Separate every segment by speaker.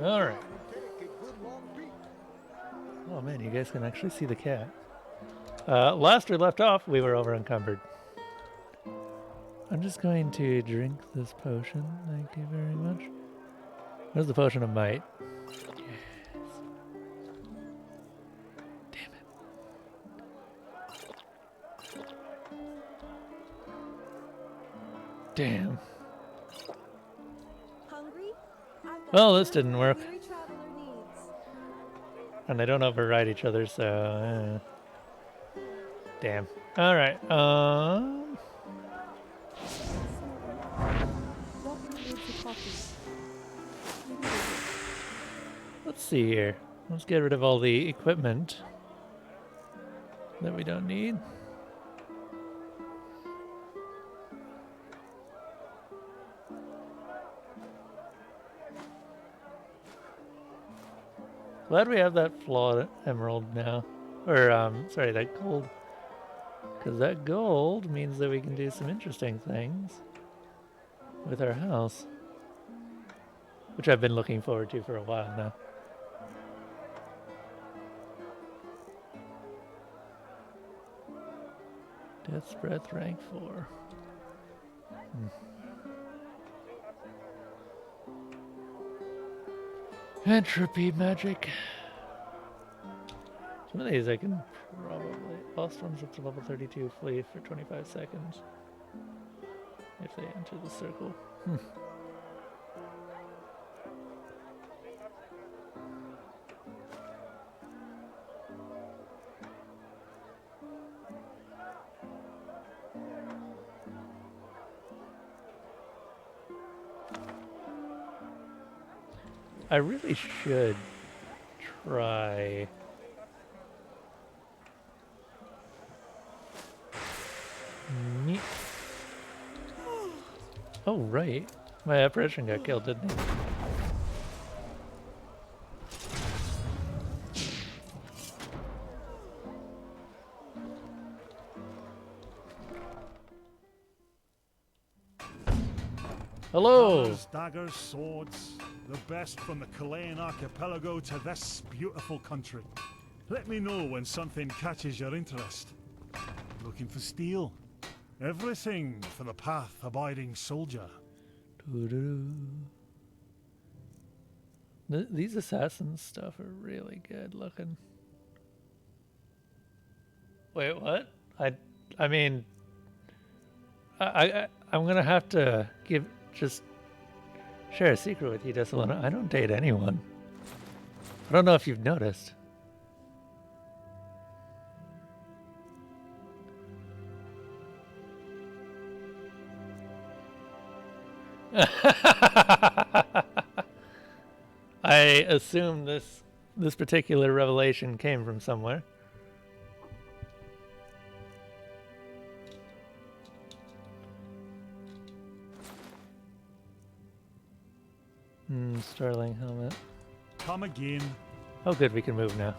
Speaker 1: Alright. Oh man, you guys can actually see the cat. Last we left off, we were over encumbered. I'm just going to drink this potion. Thank you very much. Where's the potion of might? Yes. Damn it. Damn. Well, this didn't work. And they don't override each other, so... Damn. Alright, let's see here. Let's get rid of all the equipment that we don't need. Glad we have that flawed emerald now. Or, sorry, that gold. Because that gold means that we can do some interesting things with our house. Which I've been looking forward to for a while now. Death's Breath rank 4. Entropy magic. Some of these I can probably... Lost ones up to level 32 flee for 25 seconds. If they enter the circle. I really should try... Oh, right. My apparition got killed, didn't he?
Speaker 2: Hello! Hammers, daggers, swords, the best from the Chilean archipelago to this beautiful country. Let me know when something catches your interest. Looking for steel? Everything for the path-abiding soldier.
Speaker 1: These assassin stuff are really good looking. Wait, what? I mean, I'm gonna have to share a secret with you, Desolana. I don't date anyone. I don't know if you've noticed. I assume this particular revelation came from somewhere. Sterling helmet.
Speaker 2: Come again.
Speaker 1: Oh good, we can move now.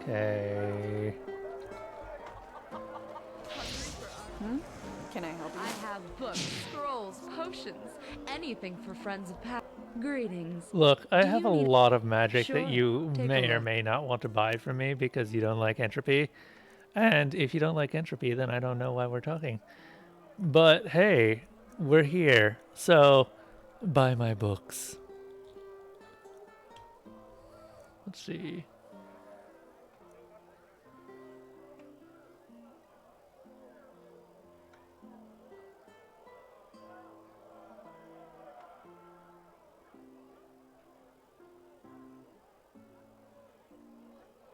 Speaker 1: Okay.
Speaker 3: Can I help you?
Speaker 4: I have books, scrolls, potions, anything for friends of past. Greetings.
Speaker 1: Look, I
Speaker 4: Do
Speaker 1: have
Speaker 4: you
Speaker 1: a
Speaker 4: need-
Speaker 1: lot of magic
Speaker 4: Sure,
Speaker 1: that you
Speaker 4: take a
Speaker 1: may or
Speaker 4: look.
Speaker 1: may not want to buy from me because you don't like entropy. And if you don't like entropy, then I don't know why we're talking. But hey, we're here, so buy my books. Let's see.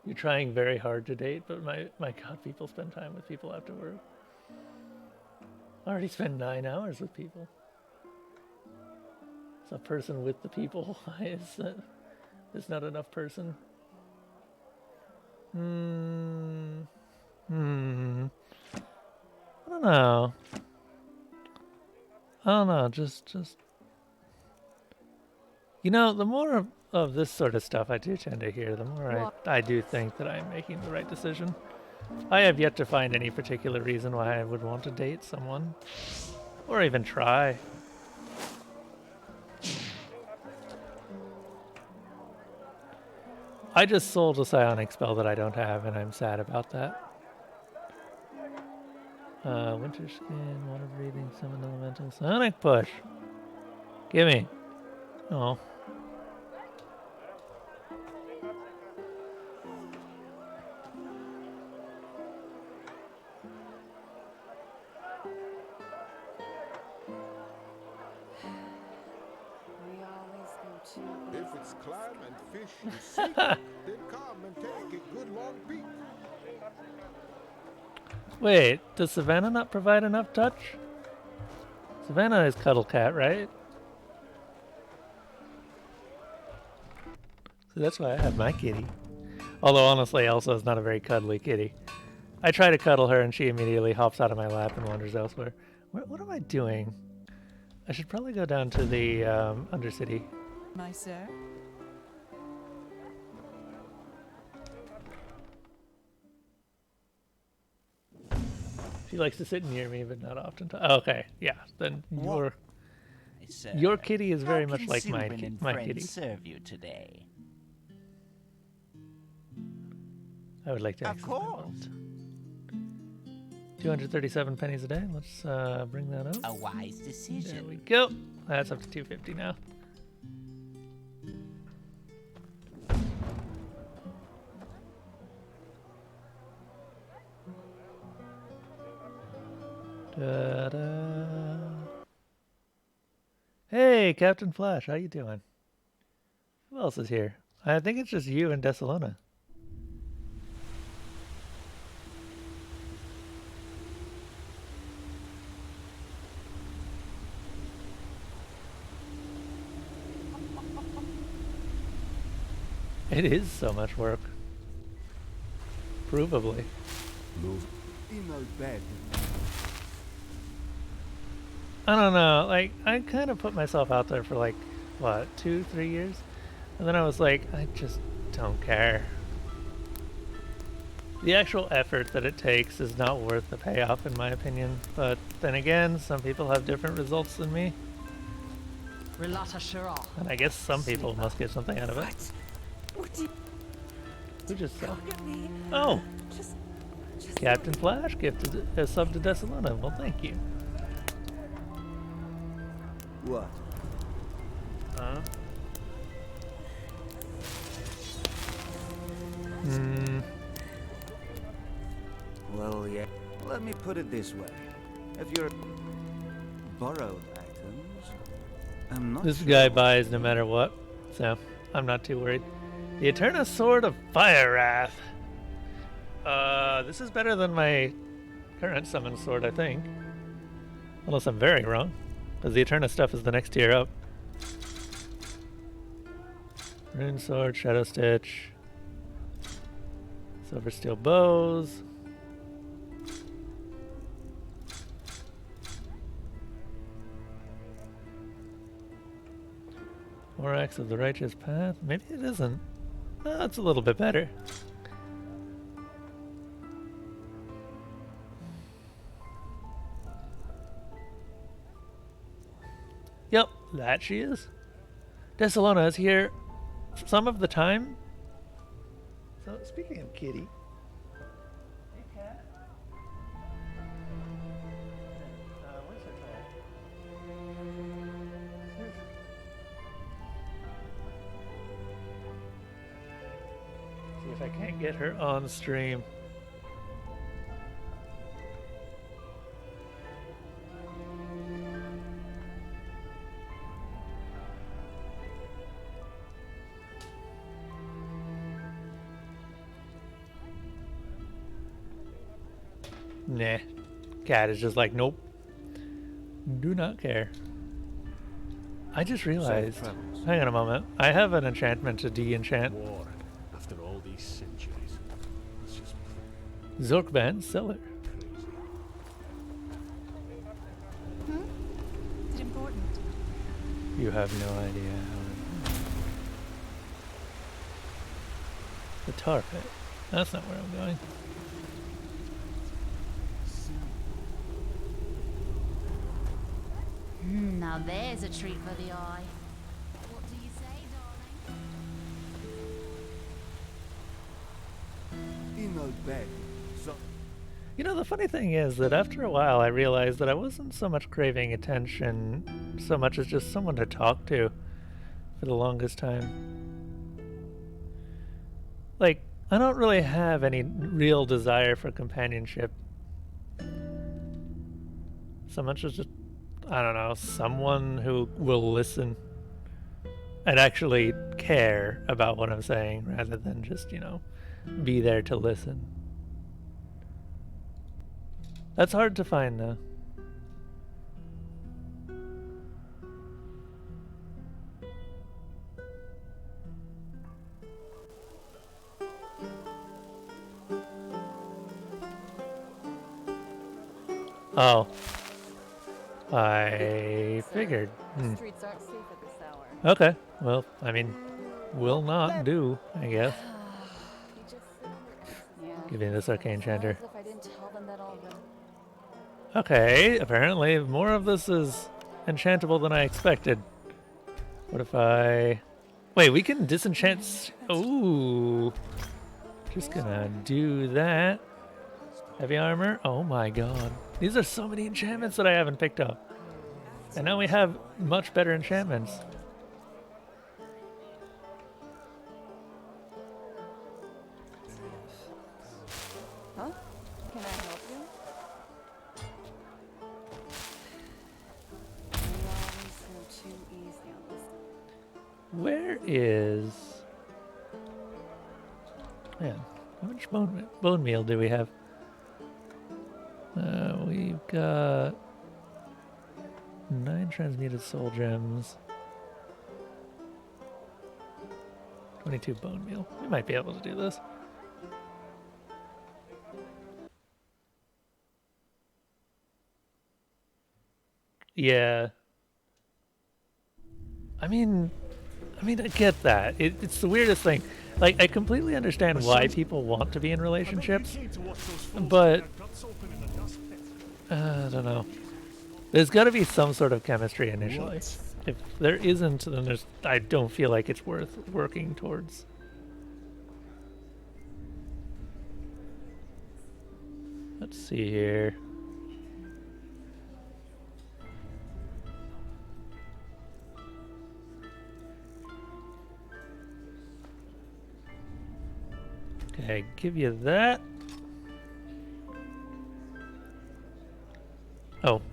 Speaker 1: You're trying very hard to date, but my god, people spend time with people after work. I already spent 9 hours with people. It's a person with the people. It's not enough person. I don't know. Just You know, the more of this sort of stuff I do tend to hear, the more
Speaker 4: What?
Speaker 1: I do think that I'm making the right decision. I have yet to find any particular reason why I would want to date someone. Or even try. I just sold a psionic spell that I don't have, and I'm sad about that. Winter skin, water breathing, summon elemental, psionic push. Gimme. Oh.
Speaker 3: We always go to.
Speaker 5: If it's climb and fish you seek, then come and take a good long peek.
Speaker 1: Wait, does Savannah not provide enough touch? Savannah is Cuddle Cat, right? So that's why I have my kitty. Although honestly, Elsa is not a very cuddly kitty. I try to cuddle her and she immediately hops out of my lap and wanders elsewhere. What am I doing? I should probably go down to the Undercity.
Speaker 3: My sir?
Speaker 1: She likes to sit near me, but not often. Oh, okay, yeah. Then
Speaker 6: Sir,
Speaker 1: your kitty is very
Speaker 6: how
Speaker 1: much
Speaker 6: can
Speaker 1: like my
Speaker 6: Sylvan and
Speaker 1: my
Speaker 6: friends
Speaker 1: kitty.
Speaker 6: serve you today?
Speaker 1: I would like to
Speaker 6: Of
Speaker 1: access my
Speaker 6: course.
Speaker 1: vault. 237 pennies a day. Let's bring that up.
Speaker 6: A wise
Speaker 1: There
Speaker 6: decision.
Speaker 1: we go. That's up to 250 now. Da-da. Hey, Captain Flash, how you doing? Who else is here? I think it's just you and Desalona. It is so much work. Provably.
Speaker 5: Move in our bed.
Speaker 1: I don't know, like, I kind of put myself out there for like, what, 2-3 years? And then I was like, I just don't care. The actual effort that it takes is not worth the payoff in my opinion, but then again, some people have different results than me,
Speaker 3: Relata Shara.
Speaker 1: and I guess some people must get something out of it.
Speaker 3: What do you
Speaker 1: Who just said?
Speaker 3: at me?
Speaker 1: Oh,
Speaker 3: Just
Speaker 1: Captain Flash gifted a sub to Desalona. Well, thank you.
Speaker 7: What?
Speaker 1: Huh? Hmm.
Speaker 7: Well, yeah. Let me put it this way. If you're borrowed items, I'm not
Speaker 1: This
Speaker 7: sure
Speaker 1: guy
Speaker 7: what-
Speaker 1: buys no matter what, so I'm not too worried. The Eterna Sword of Fire Wrath. This is better than my current summon sword, I think. Unless I'm very wrong, because the Eterna stuff is the next tier up. Rune Sword, Shadow Stitch, Silver Steel Bows. Orax of the Righteous Path. Maybe it isn't. Oh, it's a little bit better. Yep, that she is. Desalona is here some of the time. So, speaking of kitty. Hey, cat. Where's her toy? See if I can't get her on stream. Nah. Cat is just like, nope. Do not care. I just realized.
Speaker 7: travels.
Speaker 1: Hang on a moment. I have an enchantment to de-enchant
Speaker 2: War, after all these centuries. It's just
Speaker 1: Zorkban Cellar.
Speaker 2: crazy.
Speaker 3: Is it important?
Speaker 1: You have no idea how. The tar pit. That's not where I'm going.
Speaker 8: Now there's a treat for the eye. What do you say, darling?
Speaker 7: In a bed. So
Speaker 1: You know, the funny thing is that after a while I realized that I wasn't so much craving attention so much as just someone to talk to for the longest time. Like, I don't really have any real desire for companionship. So much as just, I don't know, someone who will listen and actually care about what I'm saying rather than just, you know, be there to listen. That's hard to find though. Oh. I figured.
Speaker 3: Streets aren't safe at this hour.
Speaker 1: Okay. Well, I mean, will not do, I guess.
Speaker 3: Yeah.
Speaker 1: Give me this arcane chanter.
Speaker 3: As if I didn't tell them that already.
Speaker 1: Okay, apparently more of this is enchantable than I expected. What if I... Wait, we can disenchant... Ooh. Just gonna do that. Heavy armor? Oh my god. These are so many enchantments that I haven't picked up. And now we have much better enchantments.
Speaker 3: Huh? Can I help you? You always go too easy on this.
Speaker 1: Where is... Man, how much bone meal do we have? We've got 9 transmuted soul gems. 22 bone meal. We might be able to do this. Yeah. I mean, I get that. It's the weirdest thing. Like, I completely understand why people want to be in relationships, but I don't know. There's got to be some sort of chemistry initially. If there isn't, then I don't feel like it's worth working towards. Let's see here. Okay, give you that. Oh.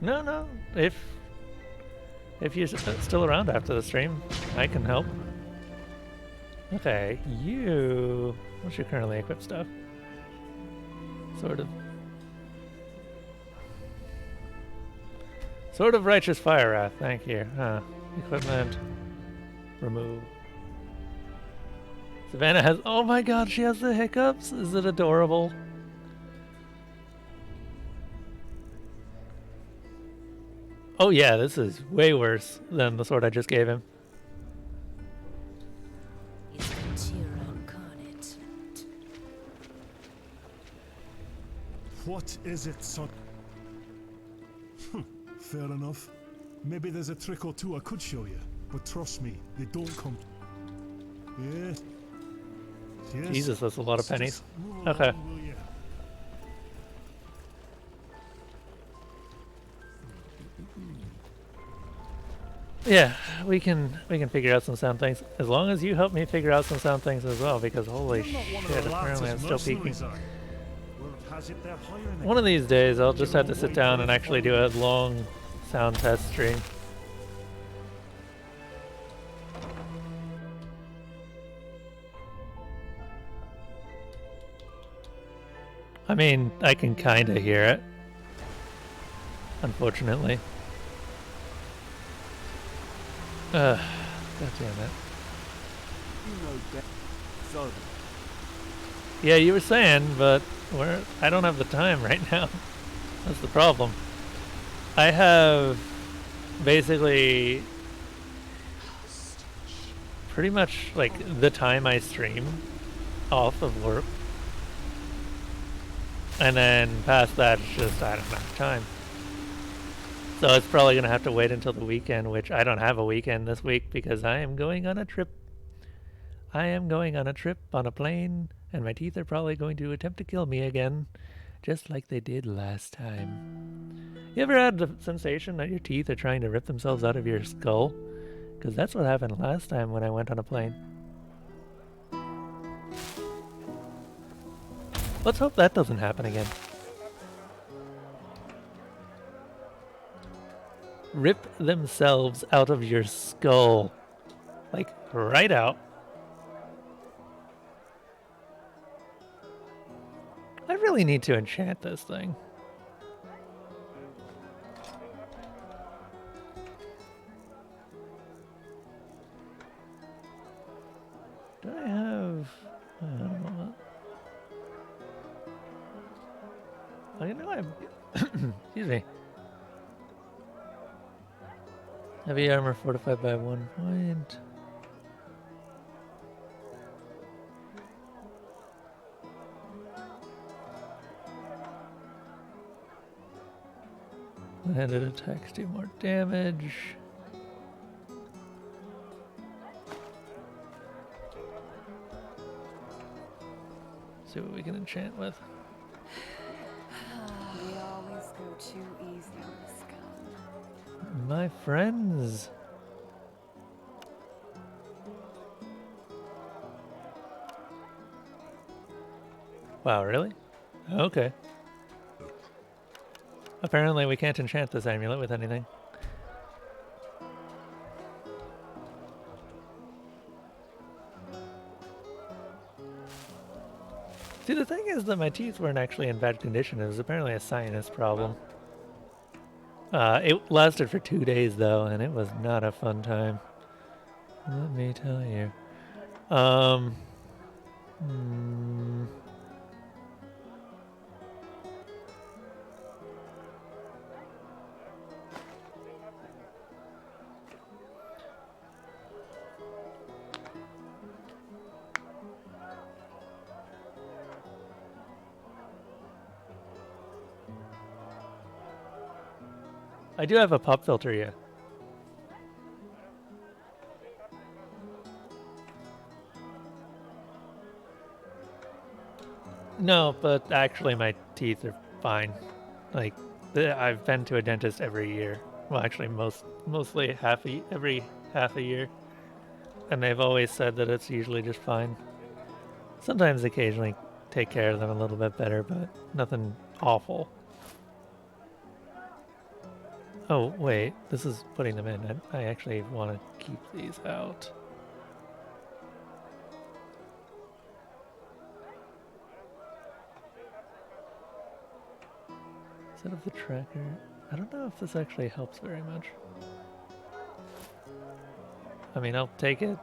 Speaker 1: No. If you're still around after the stream, I can help. Okay, you... What's your currently equipped stuff? Sort of righteous fire wrath, thank you. Equipment. Remove. Savannah has... Oh my god, she has the hiccups? Is it adorable? Oh yeah, this is way worse than the sword I just gave him.
Speaker 2: What is it, son? Fair enough. Maybe there's a trick or two I could show you, but trust me, they don't come. Yes.
Speaker 1: Jesus, that's a lot of pennies.
Speaker 2: Move
Speaker 1: Okay.
Speaker 2: along, will ya?
Speaker 1: Yeah, we can figure out some sound things. As long as you help me figure out some sound things as well, because holy
Speaker 2: You're not one of
Speaker 1: shit,
Speaker 2: the
Speaker 1: apparently I'm
Speaker 2: lads'
Speaker 1: still peeking.
Speaker 2: mercenaries, are you? Word has it they're hiring
Speaker 1: One of these days I'll just have to sit down and actually do a long sound test stream. I mean, I can kinda hear it. Unfortunately. God damn it.
Speaker 7: you know best. So
Speaker 1: Yeah, you were saying, but I don't have the time right now. That's the problem. I have basically pretty much like the time I stream off of work. And then past that, it's just I don't have time. So it's probably going to have to wait until the weekend, which I don't have a weekend this week because I am going on a trip. I am going on a trip on a plane, and my teeth are probably going to attempt to kill me again, just like they did last time. You ever had the sensation that your teeth are trying to rip themselves out of your skull? Because that's what happened last time when I went on a plane. Let's hope that doesn't happen again. Rip themselves out of your skull. Like, right out. I really need to enchant this thing. Do I have... I don't know. Oh, you know I'm... Excuse me. Heavy armor fortified by 1 point. One-handed attacks do more damage. See what we can enchant with.
Speaker 3: We always go too easy on this gun.
Speaker 1: My friends. Wow, really? Okay. Apparently we can't enchant this amulet with anything. See, the thing is that my teeth weren't actually in bad condition. It was apparently a sinus problem. It lasted for 2 days, though, and it was not a fun time. Let me tell you. I do have a pop filter, yeah. No, but actually my teeth are fine. Like, I've been to a dentist every year. Well, actually, mostly every half a year. And they've always said that it's usually just fine. Sometimes occasionally take care of them a little bit better, but nothing awful. Oh, wait, this is putting them in. I actually want to keep these out. Set up the tracker. I don't know if this actually helps very much. I mean, I'll take it.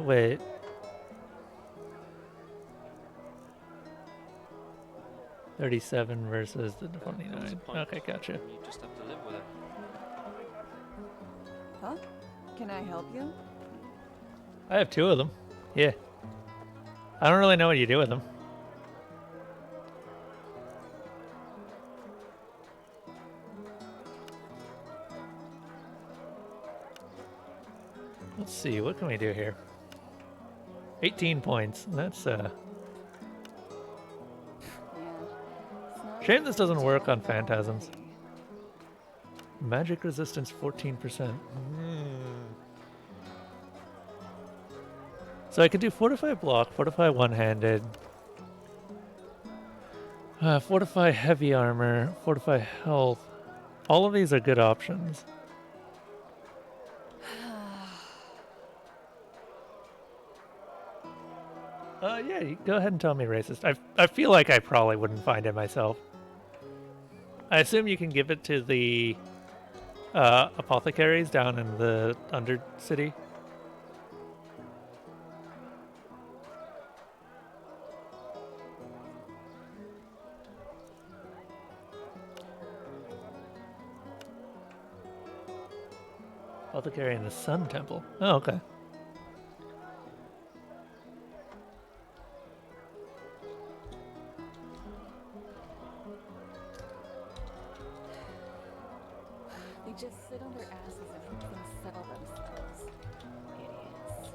Speaker 1: Wait. $37 versus the $29. Okay, gotcha.
Speaker 9: You just have to live with it.
Speaker 3: Huh? Can I help you?
Speaker 1: I have 2 of them. Yeah. I don't really know what you do with them. Let's see, what can we do here? 18 points. That's
Speaker 3: Yeah.
Speaker 1: shame this doesn't work on phantasms. Magic resistance 14%. So I could do fortify block, fortify one-handed, fortify heavy armor, fortify health. All of these are good options. Yeah, you go ahead and tell me racist. I feel like I probably wouldn't find it myself. I assume you can give it to the apothecaries down in the Undercity. Apothecary in the Sun Temple. Oh, okay.
Speaker 3: They just sit on their asses and let them settle themselves. Idiots.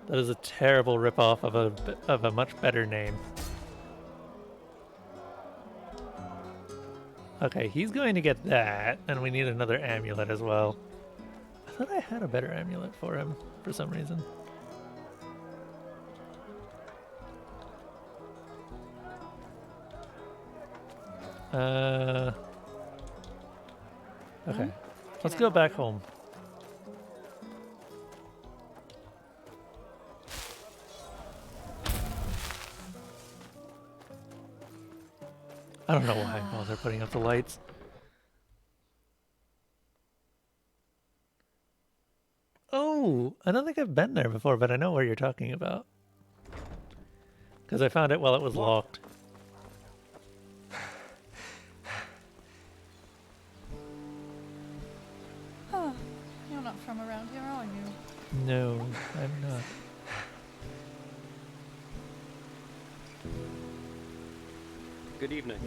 Speaker 1: That is a terrible ripoff of a much better name. Okay, he's going to get that, and we need another amulet as well. I thought I had a better amulet for him for some reason. Okay. Let's go back home. I don't know why I bother putting up the lights. Oh, I don't think I've been there before, but I know where you're talking about. Because I found it while it was locked.
Speaker 3: Oh, you're not from around here, are you?
Speaker 1: No, I'm not.
Speaker 9: Good evening.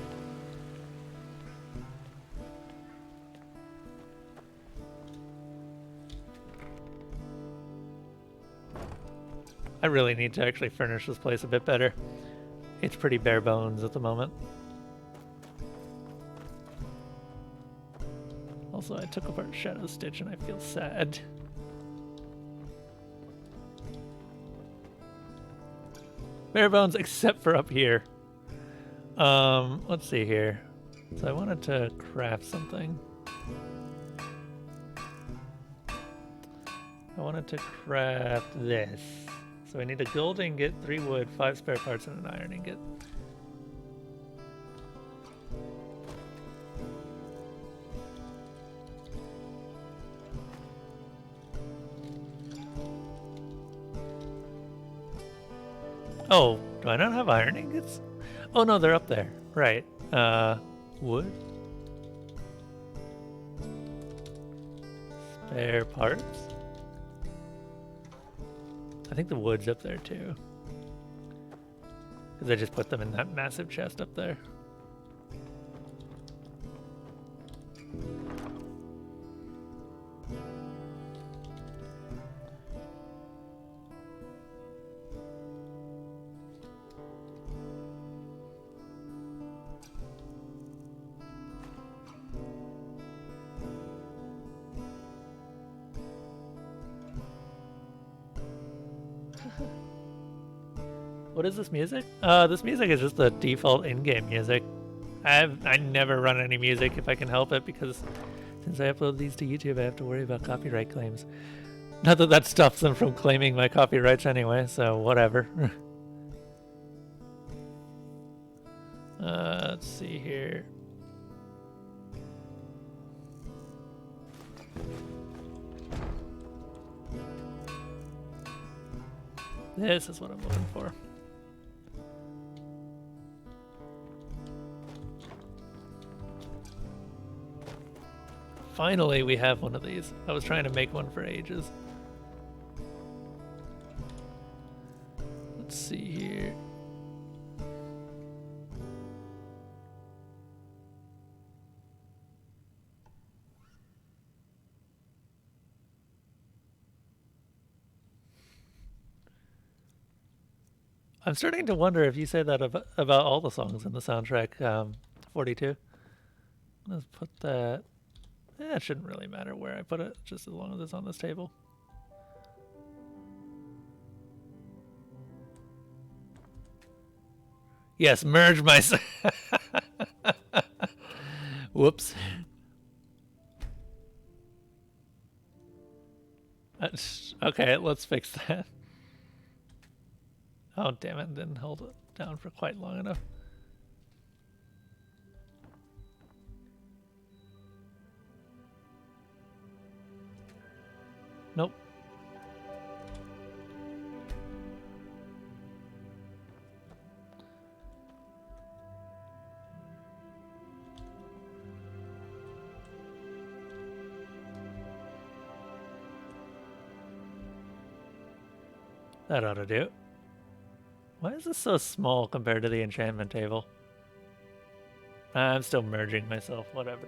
Speaker 1: I really need to actually furnish this place a bit better. It's pretty bare bones at the moment. Also, I took apart Shadow Stitch and I feel sad. Bare bones except for up here. Let's see here. So I wanted to craft something. I wanted to craft this. So I need a gold ingot, 3 wood, 5 spare parts, and an iron ingot. Oh, do I not have iron ingots? Oh no, they're up there. Right. Wood? Spare parts? I think the wood's up there too. Because I just put them in that massive chest up there. What is this music? This music is just the default in-game music. I never run any music if I can help it, because since I upload these to YouTube, I have to worry about copyright claims. Not that that stops them from claiming my copyrights anyway, so whatever. Let's see here. This is what I'm looking for. Finally, we have one of these. I was trying to make one for ages. Let's see here. I'm starting to wonder if you say that about all the songs in the soundtrack 42. Let's put that... it shouldn't really matter where I put it, just as long as it's on this table. Yes, merge my... Whoops. Okay, let's fix that. Oh, damn it. Didn't hold it down for quite long enough. Nope. That ought to do it. Why is this so small compared to the enchantment table? I'm still merging myself, whatever.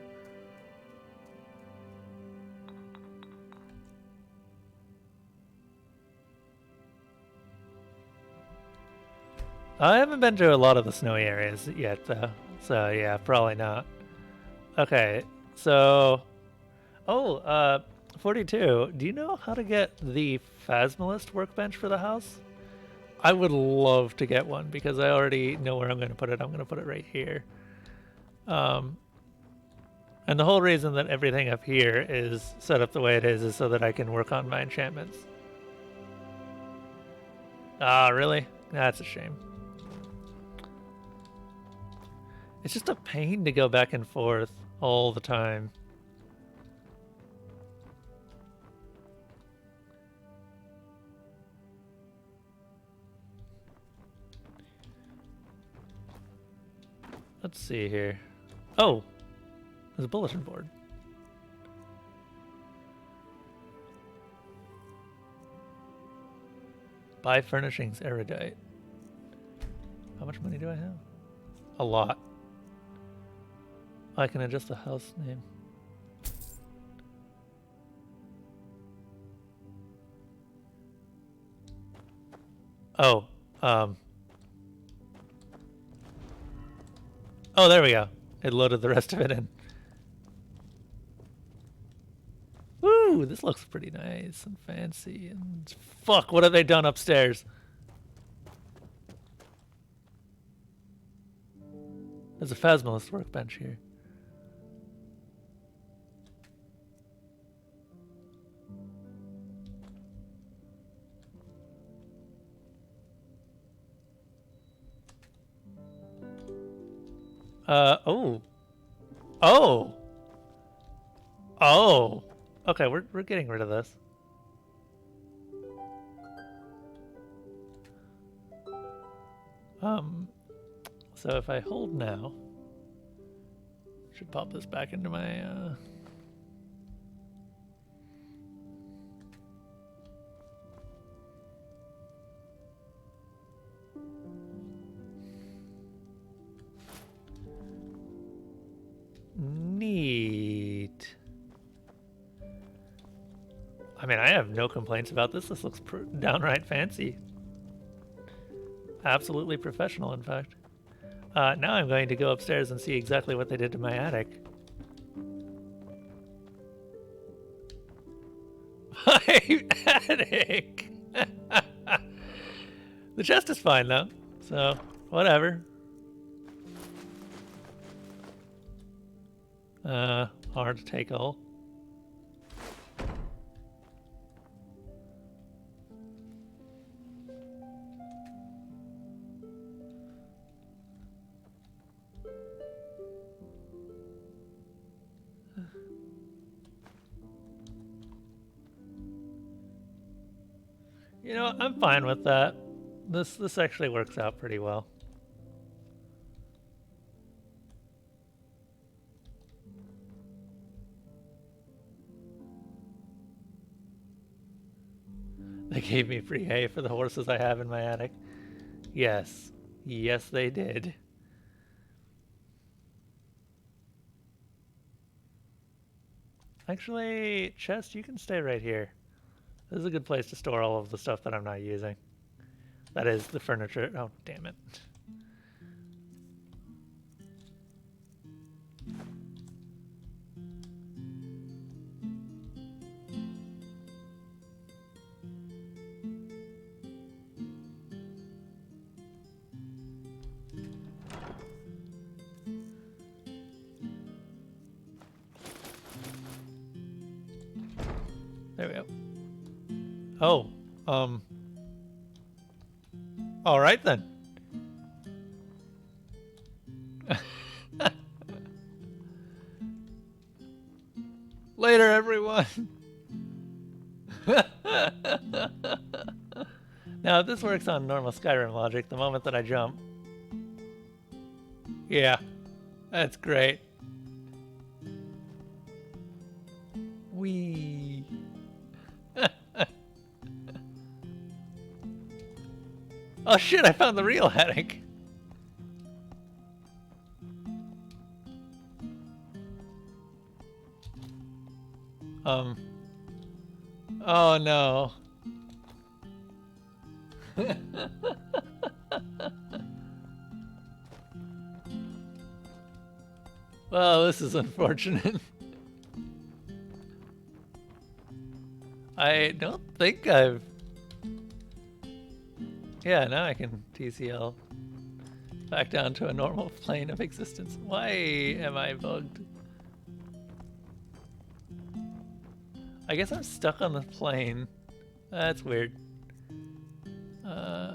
Speaker 1: I haven't been to a lot of the snowy areas yet, though. So, yeah, probably not. Okay, so... Oh, 42. Do you know how to get the Phasmalist workbench for the house? I would love to get one because I already know where I'm going to put it. I'm going to put it right here. And the whole reason that everything up here is set up the way it is so that I can work on my enchantments. Ah, really? That's a shame. It's just a pain to go back and forth all the time. Let's see here. Oh, there's a bulletin board. Buy furnishings erudite. How much money do I have? A lot. I can adjust the house name. Oh, oh, there we go. It loaded the rest of it in. Woo, this looks pretty nice and fancy. And fuck, what have they done upstairs? There's a Phasmalist workbench here. Oh. Oh! Oh! Okay, we're getting rid of this. So if I hold now, should pop this back into my, Neat. I mean, I have no complaints about this. This looks downright fancy. Absolutely professional, in fact. Now I'm going to go upstairs and see exactly what they did to my attic. My attic! The chest is fine, though. So, whatever. Hard to take all. You know, I'm fine with that. This actually works out pretty well. They gave me free hay for the horses I have in my attic. Yes. Yes, they did. Actually, chest, you can stay right here. This is a good place to store all of the stuff that I'm not using. That is the furniture. Oh, damn it. There we go. Oh, All right then. Later, everyone. Now, if this works on normal Skyrim logic, the moment that I jump. Yeah, that's great. Whee. Oh shit, I found the real attic. Oh no. Well, this is unfortunate. I don't think I've... Yeah, now I can TCL back down to a normal plane of existence. Why am I bugged? I guess I'm stuck on the plane. That's weird.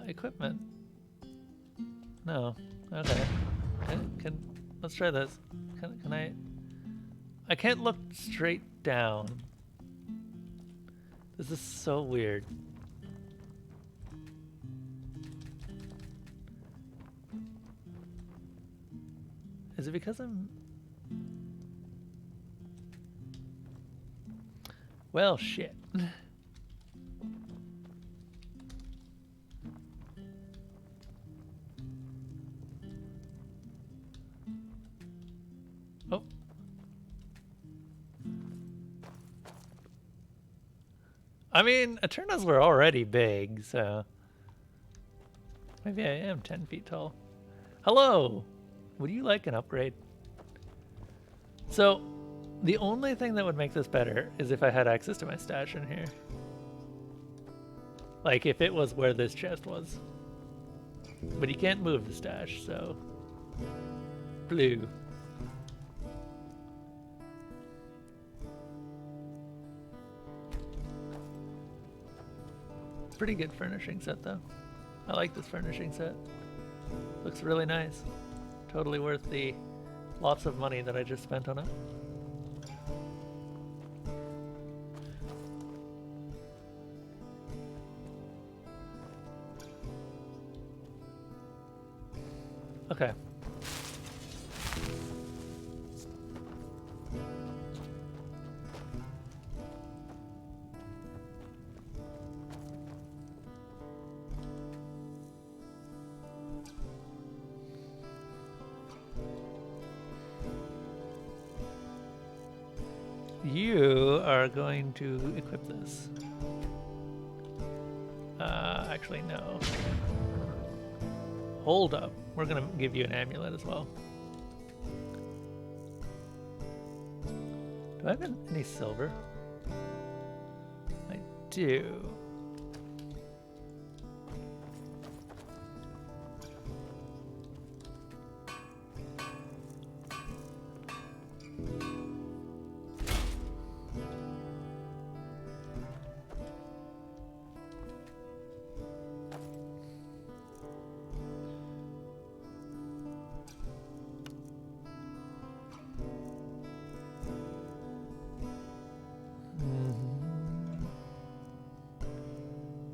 Speaker 1: Equipment. No. Okay. Let's try this. Can I... I can't look straight down. This is so weird. Is it because I'm... Well, shit. Oh. I mean, Eternas were already big, so... Maybe I am 10 feet tall. Hello! Would you like an upgrade? So, the only thing that would make this better is if I had access to my stash in here. Like, if it was where this chest was. But you can't move the stash, so... Blue. Pretty good furnishing set, though. I like this furnishing set. Looks really nice. Totally worth the lots of money that I just spent on it. Okay. You are going to equip this. Actually, no. Hold up. We're gonna give you an amulet as well. Do I have any silver? I do.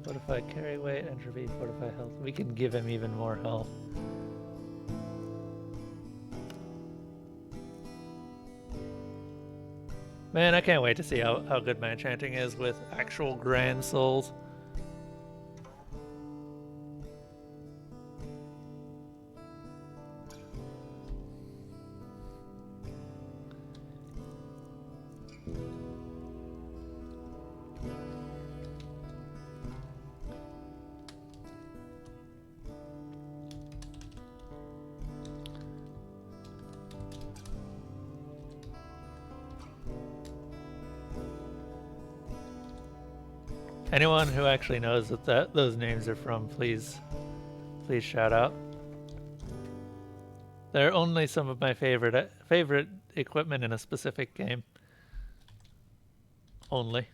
Speaker 1: Fortify carry weight, entropy, fortify health. We can give him even more health. Man, I can't wait to see how good my enchanting is with actual grand souls. Anyone who actually knows what those names are from, please shout out. They're only some of my favorite equipment in a specific game. Only.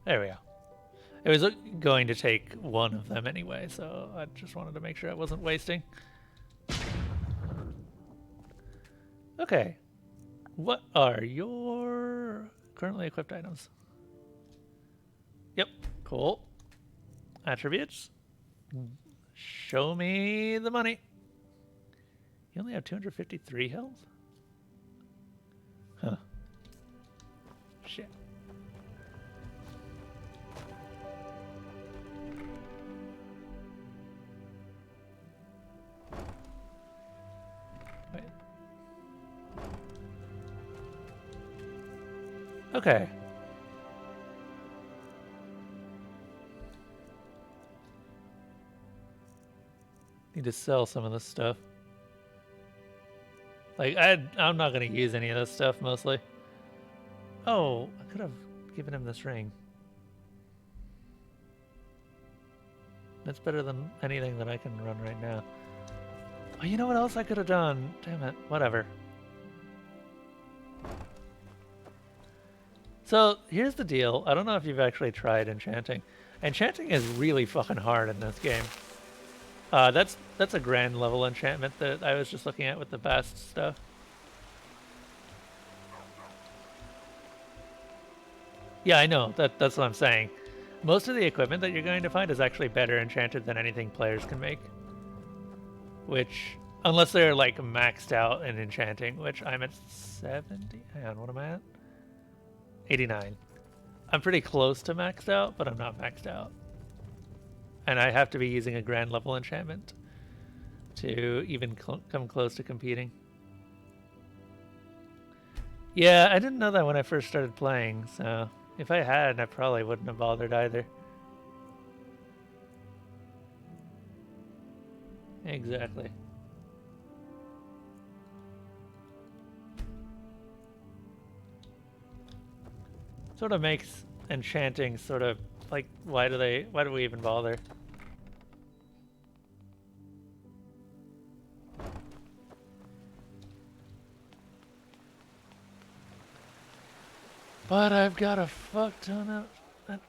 Speaker 1: There we go. It was going to take one of them anyway, so I just wanted to make sure I wasn't wasting. Okay. What are your currently equipped items? Yep, cool. Attributes. Show me the money. You only have 253 health? Huh. Shit. Wait. Okay. Need to sell some of this stuff. Like, I'm not going to use any of this stuff, mostly. Oh, I could have given him this ring. That's better than anything that I can run right now. Oh, you know what else I could have done? Damn it. Whatever. So, here's the deal. I don't know if you've actually tried enchanting. Enchanting is really fucking hard in this game. That's a grand level enchantment that I was just looking at with the best stuff. Yeah, I know. That's what I'm saying. Most of the equipment that you're going to find is actually better enchanted than anything players can make. Which, unless they're like maxed out in enchanting, which I'm at 70. Hang on, what am I at? 89. I'm pretty close to maxed out, but I'm not maxed out. And I have to be using a grand level enchantment to even come close to competing. Yeah, I didn't know that when I first started playing, so if I had, I probably wouldn't have bothered either. Exactly. Sort of makes enchanting sort of like, why do we even bother? But I've got a fuck ton of...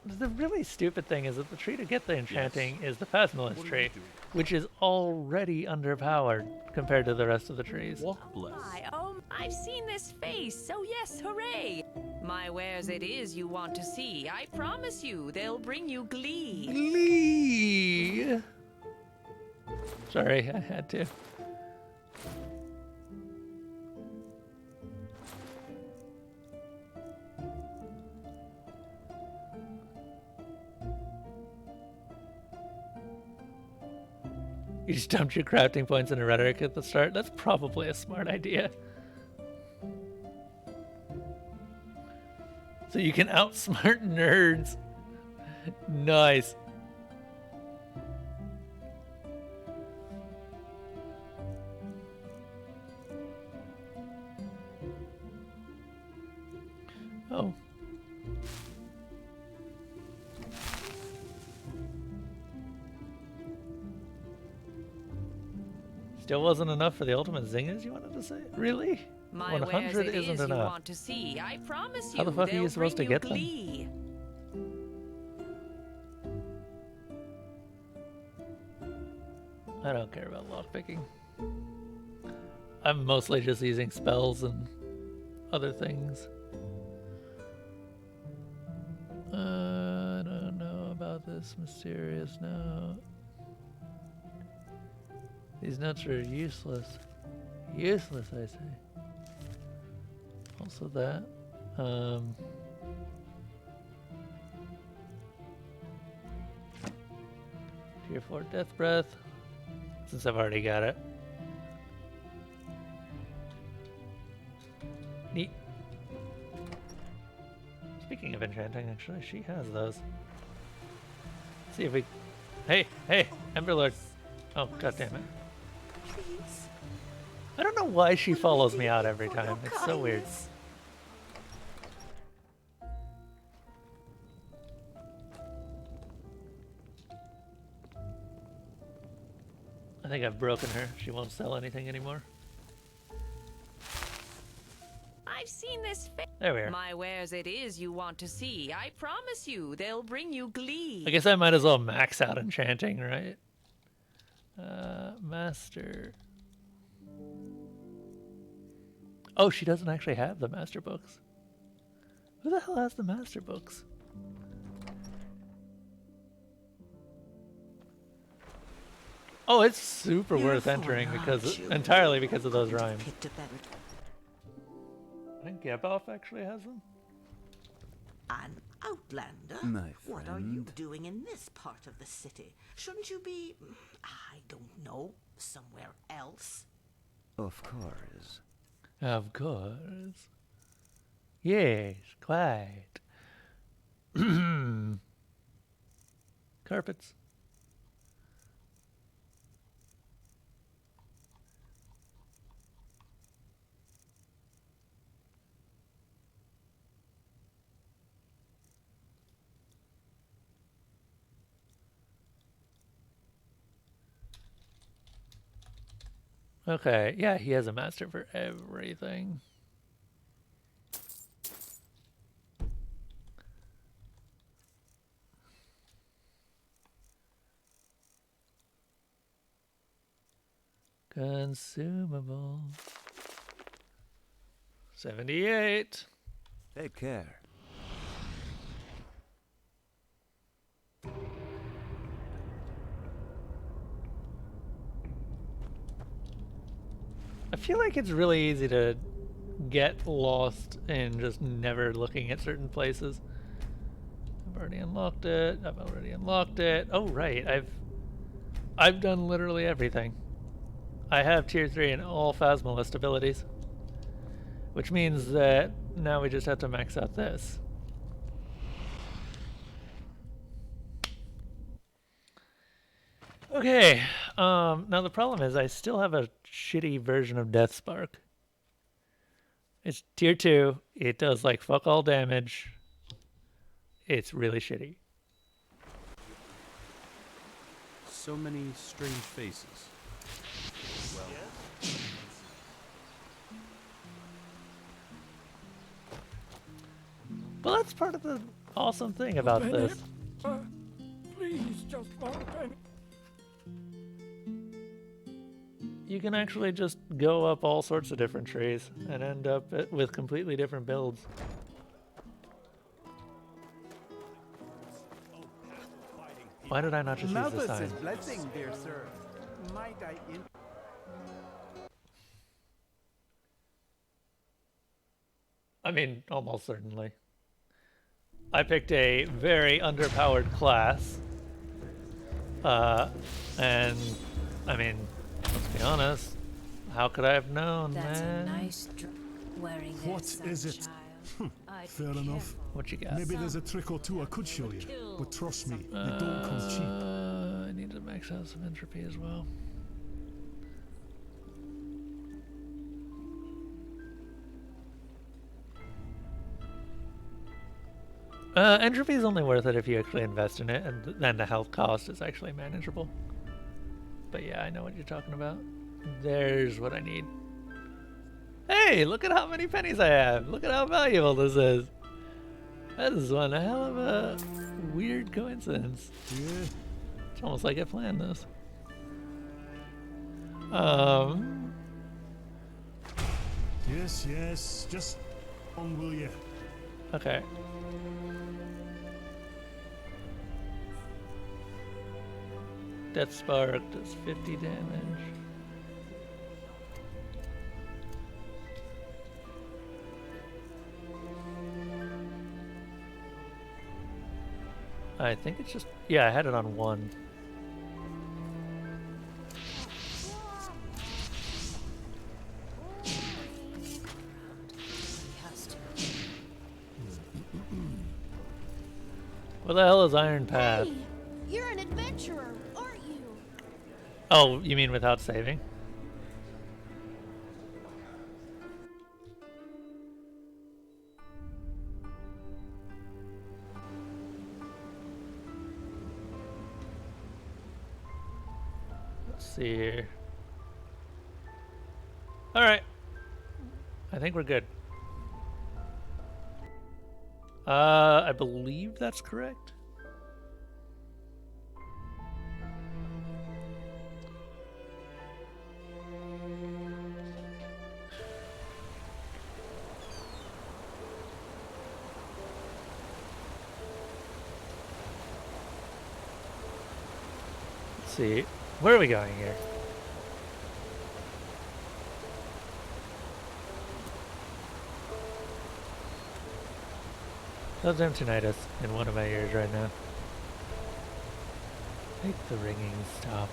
Speaker 1: The really stupid thing is that the tree to get the enchanting is the Phasmilus tree, which is already underpowered compared to the rest of the trees.
Speaker 10: I've seen this face, so yes, hooray! My wares it is you want to see. I promise you, they'll bring you glee.
Speaker 1: Glee! Sorry, I had to. You just dumped your crafting points into rhetoric at the start? That's probably a smart idea. So you can outsmart nerds. Nice. Oh. Still wasn't enough for the ultimate zingers, you wanted to say? Really?
Speaker 10: My
Speaker 1: 100
Speaker 10: wares it
Speaker 1: isn't
Speaker 10: is you
Speaker 1: enough.
Speaker 10: want to see. I promise you,
Speaker 1: How the fuck are you
Speaker 10: they'll
Speaker 1: supposed to
Speaker 10: bring you
Speaker 1: get them?
Speaker 10: glee.
Speaker 1: I don't care about lockpicking. I'm mostly just using spells and other things. I don't know about this mysterious note. These notes are useless. Useless, I say. Also that. Tier 4 Death Breath. Since I've already got it. Neat. Speaking of enchanting, actually, she has those. Let's see if we... Hey! Hey! Emberlord! Oh, god damn it.
Speaker 3: Please.
Speaker 1: I don't know why she follows me out every time. It's so weird. I think I've broken her. She won't sell anything anymore.
Speaker 10: I I've seen this face.
Speaker 1: There we are.
Speaker 10: My wares it is you want to see. I promise you, they'll bring you glee.
Speaker 1: I guess I might as well max out enchanting, right? Master. Oh, she doesn't actually have the master books. Who the hell has the master books? Oh, it's super worth entering because entirely because of those rhymes. I think Geboff actually has them.
Speaker 11: An outlander?
Speaker 7: My
Speaker 11: What are you
Speaker 7: friend.
Speaker 11: doing in this part of the city? Shouldn't you be, I don't know, somewhere else?
Speaker 7: Of course.
Speaker 1: Of course. Yes, quite. Carpets. Okay, yeah, he has a master for everything. Consumable. 78.
Speaker 7: Take care.
Speaker 1: I feel like it's really easy to get lost in just never looking at certain places. I've already unlocked it. I've already unlocked it. Oh right, I've done literally everything. I have tier 3 in all Phasmalist abilities. Which means that now we just have to max out this. Okay, now the problem is I still have a shitty version of Death Spark. It's tier 2, it does like fuck all damage. It's really shitty.
Speaker 12: So many strange faces. Well,
Speaker 1: Well, that's part of the awesome thing about this.
Speaker 13: Please, just one penny.
Speaker 1: You can actually just go up all sorts of different trees and end up with completely different builds. Why did I not just use the sign?
Speaker 13: Blessing, dear sir. Might I
Speaker 1: I mean, almost certainly. I picked a very underpowered class. And, I mean, let's be honest, how could I have known,
Speaker 8: That's
Speaker 1: man?
Speaker 8: a nice wearing there,
Speaker 2: What is it? Fair enough.
Speaker 1: What you got?
Speaker 2: Maybe there's a trick or two I could show you, but trust me, they don't come cheap.
Speaker 1: I need to max out some entropy as well. Entropy is only worth it if you actually invest in it, and then the health cost is actually manageable. But yeah, I know what you're talking about. There's what I need. Hey, look at how many pennies I have. Look at how valuable this is. That is one hell of a weird coincidence.
Speaker 2: Yeah.
Speaker 1: It's almost like I planned this.
Speaker 2: Yes, yes. Just on, will you?
Speaker 1: Okay. Death Spark does 50 damage. I think it's just, yeah, I had it on 1. What the hell is Iron Path?
Speaker 8: Hey, you're an adventurer, aren't you?
Speaker 1: Oh, you mean without saving? Let's see here. Alright. I think we're good. I believe that's correct. Let's see. Where are we going here? Goddamn tinnitus in one of my ears right now. Make the ringing stop.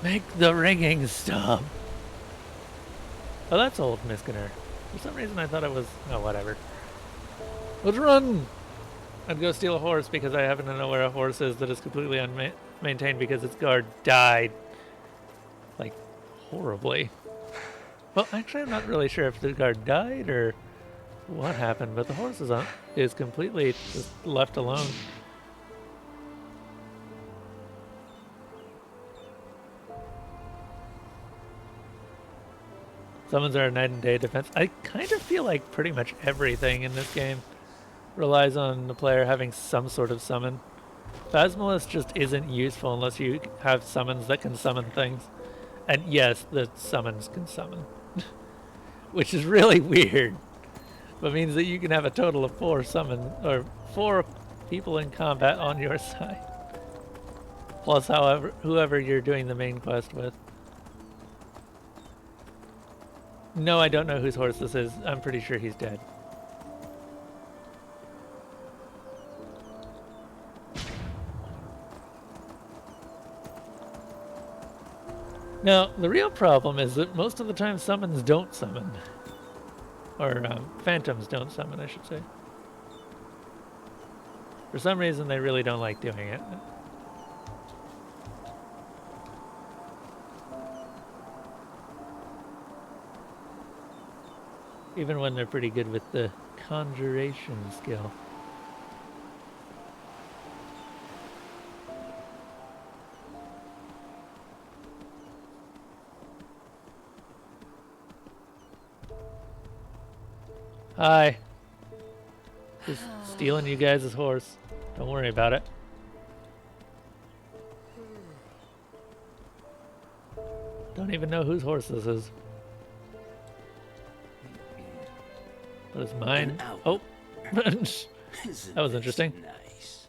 Speaker 1: Make the ringing stop! Oh, that's old Miskiner. For some reason I thought it was... Oh, whatever. Let's run! I'd go steal a horse because I happen to know where a horse is that is completely unmaintained because its guard died. Like, horribly. Well, actually I'm not really sure if the guard died or what happened, but the horse is completely just left alone. Summons are a night and day defense. I kind of feel like pretty much everything in this game relies on the player having some sort of summon. Phasmalus just isn't useful unless you have summons that can summon things. And yes, the summons can summon. Which is really weird. But means that you can have a total of 4 summon, or 4 people in combat on your side. Plus whoever you're doing the main quest with. No, I don't know whose horse this is. I'm pretty sure he's dead. Now, the real problem is that most of the time summons don't summon. Or phantoms don't summon, I should say. For some reason, they really don't like doing it. Even when they're pretty good with the conjuration skill. Hi. Just stealing you guys' horse. Don't worry about it. Don't even know whose horse this is. But it's mine. Oh. That was interesting.
Speaker 6: Nice.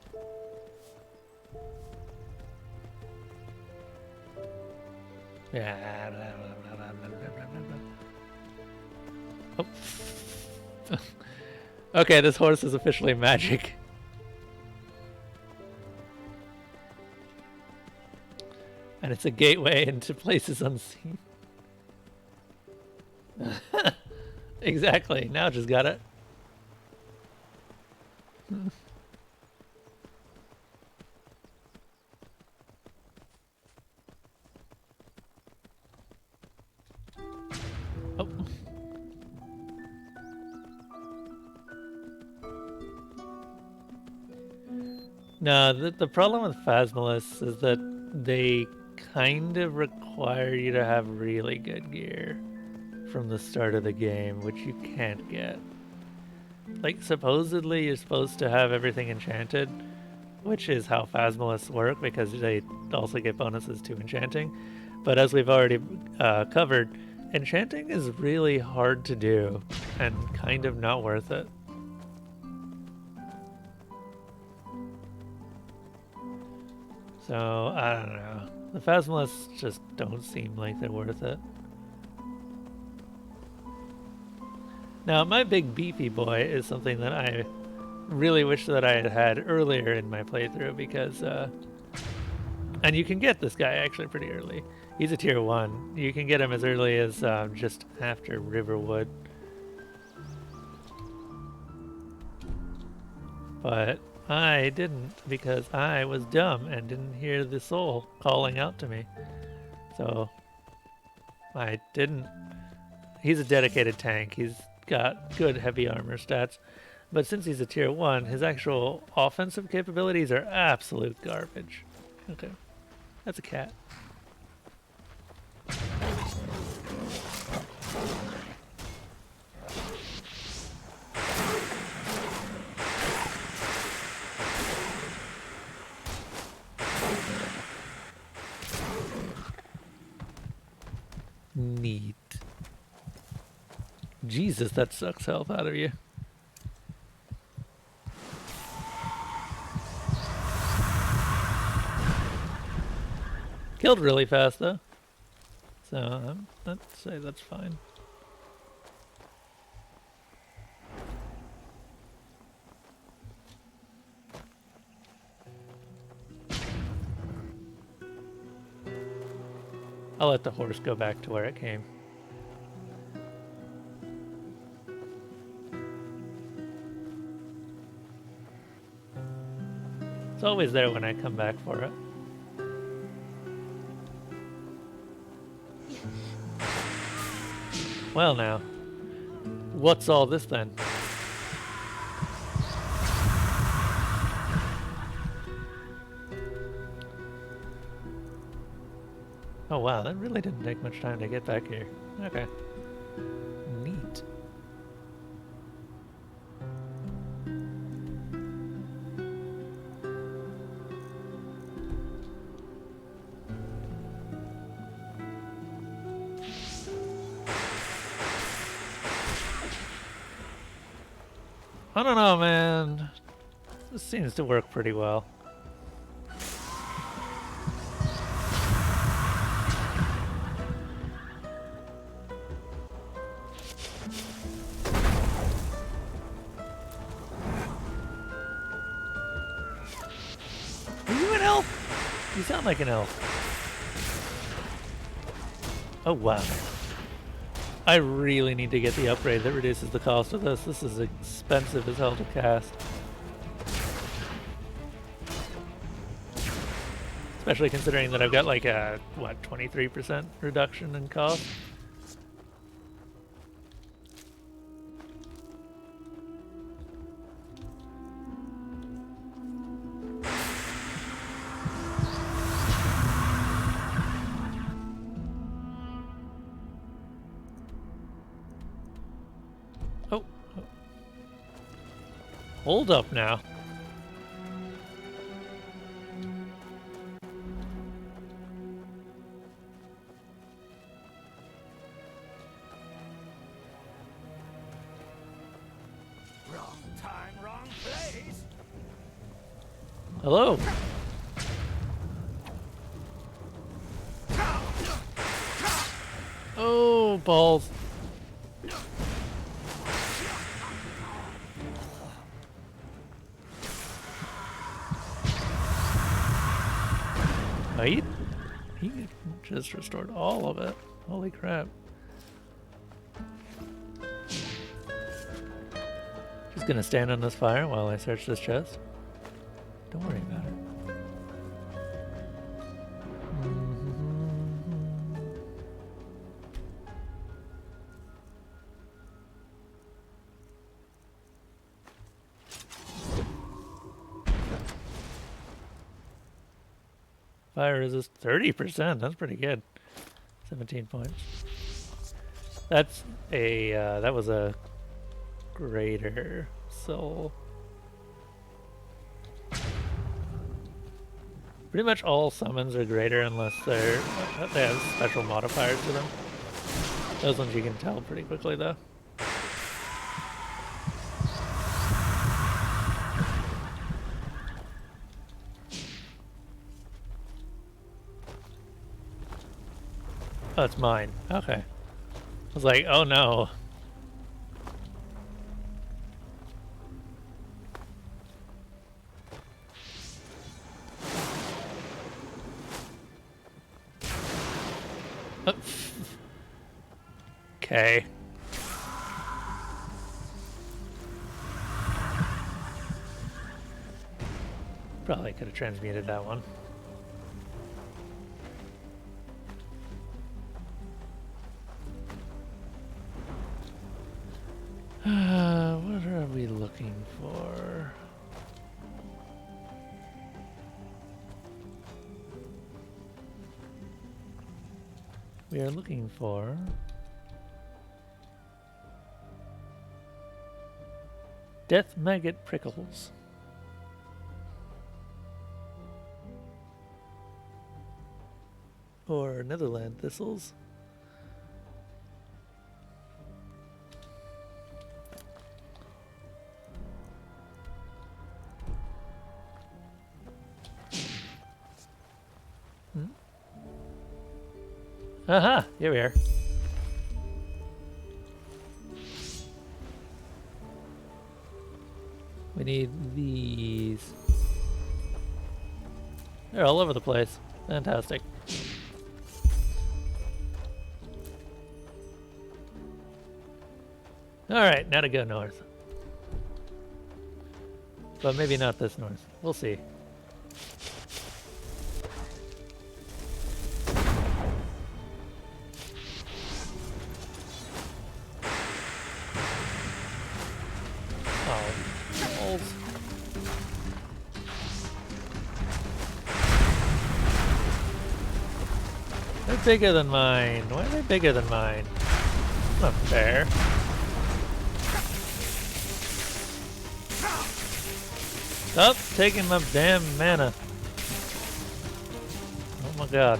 Speaker 1: Yeah. Oh. Okay, this horse is officially magic. And it's a gateway into places unseen. Exactly, now just got it. Oh. No, the problem with Phasmalus is that they kind of require you to have really good gear from the start of the game, which you can't get. Like, supposedly you're supposed to have everything enchanted, which is how Phasmalus work, because they also get bonuses to enchanting. But as we've already covered, enchanting is really hard to do, and kind of not worth it. So, I don't know. The Phasmalus just don't seem like they're worth it. Now, my big beefy boy is something that I really wish that I had had earlier in my playthrough because, and you can get this guy actually pretty early. He's a tier 1. You can get him as early as just after Riverwood. But I didn't because I was dumb and didn't hear the soul calling out to me. So I didn't. He's a dedicated tank. He's got good heavy armor stats. But since he's a tier 1, his actual offensive capabilities are absolute garbage. Okay. That's a cat. Neat. Jesus, that sucks health out of you. Killed really fast though, so I'd say that's fine. I'll let the horse go back to where it came. It's always there when I come back for it. Well now, what's all this then? Oh wow, that really didn't take much time to get back here. Okay. Neat. I don't know, man. This seems to work pretty well. Are you an elf? You sound like an elf. Oh wow. I really need to get the upgrade that reduces the cost of this. This is expensive as hell to cast. Especially considering that I've got like a, what, 23% reduction in cost? Oh. Hold up now.
Speaker 13: Wrong time, wrong place.
Speaker 1: Hello. Oh, balls. Oh, he just restored all of it. Holy crap. Just gonna stand on this fire while I search this chest. Don't worry about it. Fire resist 30%. That's pretty good. 17 points. That's a that was a greater soul. Pretty much all summons are greater unless they have special modifiers to them. Those ones you can tell pretty quickly though. Oh, it's mine. Okay. I was like, oh no. Okay. Probably could have transmuted that one. What are we looking for? We are looking for Death Maggot Prickles. Or Netherland Thistles. Aha! Here we are. We need these. They're all over the place. Fantastic. Alright, now to go north. But maybe not this north. We'll see. Oh, balls. They're bigger than mine. Why are they bigger than mine? Not fair. Stop taking my damn mana. Oh my god.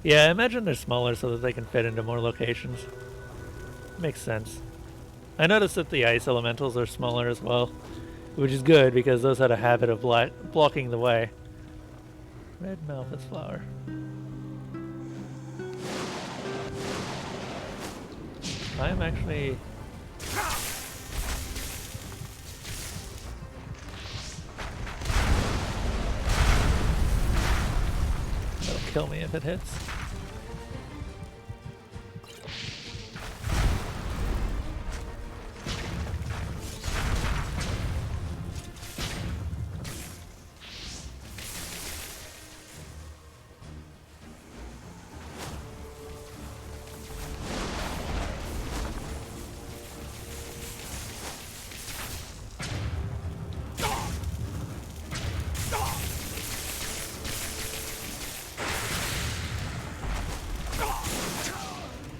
Speaker 1: Yeah, I imagine they're smaller so that they can fit into more locations. Makes sense. I noticed that the ice elementals are smaller as well, which is good because those had a habit of blocking the way. Red Malthus flower. I'm actually... That'll kill me if it hits.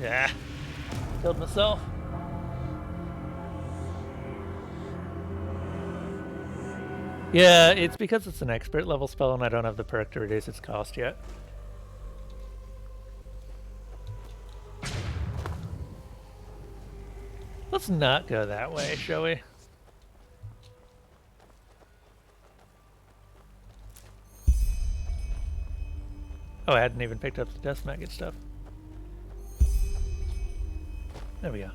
Speaker 1: Yeah, killed myself. Yeah, it's because it's an expert level spell and I don't have the perk to reduce its cost yet. Let's not go that way, shall we? Oh, I hadn't even picked up the dust maggot stuff. There we go.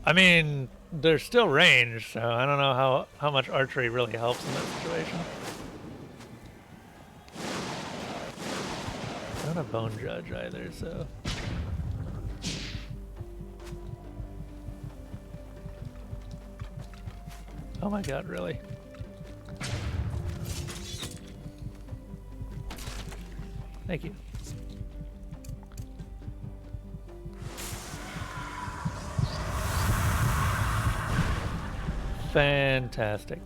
Speaker 1: I mean, there's still range, so I don't know how much archery really helps in that situation. I don't have Bone Judge either, so... Oh my god, really? Thank you. Fantastic.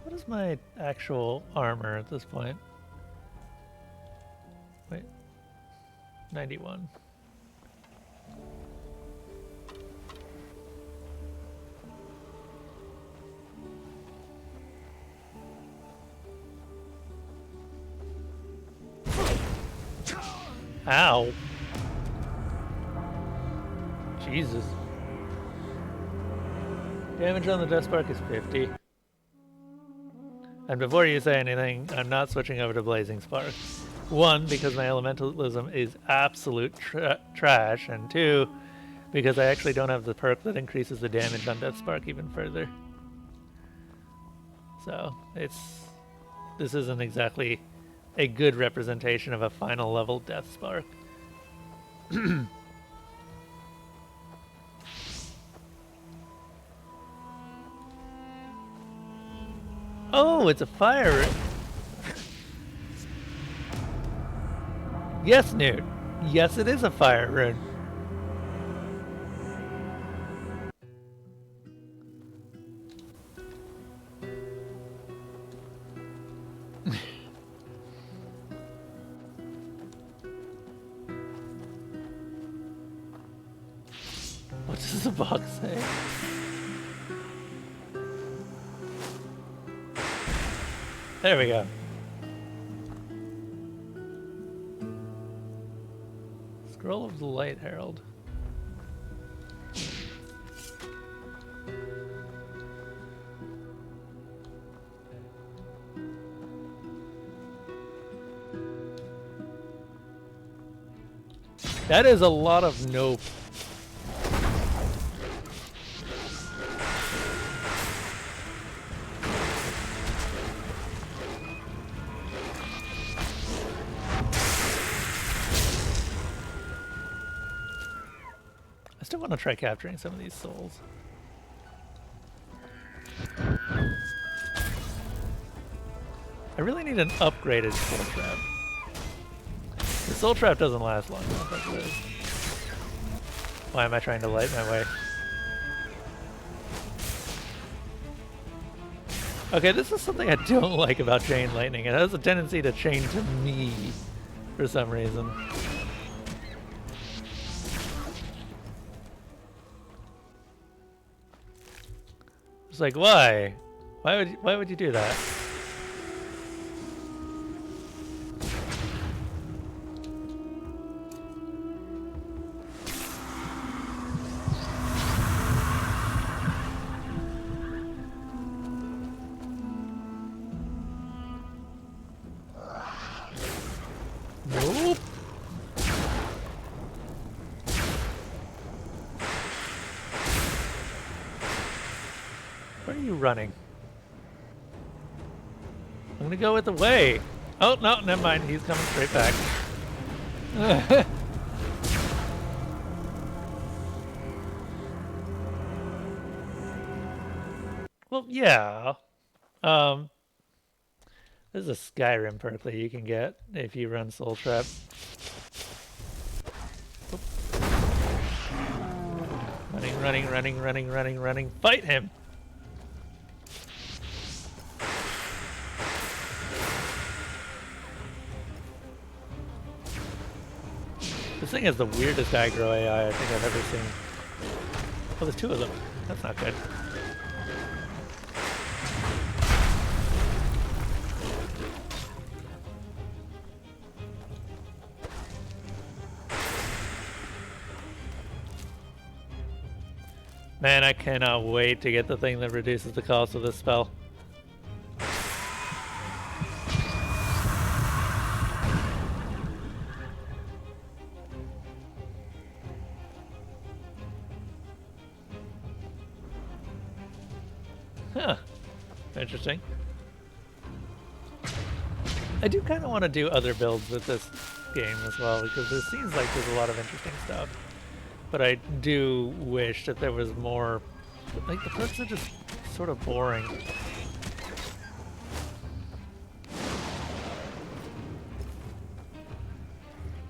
Speaker 1: What is my actual armor at this point? Wait. 91. Ow. Jesus. Damage on the death spark is 50. And before you say anything, I'm not switching over to Blazing Spark. One, because my elementalism is absolute trash, and two, because I actually don't have the perk that increases the damage on Death Spark even further. So, this isn't exactly a good representation of a final level Death Spark. Oh, it's a fire. Yes, Newt. Yes, it is a fire rune. What does the box say? There we go. Scroll of the Light Herald. That is a lot of nope. I still want to try capturing some of these souls. I really need an upgraded soul trap. The soul trap doesn't last long enough as it is. Why am I trying to light my way? Okay, this is something I don't like about chain lightning. It has a tendency to chain to me for some reason. It's like, why? Why would you do that? Nope. Where are you running? I'm gonna go with the way. Oh, no, never mind. He's coming straight back. Well, yeah. There's a Skyrim perk that you can get if you run Soul Trap. Oop. Running. Fight him! This thing has the weirdest aggro AI I think I've ever seen. Oh, there's two of them. That's not good. Man, I cannot wait to get the thing that reduces the cost of this spell. Huh. Interesting. I do kind of want to do other builds with this game as well, because it seems like there's a lot of interesting stuff. But I do wish that there was more... Like, the perks are just sort of boring.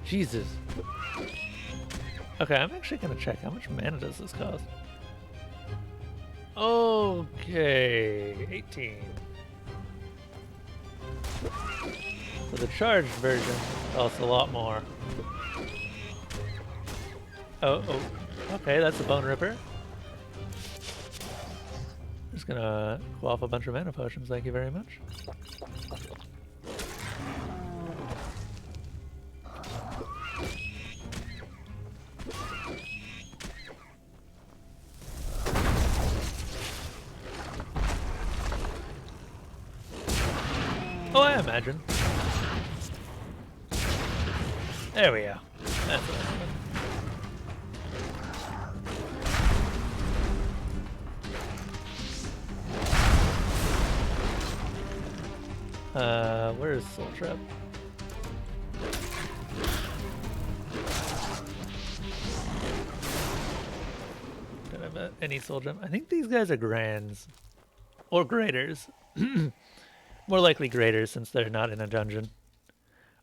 Speaker 1: Jesus. Okay, I'm actually going to check how much mana does this cost. Okay, 18. So the charged version costs a lot more. Oh, okay, that's a Bone Ripper. Just gonna quaff a bunch of mana potions, thank you very much. Oh, I imagine. There we go. That's what I want. Where's Soul Trap? Don't have any Soul Gem. I think these guys are Grands. Or Graders. More likely Graders since they're not in a dungeon.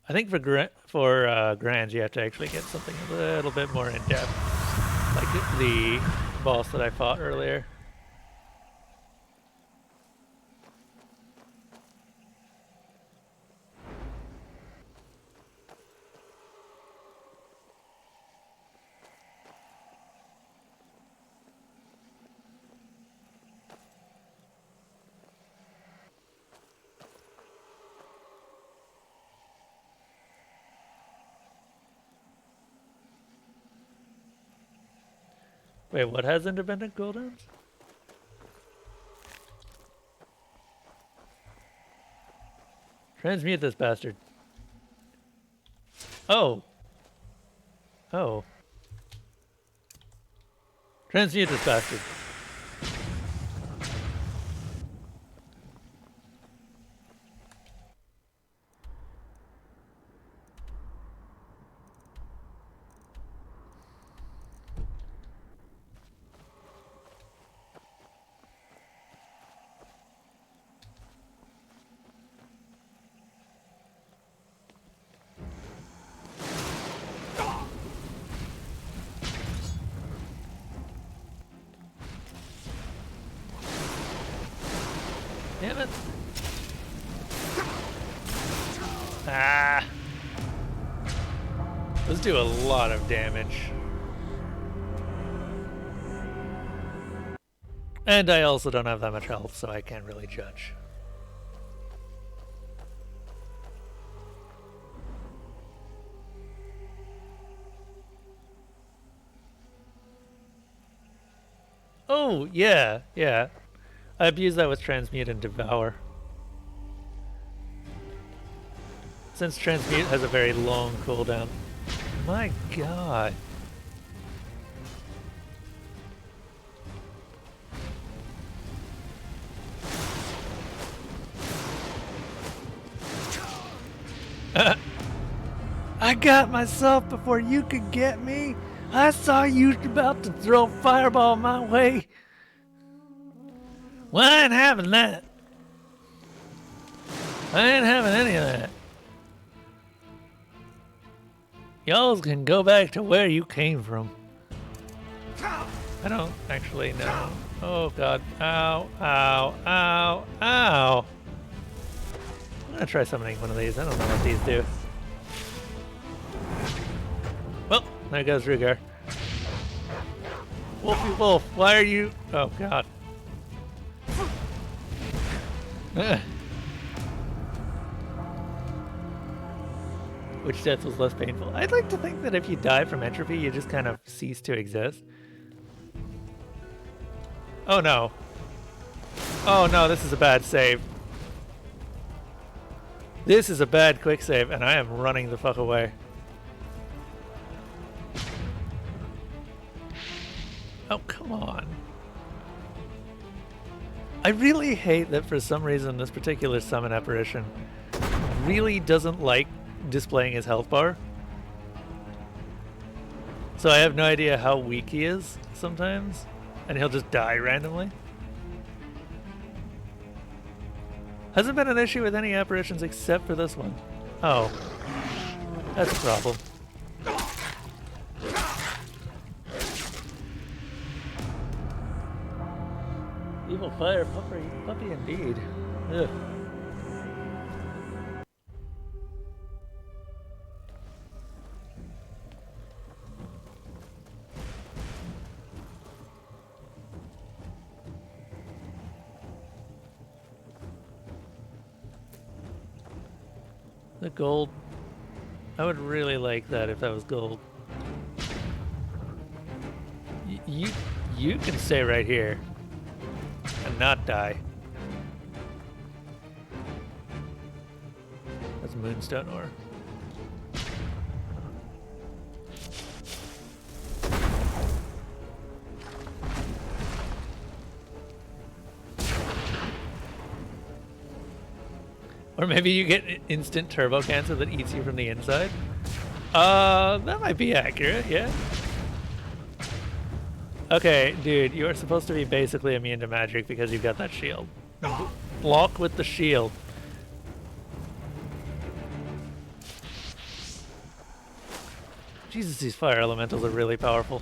Speaker 1: I think for Grands you have to actually get something a little bit more in depth. Like the boss that I fought earlier. Wait, what has independent cooldowns? Transmute this bastard. Oh. Oh. Transmute this bastard. Damn it. Ah. Let's do a lot of damage. And I also don't have that much health, so I can't really judge. Oh, yeah, yeah. I abuse that with Transmute and Devour. Since Transmute has a very long cooldown. My god. I got myself before you could get me. I saw you about to throw a fireball my way. Well, I ain't having that. I ain't having any of that. Y'all can go back to where you came from. I don't actually know. Oh god. Ow, ow, ow, ow. I'm gonna try summoning one of these. I don't know what these do. Well, there goes Rugar. Wolfie Wolf, why are you... Oh god. Which death was less painful? I'd like to think that if you die from entropy, you just kind of cease to exist. Oh no. Oh no, this is a bad save. This is a bad quick save, and I am running the fuck away. Oh, come on. I really hate that for some reason this particular summon apparition really doesn't like displaying his health bar. So I have no idea how weak he is sometimes, and he'll just die randomly. Hasn't been an issue with any apparitions except for this one. Oh. That's a problem. Evil fire puppy indeed. Ugh. The gold. I would really like that if that was gold. You can stay right here and not die. That's moonstone ore. Or maybe you get instant turbo cancer that eats you from the inside. That might be accurate, yeah. Okay, dude, you are supposed to be basically immune to magic because you've got that shield. Block with the shield. Jesus, these fire elementals are really powerful.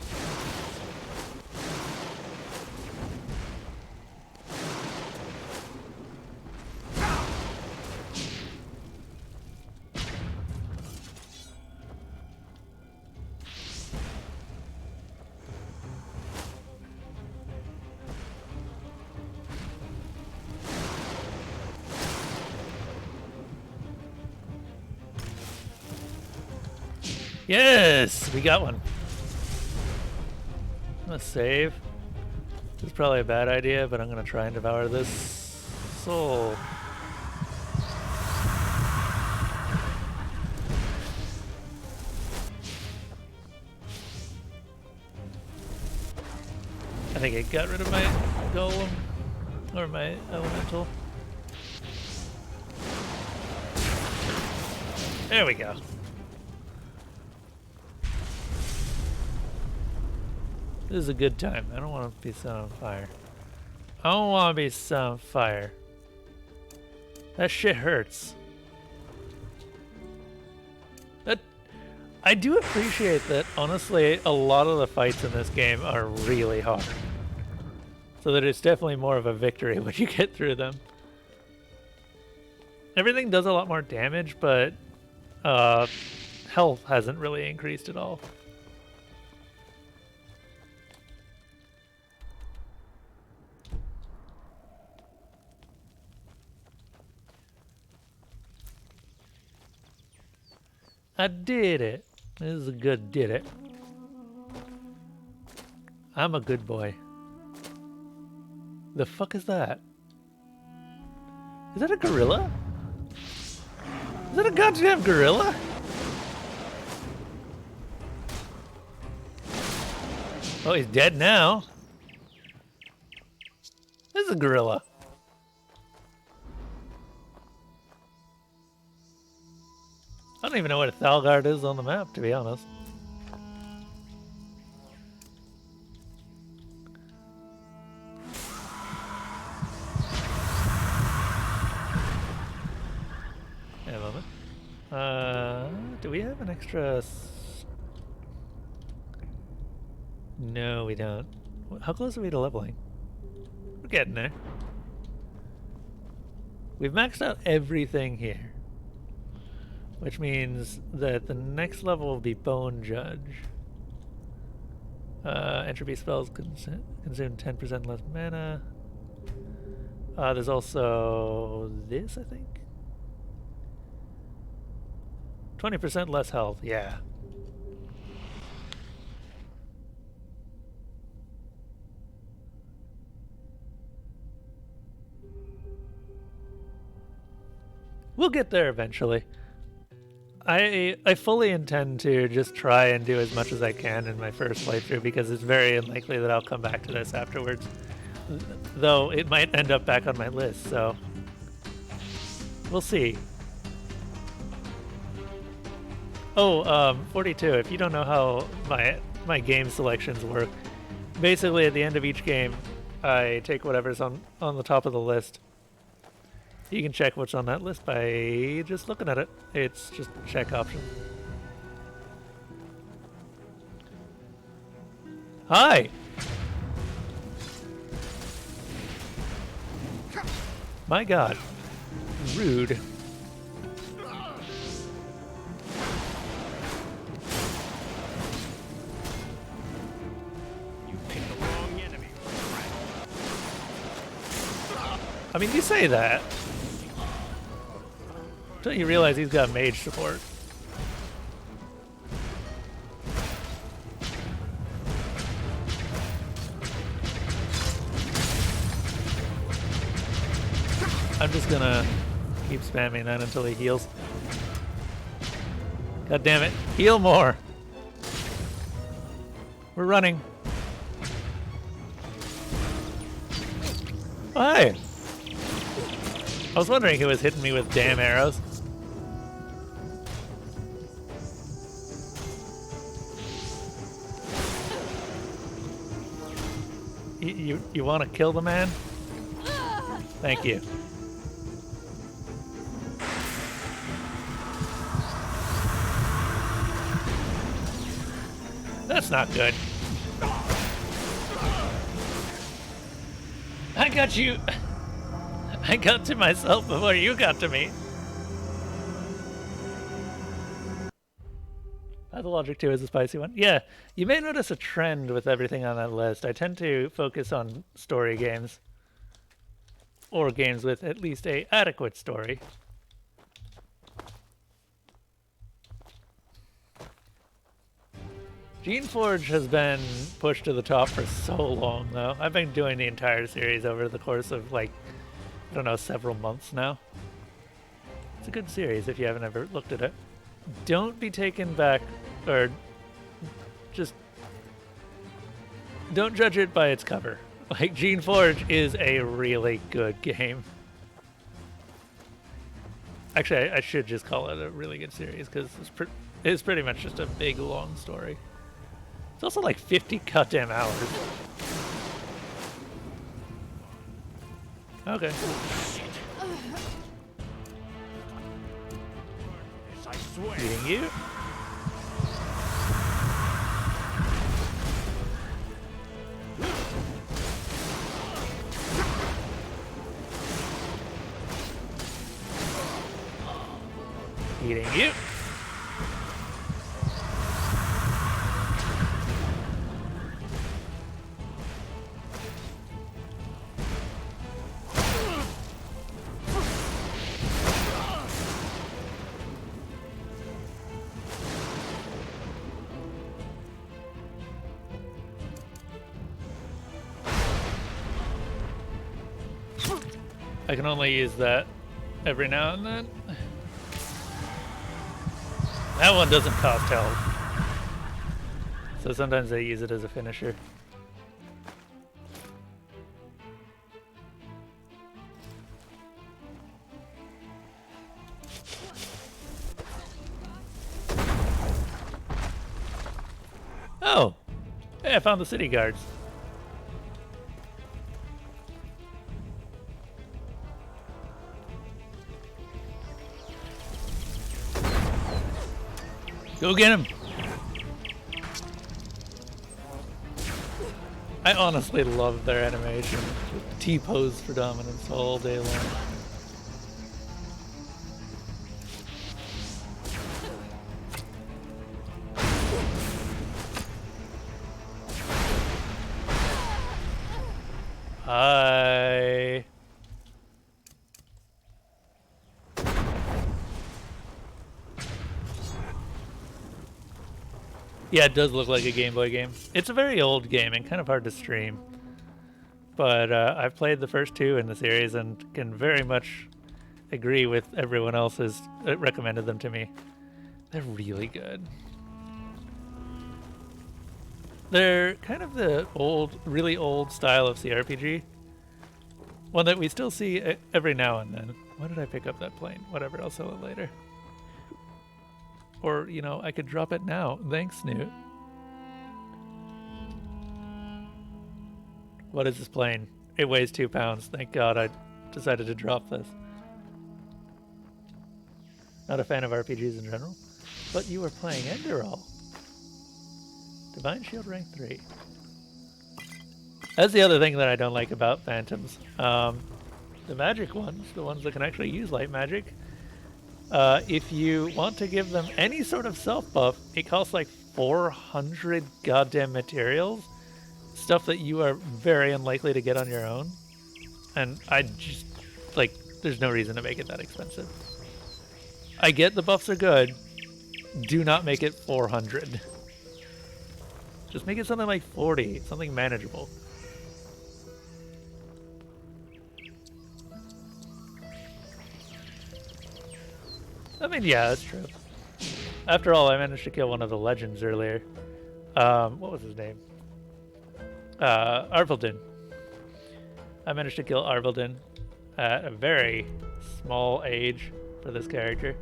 Speaker 1: Yes! We got one. I'm gonna save. This is probably a bad idea, but I'm gonna try and devour this soul. I think it got rid of my golem. Or my elemental. There we go. This is a good time. I don't want to be set on fire. I don't want to be set on fire. That shit hurts. I do appreciate that, honestly, a lot of the fights in this game are really hard. So that it's definitely more of a victory when you get through them. Everything does a lot more damage, but health hasn't really increased at all. I did it. This is a good did it. I'm a good boy. The fuck is that? Is that a gorilla? Is that a goddamn gorilla? Oh, he's dead now. This is a gorilla. I don't even know what a Thalgard is on the map, to be honest. Wait a moment. Do we have an extra... No, we don't. How close are we to leveling? We're getting there. We've maxed out everything here. Which means that the next level will be Bone Judge. Entropy spells consume 10% less mana. There's also this, I think. 20% less health, yeah. We'll get there eventually. I fully intend to just try and do as much as I can in my first playthrough because it's very unlikely that I'll come back to this afterwards. Though it might end up back on my list, so we'll see. Oh, 42, if you don't know how my game selections work, basically at the end of each game, I take whatever's on the top of the list. You can check what's on that list by just looking at it. It's just a check option. Hi! My god. Rude.
Speaker 13: You picked the wrong enemy.
Speaker 1: I mean, you say that. Until you realize he's got mage support. I'm just gonna keep spamming that until he heals. God damn it. Heal more. We're running. Hi. I was wondering who was hitting me with damn arrows. You want to kill the man? Thank you. That's not good. I got you. I got to myself before you got to me. Pathologic 2 is a spicy one. Yeah, you may notice a trend with everything on that list. I tend to focus on story games. Or games with at least a adequate story. Geneforge has been pushed to the top for so long, though. I've been doing the entire series over the course of, like, I don't know, several months now. It's a good series if you haven't ever looked at it. Don't be taken back, or just don't judge it by its cover. Like, Geneforge is a really good game. Actually, I should just call it a really good series, because it's pretty much just a big, long story. It's also like 50 goddamn hours. Okay. Eating you. Eating you. I can only use that every now and then. That one doesn't cost health. So sometimes I use it as a finisher. Oh! Hey, I found the city guards. Go get him! I honestly love their animation. T-pose for dominance all day long. Hi. Yeah, it does look like a Game Boy game. It's a very old game and kind of hard to stream. But I've played the first two in the series and can very much agree with everyone else who's recommended them to me. They're really good. They're kind of the old, really old style of CRPG. One that we still see every now and then. Why did I pick up that plane? Whatever, I'll sell it later. Or, you know, I could drop it now. Thanks, Snoot. What is this plane? It weighs 2 pounds. Thank God I decided to drop this. Not a fan of RPGs in general, but you were playing Enderal. Divine Shield rank 3. That's the other thing that I don't like about Phantoms. The magic ones, the ones that can actually use light magic, if you want to give them any sort of self buff, it costs like 400 goddamn materials. Stuff that you are very unlikely to get on your own. And I just, like, there's no reason to make it that expensive. I get the buffs are good. Do not make it 400. Just make it something like 40, something manageable. I mean, yeah, that's true. After all, I managed to kill one of the legends earlier. What was his name? Arvildin. I managed to kill Arvildin at a very small age for this character.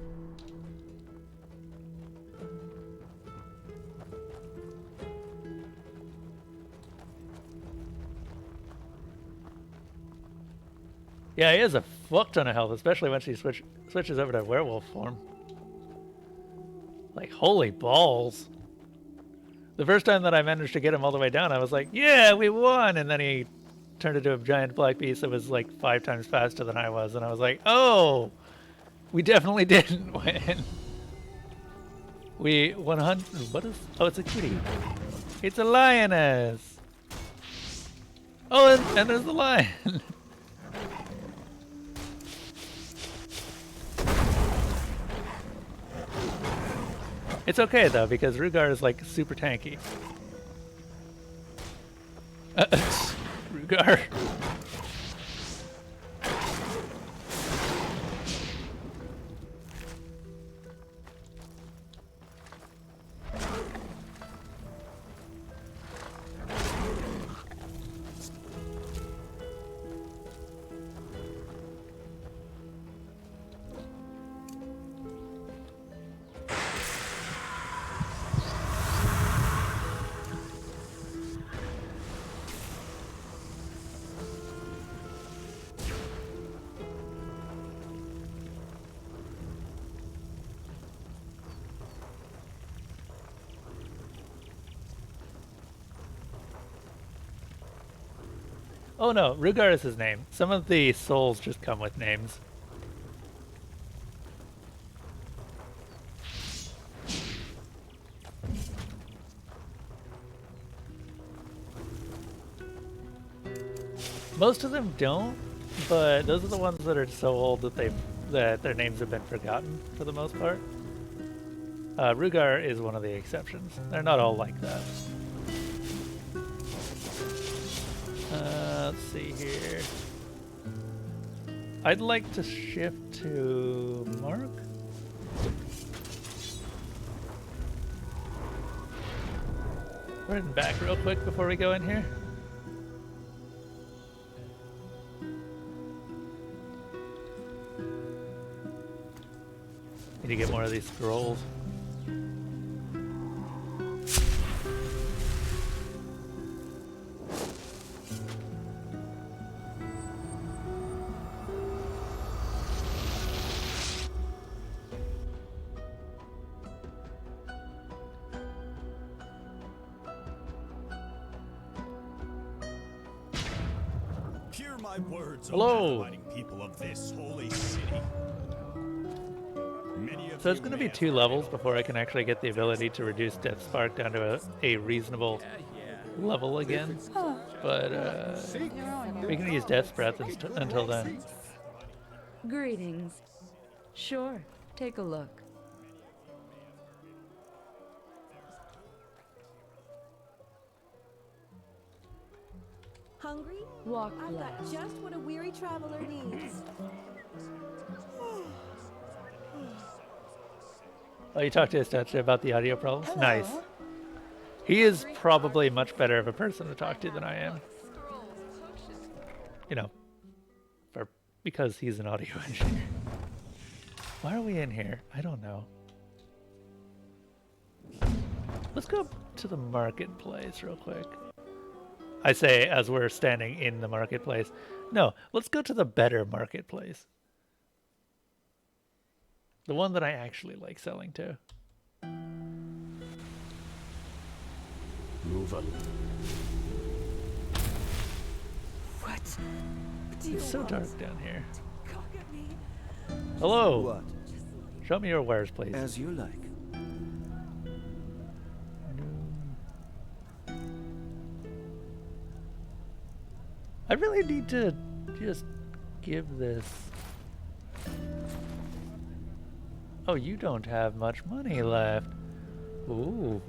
Speaker 1: Yeah, he has a fuck ton of health, especially when she switches over to werewolf form. Like, holy balls. The first time that I managed to get him all the way down, I was like, yeah, we won! And then he turned into a giant black beast that was like 5 times faster than I was, and I was like, oh! We definitely didn't win. We 100... What is... Oh, it's a kitty. It's a lioness! Oh, and there's the lion! It's okay though, because Rugar is like super tanky. Rugar. Oh no, Rugar is his name. Some of the souls just come with names. Most of them don't, but those are the ones that are so old that their names have been forgotten for the most part. Rugar is one of the exceptions. They're not all like that. Let's see here. I'd like to shift to Mark. We're heading back real quick before we go in here. Need to get more of these scrolls.
Speaker 13: Hear my words,
Speaker 1: Hello.
Speaker 13: people of this holy city.
Speaker 1: So it's going to be 2 levels before I can actually get the ability to reduce Death Spark down to a reasonable level again. But we can use Death's Breath until then.
Speaker 4: Greetings. Sure, take a look.
Speaker 14: Hungry?
Speaker 4: Walk
Speaker 14: I've got
Speaker 4: blessed.
Speaker 14: just what a weary traveler needs.
Speaker 1: Oh, you talked to Estancia about the audio problems? Hello. Nice. He is probably much better of a person to talk to than I am. You know, because he's an audio engineer. Why are we in here? I don't know. Let's go to the marketplace real quick. I say as we're standing in the marketplace. No, let's go to the better marketplace. The one that I actually like selling to.
Speaker 13: Move on.
Speaker 14: What?
Speaker 1: It's so dark down here. Hello.
Speaker 7: What?
Speaker 1: Show me your wares, please.
Speaker 7: As you like.
Speaker 1: I really need to just give this. Oh, you don't have much money left. Ooh.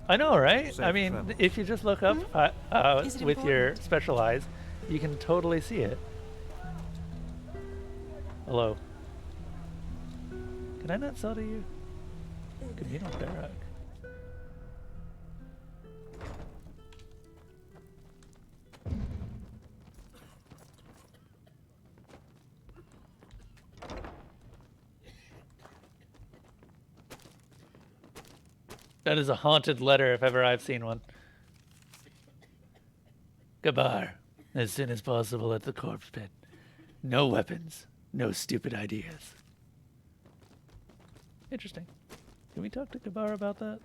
Speaker 1: I know, right?
Speaker 7: Safe
Speaker 1: I mean,
Speaker 7: travel.
Speaker 1: if you just look up with your special eyes, you can totally see it. Hello. Can I not sell to you? Communal barrack. That is a haunted letter if ever I've seen one. Gabar, as soon as possible at the corpse pit. No weapons, no stupid ideas. Interesting. Can we talk to Gabar about that?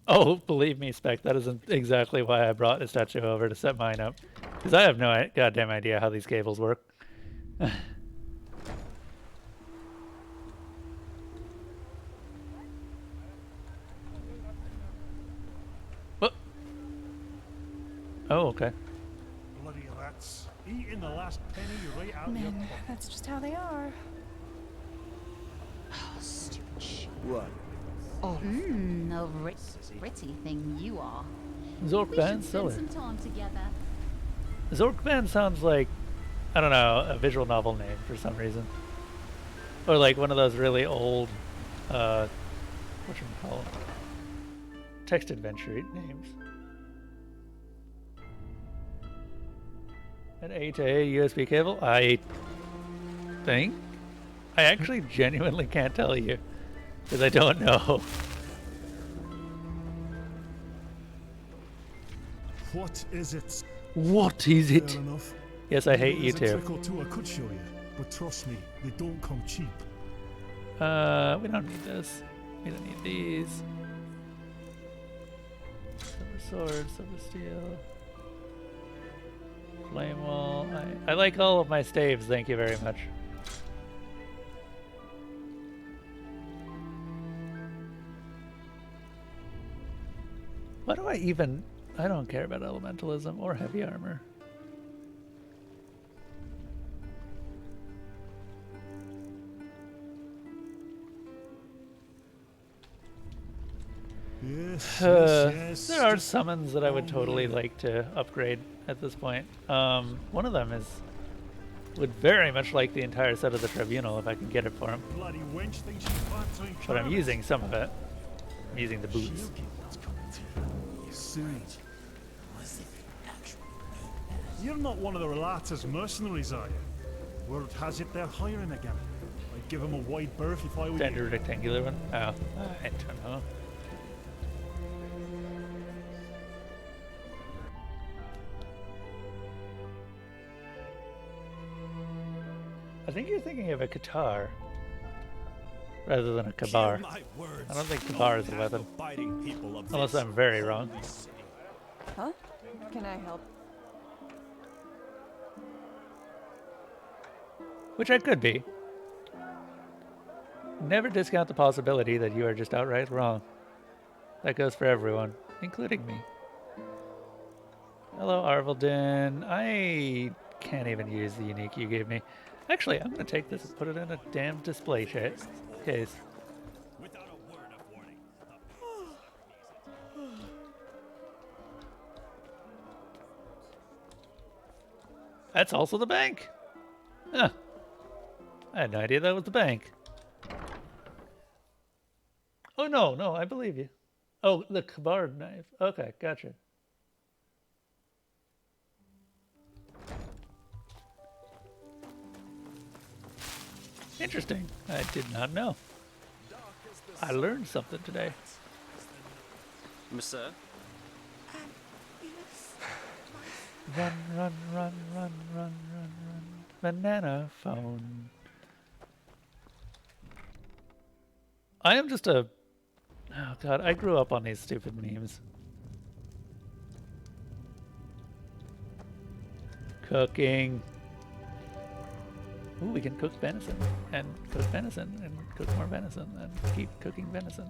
Speaker 1: Oh, believe me, Spec, that isn't exactly why I brought a statue over to set mine up. Because I have no goddamn idea how these cables work. What? Oh, okay.
Speaker 2: Bloody rats. Eating the last penny right out of your
Speaker 14: Men,
Speaker 2: pocket.
Speaker 14: that's just how they are.
Speaker 8: Oh, stupid shit.
Speaker 7: What?
Speaker 8: Oh, a pretty thing you are.
Speaker 1: Zork
Speaker 8: We
Speaker 1: Band
Speaker 8: should spend
Speaker 1: Seller.
Speaker 8: some time together.
Speaker 1: Zork Band sounds like, I don't know, a visual novel name for some reason. Or like one of those really old, whatchamacallit, text adventure names. An A to A USB cable? I think? I actually genuinely can't tell you, because I don't know.
Speaker 2: What is it?
Speaker 1: What is it?
Speaker 2: Fair enough.
Speaker 1: Yes, I hate you
Speaker 2: There's a
Speaker 1: too.
Speaker 2: trick or two I could show you, but trust me, they don't come cheap.
Speaker 1: We don't need this. We don't need these. Silver sword, silver steel. Flame wall. I like all of my staves, thank you very much. Why do I even... I don't care about elementalism or heavy armor.
Speaker 2: Yes,
Speaker 1: There are summons that I would totally like to upgrade at this point. One of them is... would very much like the entire set of the Tribunal if I can get it for him.
Speaker 2: Bloody wench thinks she's battering
Speaker 1: But I'm
Speaker 2: carrots.
Speaker 1: using some of it. I'm using the boots.
Speaker 2: You're not one of the Relata's mercenaries, are you? Word has it they're hiring again. I'd give them a wide berth if I were
Speaker 1: Standard
Speaker 2: you.
Speaker 1: rectangular one? Oh, I don't know. I think you're thinking of a Qatar rather than a Kabar. I don't think Kabar is a weapon. Unless I'm very wrong.
Speaker 14: Huh? Can I help?
Speaker 1: Which I could be. Never discount the possibility that you are just outright wrong. That goes for everyone, including me. Hello, Arveldin. I can't even use the unique you gave me. Actually, I'm going to take this and put it in a damn display case. That's also the bank. Huh. I had no idea that was the bank. Oh, no, I believe you. Oh, the Kabar knife. Okay, gotcha. Interesting. I did not know. I learned something today.
Speaker 9: Monsieur?
Speaker 1: Run, run, run, run, run, run, run. Banana phone. I am just a... Oh god, I grew up on these stupid memes. Cooking. Ooh, we can cook venison, and cook venison, and cook more venison, and keep cooking venison.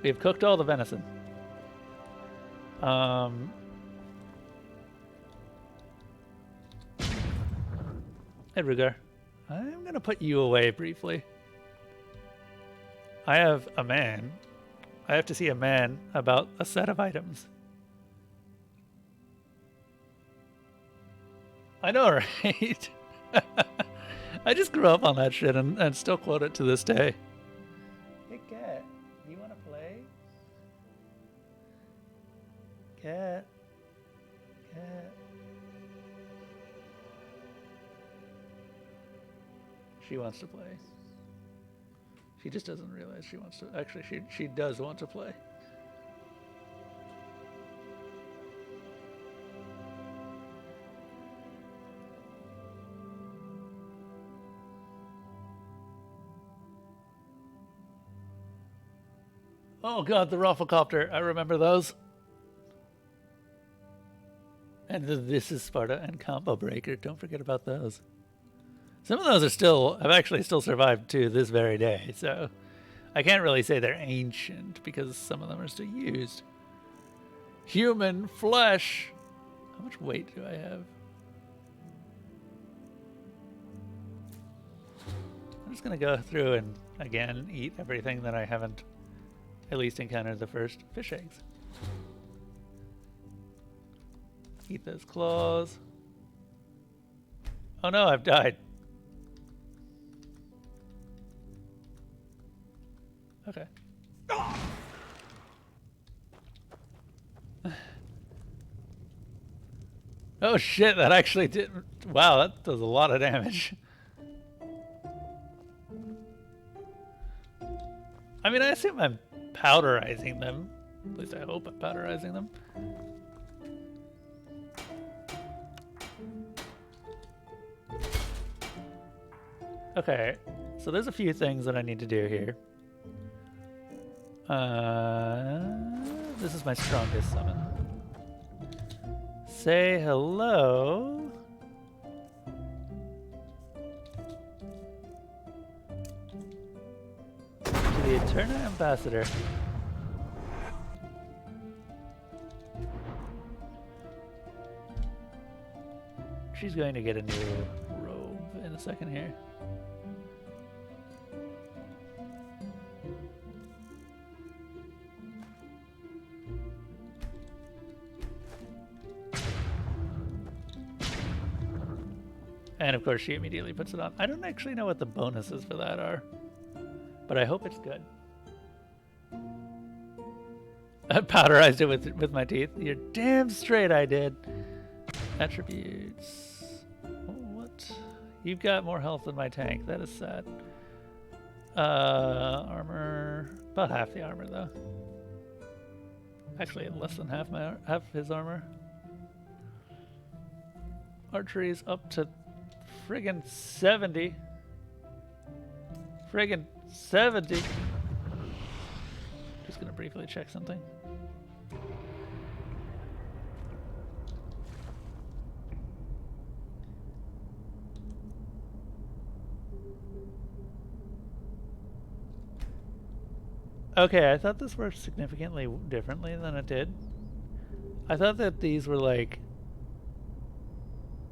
Speaker 1: We've cooked all the venison. Hey, Rugar. I'm gonna put you away briefly. I have a man. I have to see a man about a set of items. I know, right? I just grew up on that shit and still quote it to this day. Hey, cat, do you want to play? Cat. Cat. She wants to play. She just doesn't realize she wants to. Actually, she does want to play. Oh god, the Rafflecopter. I remember those. And This is Sparta and Combo Breaker. Don't forget about those. Some of those have actually still survived to this very day, so I can't really say they're ancient because some of them are still used. Human flesh. How much weight do I have? I'm just gonna go through and again eat everything that I haven't at least encountered the first fish eggs. Eat those claws. Oh no, I've died. Okay. Oh shit, that actually did. Wow, that does a lot of damage. I mean, I assume I'm powderizing them. At least I hope I'm powderizing them. Okay, so there's a few things that I need to do here. This is my strongest summon. Say hello. To the Eterna Ambassador. She's going to get a new robe in a second here. And of course she immediately puts it on. I don't actually know what the bonuses for that are, but I hope it's good. I powderized it with my teeth. You're damn straight I did. Attributes. What? You've got more health than my tank. That is sad. Armor. About half the armor though. Actually less than half his armor. Archery is up to friggin' 70. Friggin' 70. Just gonna briefly check something. Okay, I thought this worked significantly differently than it did. I thought that these were like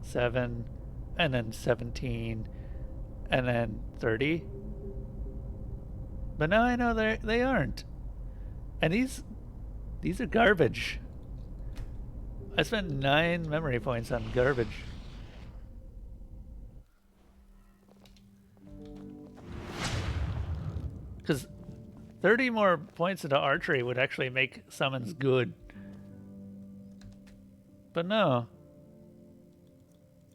Speaker 1: 7 and then 17 and then 30. But now I know they aren't. And these are garbage. I spent 9 memory points on garbage. Because 30 more points into archery would actually make summons good. But no.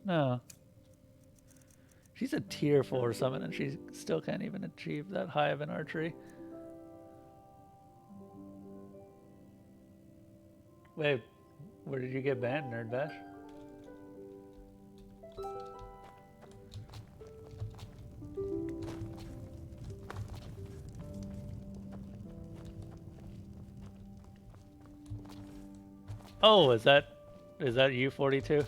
Speaker 1: No. She's a tier 4 summon and she still can't even achieve that high of an archery. Wait, where did you get banned, Nerd Bash? Oh, is that you 42?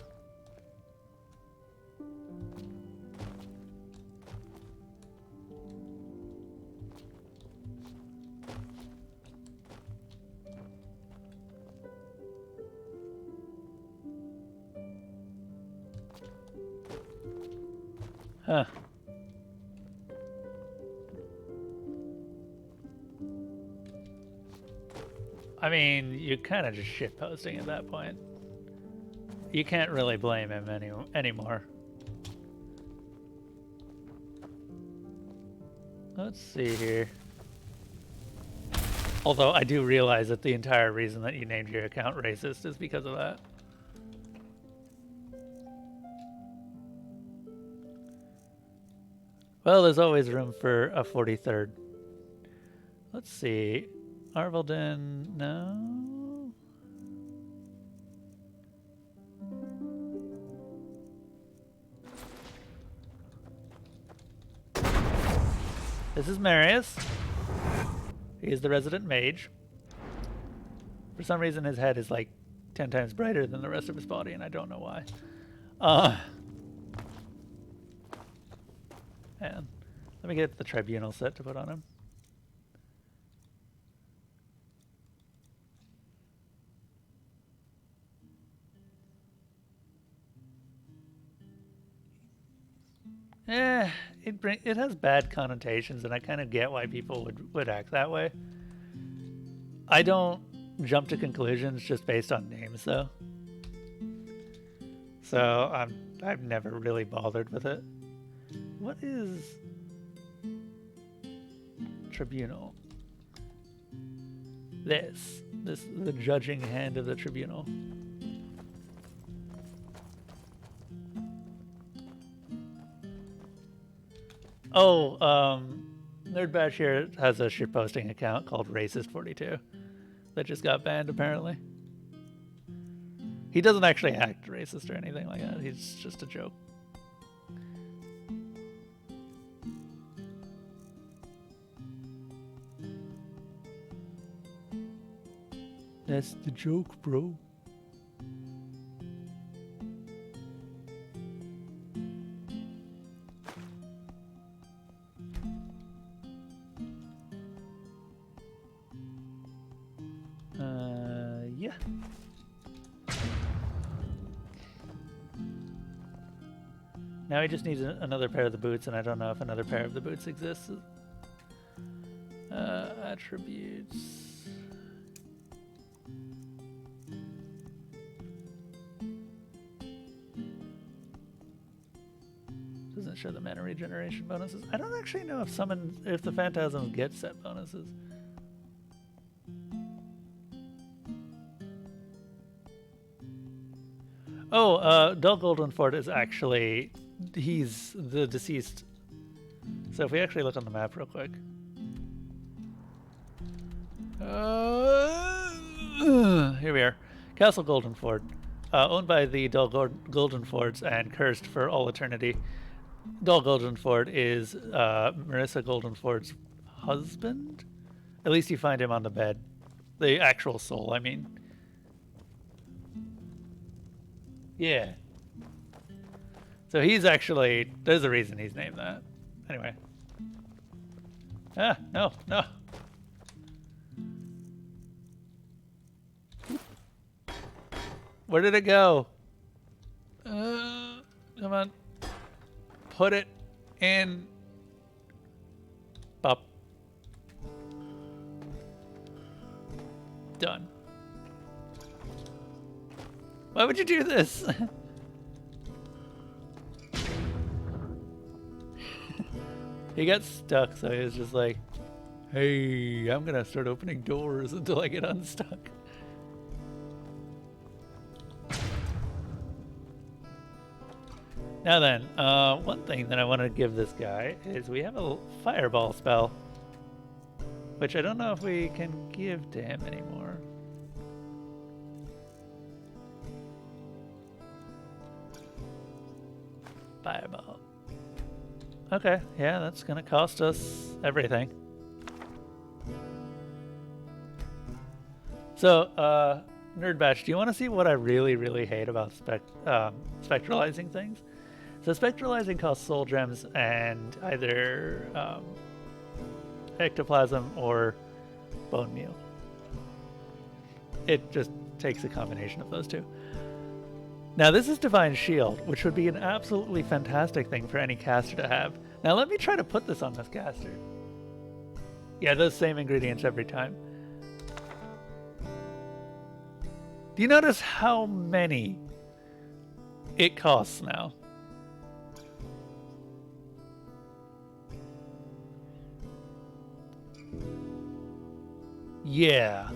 Speaker 1: Huh. I mean, you're kind of just shitposting at that point. You can't really blame him anymore. Let's see here. Although I do realize that the entire reason that you named your account racist is because of that. Well, there's always room for a 43rd. Let's see. Arvelden, no. This is Marius. He is the resident mage. For some reason, his head is like 10 times brighter than the rest of his body, and I don't know why. And let me get the tribunal set to put on him. It has bad connotations, and I kind of get why people would act that way. I don't jump to conclusions just based on names, though. So I've never really bothered with it. What is tribunal? This the judging hand of the tribunal. Oh, Nerdbash here has a shitposting account called Racist42 that just got banned, apparently. He doesn't actually act racist or anything like that. He's just a joke. That's the joke, bro. Yeah. Now he just needs another pair of the boots, and I don't know if another pair of the boots exists. Attributes. Doesn't show the mana regeneration bonuses. I don't actually know if the phantasms get set bonuses. Oh, Dull Goldenford is actually, he's the deceased. So if we actually look on the map real quick. Here we are. Castle Goldenford. Owned by the Dull Goldenfords and cursed for all eternity. Dull Goldenford is Marissa Goldenford's husband? At least you find him on the bed. The actual soul, I mean. Yeah. So he's actually, there's a reason he's named that. Anyway. Ah, no, no. Where did it go? Come on. Put it in. Up. Done. Why would you do this? He got stuck, so he was just like, hey, I'm gonna start opening doors until I get unstuck. Now then, one thing that I want to give this guy is we have a fireball spell, which I don't know if we can give to him anymore. Fireball. Okay, yeah, that's gonna cost us everything. So, Nerdbatch, do you want to see what I really, really hate about spectralizing things? So spectralizing costs soul gems and either ectoplasm or bone meal. It just takes a combination of those two. Now this is Divine Shield, which would be an absolutely fantastic thing for any caster to have. Now let me try to put this on this caster. Yeah, those same ingredients every time. Do you notice how many it costs now? Yeah.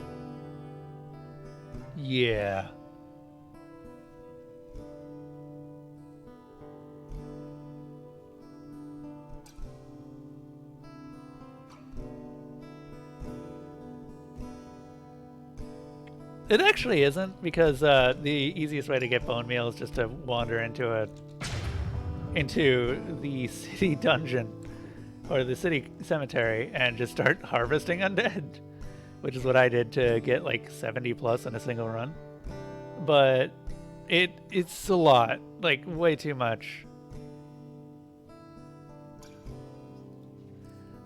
Speaker 1: Yeah. It actually isn't, because the easiest way to get bone meal is just to wander into the city dungeon or the city cemetery and just start harvesting undead, which is what I did to get like 70 plus in a single run. But it's a lot, like way too much.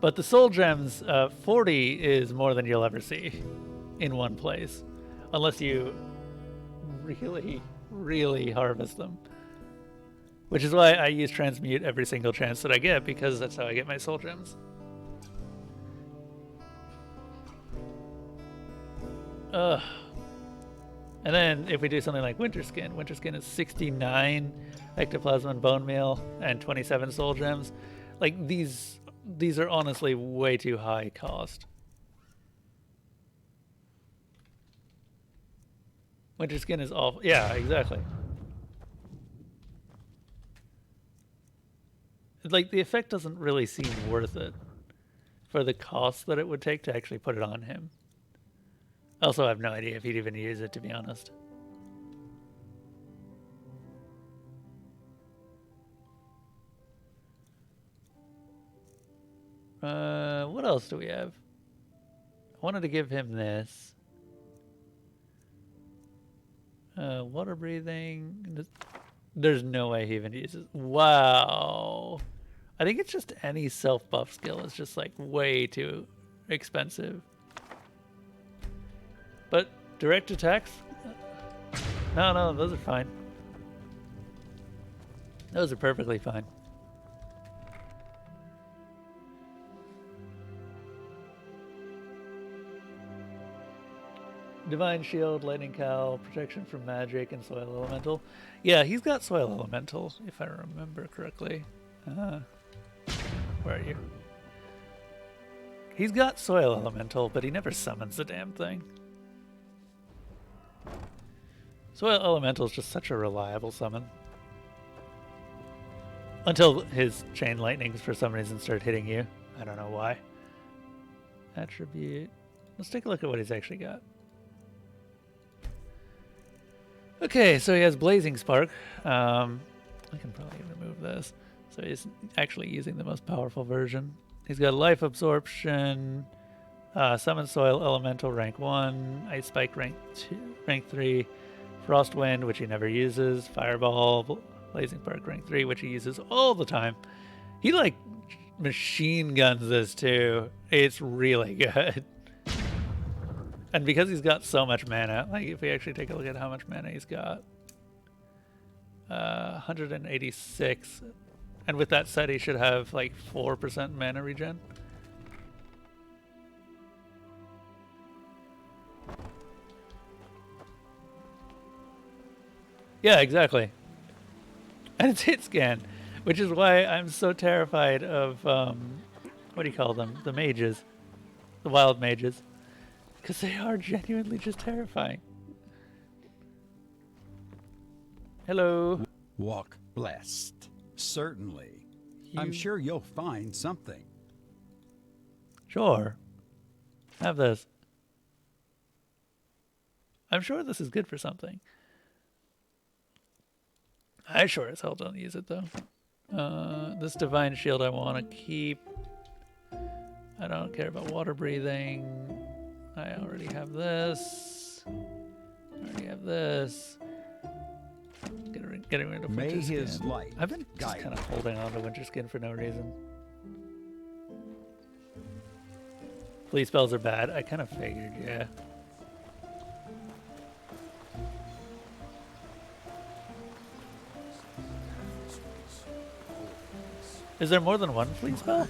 Speaker 1: But the soul gems, 40 is more than you'll ever see in one place. Unless you really, really harvest them. Which is why I use transmute every single chance that I get, because that's how I get my soul gems. Ugh. And then if we do something like Winterskin is 69 ectoplasm and bone meal and 27 soul gems. Like these are honestly way too high cost. Winterskin is awful. Yeah, exactly. Like, the effect doesn't really seem worth it for the cost that it would take to actually put it on him. Also, I have no idea if he'd even use it, to be honest. What else do we have? I wanted to give him this. Water breathing. There's no way he even uses. Wow. I think it's just any self buff skill is just like way too expensive. But direct attacks? No, those are fine. Those are perfectly fine. Divine Shield, Lightning Cowl, Protection from Magic, and Soil Elemental. Yeah, he's got Soil Elemental, if I remember correctly. Where are you? He's got Soil Elemental, but he never summons the damn thing. Soil Elemental is just such a reliable summon. Until his Chain Lightnings for some reason start hitting you. I don't know why. Attribute. Let's take a look at what he's actually got. Okay, so he has Blazing Spark. I can probably remove this. So he's actually using the most powerful version. He's got Life Absorption, Summon Soil Elemental rank 1, Ice Spike rank 3, Frost Wind, which he never uses, Fireball, Blazing Spark rank 3, which he uses all the time. He like machine guns this too. It's really good. And because he's got so much mana, like if we actually take a look at how much mana he's got, 186, and with that set he should have like 4% mana regen. Yeah, exactly. And it's hit scan, which is why I'm so terrified of, what do you call them? The mages. The wild mages. Because they are genuinely just terrifying. Hello.
Speaker 15: Walk blessed. Certainly. I'm sure you'll find something.
Speaker 1: Sure. Have this. I'm sure this is good for something. I sure as hell don't use it though. This Divine Shield I want to keep. I don't care about water breathing. I already have this. I already have this. Getting rid of Winterskin. I've been just kind of holding on to Winterskin for no reason. Fleet spells are bad. I kind of figured, yeah. Is there more than one fleet spell?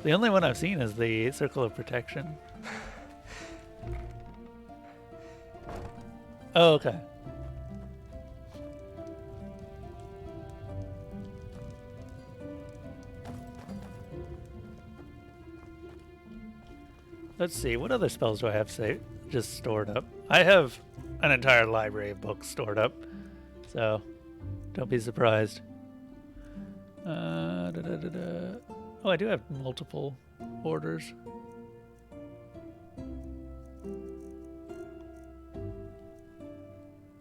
Speaker 1: The only one I've seen is the Circle of Protection. Oh, okay. Let's see, what other spells do I have just stored up? I have an entire library of books stored up, so don't be surprised. Oh, I do have multiple orders.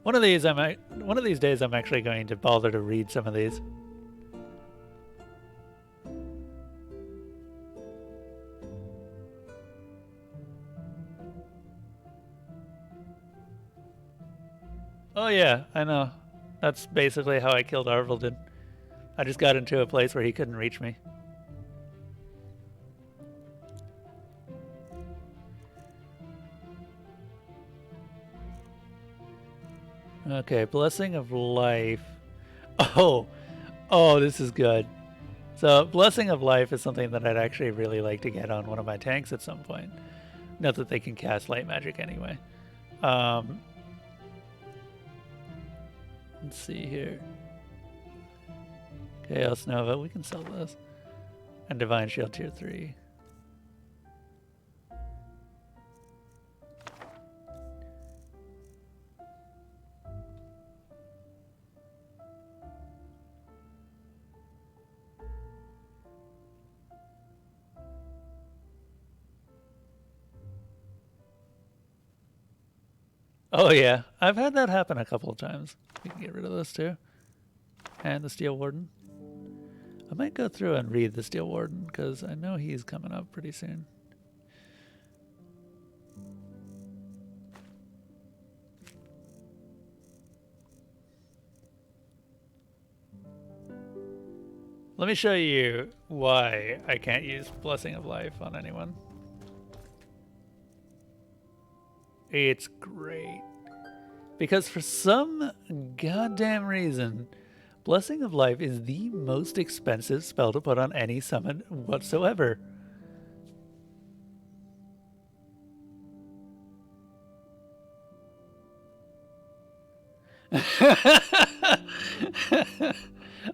Speaker 1: One of these days I'm actually going to bother to read some of these. Oh yeah, I know. That's basically how I killed Arvildin. I just got into a place where he couldn't reach me. Okay, Blessing of Life. Oh, this is good. So, Blessing of Life is something that I'd actually really like to get on one of my tanks at some point. Not that they can cast light magic anyway. Let's see here. Chaos Nova, we can sell this. And Divine Shield tier 3. Oh yeah, I've had that happen a couple of times. We can get rid of this too. And the Steel Warden. I might go through and read the Steel Warden, because I know he's coming up pretty soon. Let me show you why I can't use Blessing of Life on anyone. It's great. Because for some goddamn reason, Blessing of Life is the most expensive spell to put on any summon whatsoever.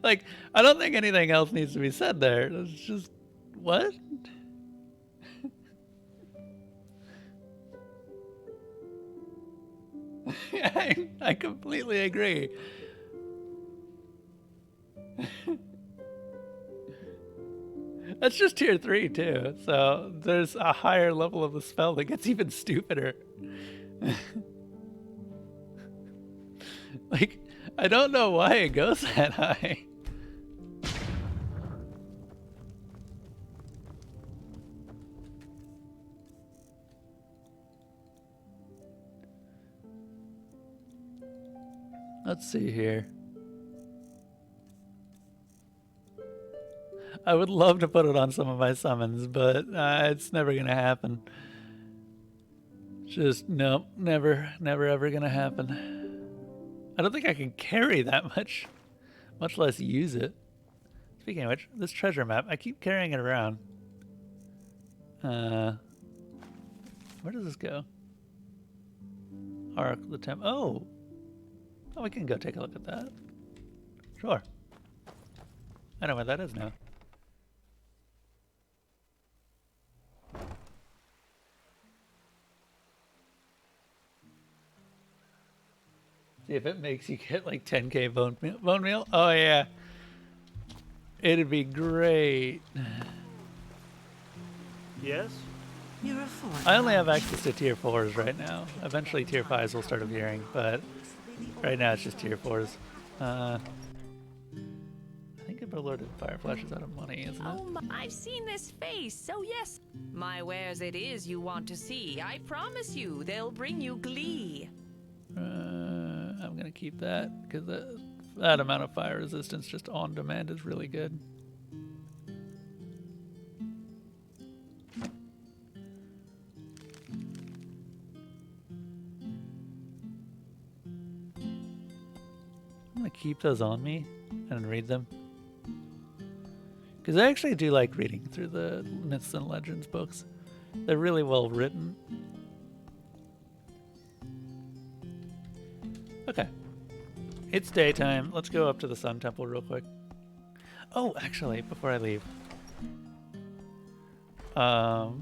Speaker 1: Like, I don't think anything else needs to be said there. It's just, what? I completely agree. That's just tier 3 too, so there's a higher level of the spell that gets even stupider. Like, I don't know why it goes that high. Let's see here. I would love to put it on some of my summons, but it's never gonna happen. Just, nope, never ever gonna happen. I don't think I can carry that much less use it. Speaking of which, this treasure map, I keep carrying it around. Where does this go? Arc the Temp. Oh, we can go take a look at that. Sure. I know where that is now. See if it makes you get like 10k bone meal. Oh yeah. It'd be great.
Speaker 2: Yes?
Speaker 11: You're a fool.
Speaker 1: I only have access to tier 4s right now. Eventually tier 5s will start appearing, but right now it's just tier 4s. I think Lorded Fireflash is out of money, isn't it?
Speaker 10: Oh, I've seen this face, so yes. My wares it is you want to see. I promise you, they'll bring you glee.
Speaker 1: I'm gonna keep that, because that amount of fire resistance just on demand is really good. I'm gonna keep those on me and read them. Because I actually do like reading through the Myths and Legends books. They're really well written. Okay. It's daytime. Let's go up to the Sun Temple real quick. Oh, actually, before I leave.
Speaker 10: I've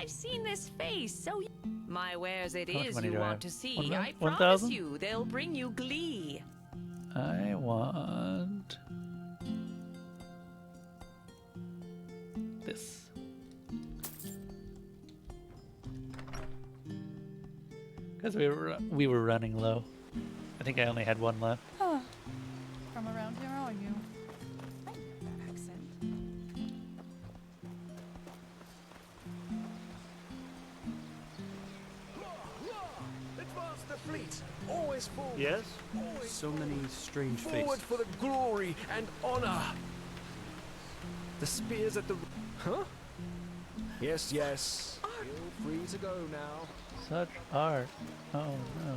Speaker 10: seen this face, so my wares it
Speaker 1: How much
Speaker 10: is
Speaker 1: money
Speaker 10: you
Speaker 1: do I
Speaker 10: want
Speaker 1: have?
Speaker 10: to see.
Speaker 1: 1
Speaker 10: I promise
Speaker 1: 1,000?
Speaker 10: you, they'll bring you glee.
Speaker 1: I want this. Because we were running low. I think I only had one left.
Speaker 14: Huh. From around here, are you? I know that accent.
Speaker 16: Advance the fleet. Always forward.
Speaker 12: Yes?
Speaker 16: Always
Speaker 12: So many strange
Speaker 16: forward
Speaker 12: faces.
Speaker 16: for the glory and honor. The spears at the... Huh? Yes, yes. Feel free to go now.
Speaker 1: Such art. Oh no.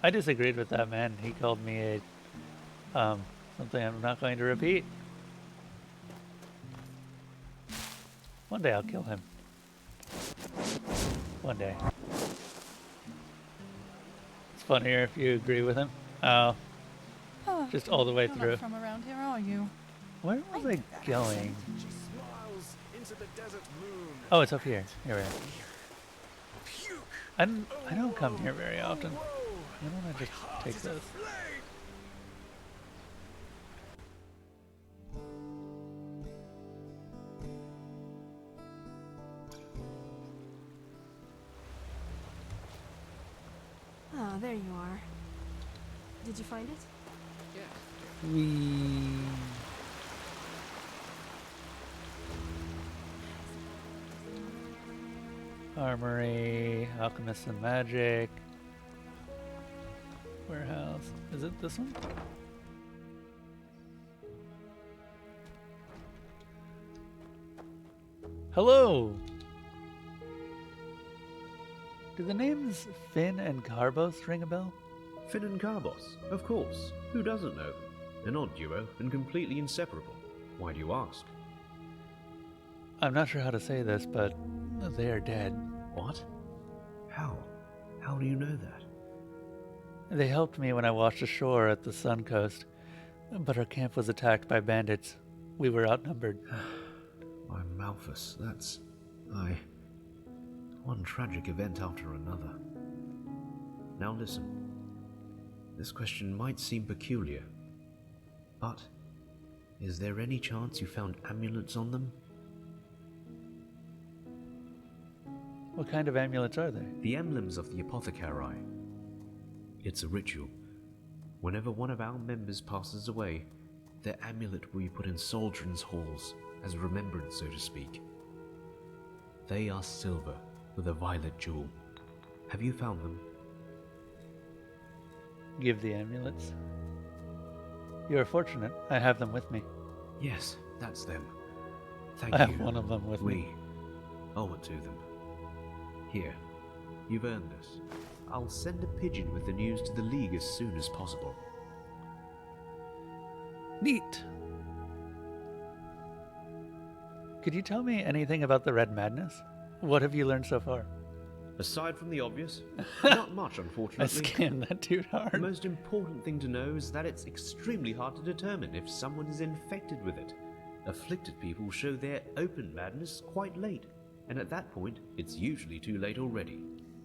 Speaker 1: I disagreed with that man. He called me a something I'm not going to repeat. One day I'll kill him. One day. It's funnier if you agree with him. Oh.
Speaker 14: Huh.
Speaker 1: Just all the way
Speaker 14: You're
Speaker 1: through.
Speaker 14: not from around here, are you?
Speaker 1: Where was I going?
Speaker 16: She smiles into the desert moon.
Speaker 1: Oh, it's up here. Here we are. I don't come here very often. Why don't I just take this?
Speaker 3: Ah, there you are. Did you find it?
Speaker 1: We. Armory, Alchemist and Magic, Warehouse. Is it this one? Hello! Do the names Finn and Carbos ring a bell?
Speaker 17: Finn and Carbos, of course. Who doesn't know them? An odd duo and completely inseparable. Why do you ask?
Speaker 1: I'm not sure how to say this, but they are dead.
Speaker 17: What? How? How do you know that?
Speaker 1: They helped me when I washed ashore at the Sun Coast, but our camp was attacked by bandits. We were outnumbered.
Speaker 17: Why, Malthus, that's... One tragic event after another. Now listen. This question might seem peculiar, but is there any chance you found amulets on them?
Speaker 1: What kind of amulets are they?
Speaker 17: The emblems of the apothecary. It's a ritual. Whenever one of our members passes away, their amulet will be put in Soldran's halls, as a remembrance, so to speak. They are silver with a violet jewel. Have you found them?
Speaker 1: Give the amulets. You are fortunate. I have them with me.
Speaker 17: Yes, that's them. Thank
Speaker 1: I
Speaker 17: you.
Speaker 1: have one of them with me.
Speaker 17: We owe it to them. Here, you've earned this. I'll send a pigeon with the news to the League as soon as possible.
Speaker 1: Neat. Could you tell me anything about the Red Madness? What have you learned so far?
Speaker 17: Aside from the obvious, not much, unfortunately.
Speaker 1: I scanned that dude hard.
Speaker 17: The most important thing to know is that it's extremely hard to determine if someone is infected with it. Afflicted people show their open madness quite late, and at that point, it's usually too late already.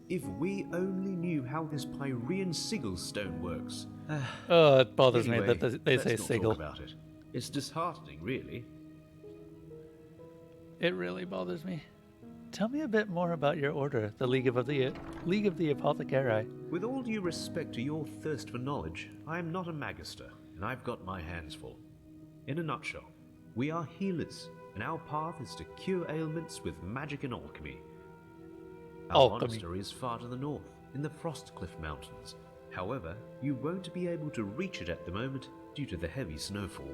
Speaker 17: If we only knew how this Pyrean sigil stone works.
Speaker 1: Oh, it bothers me
Speaker 17: Anyway,
Speaker 1: that they say
Speaker 17: let's not
Speaker 1: sigil.
Speaker 17: talk about it. It's disheartening, really.
Speaker 1: It really bothers me. Tell me a bit more about your order, the League of the Apothecary.
Speaker 17: With all due respect to your thirst for knowledge, I am not a magister, and I've got my hands full. In a nutshell, we are healers, and our path is to cure ailments with magic and alchemy. Our monastery is far to the north, in the Frostcliff Mountains. However, you won't be able to reach it at the moment due to the heavy snowfall.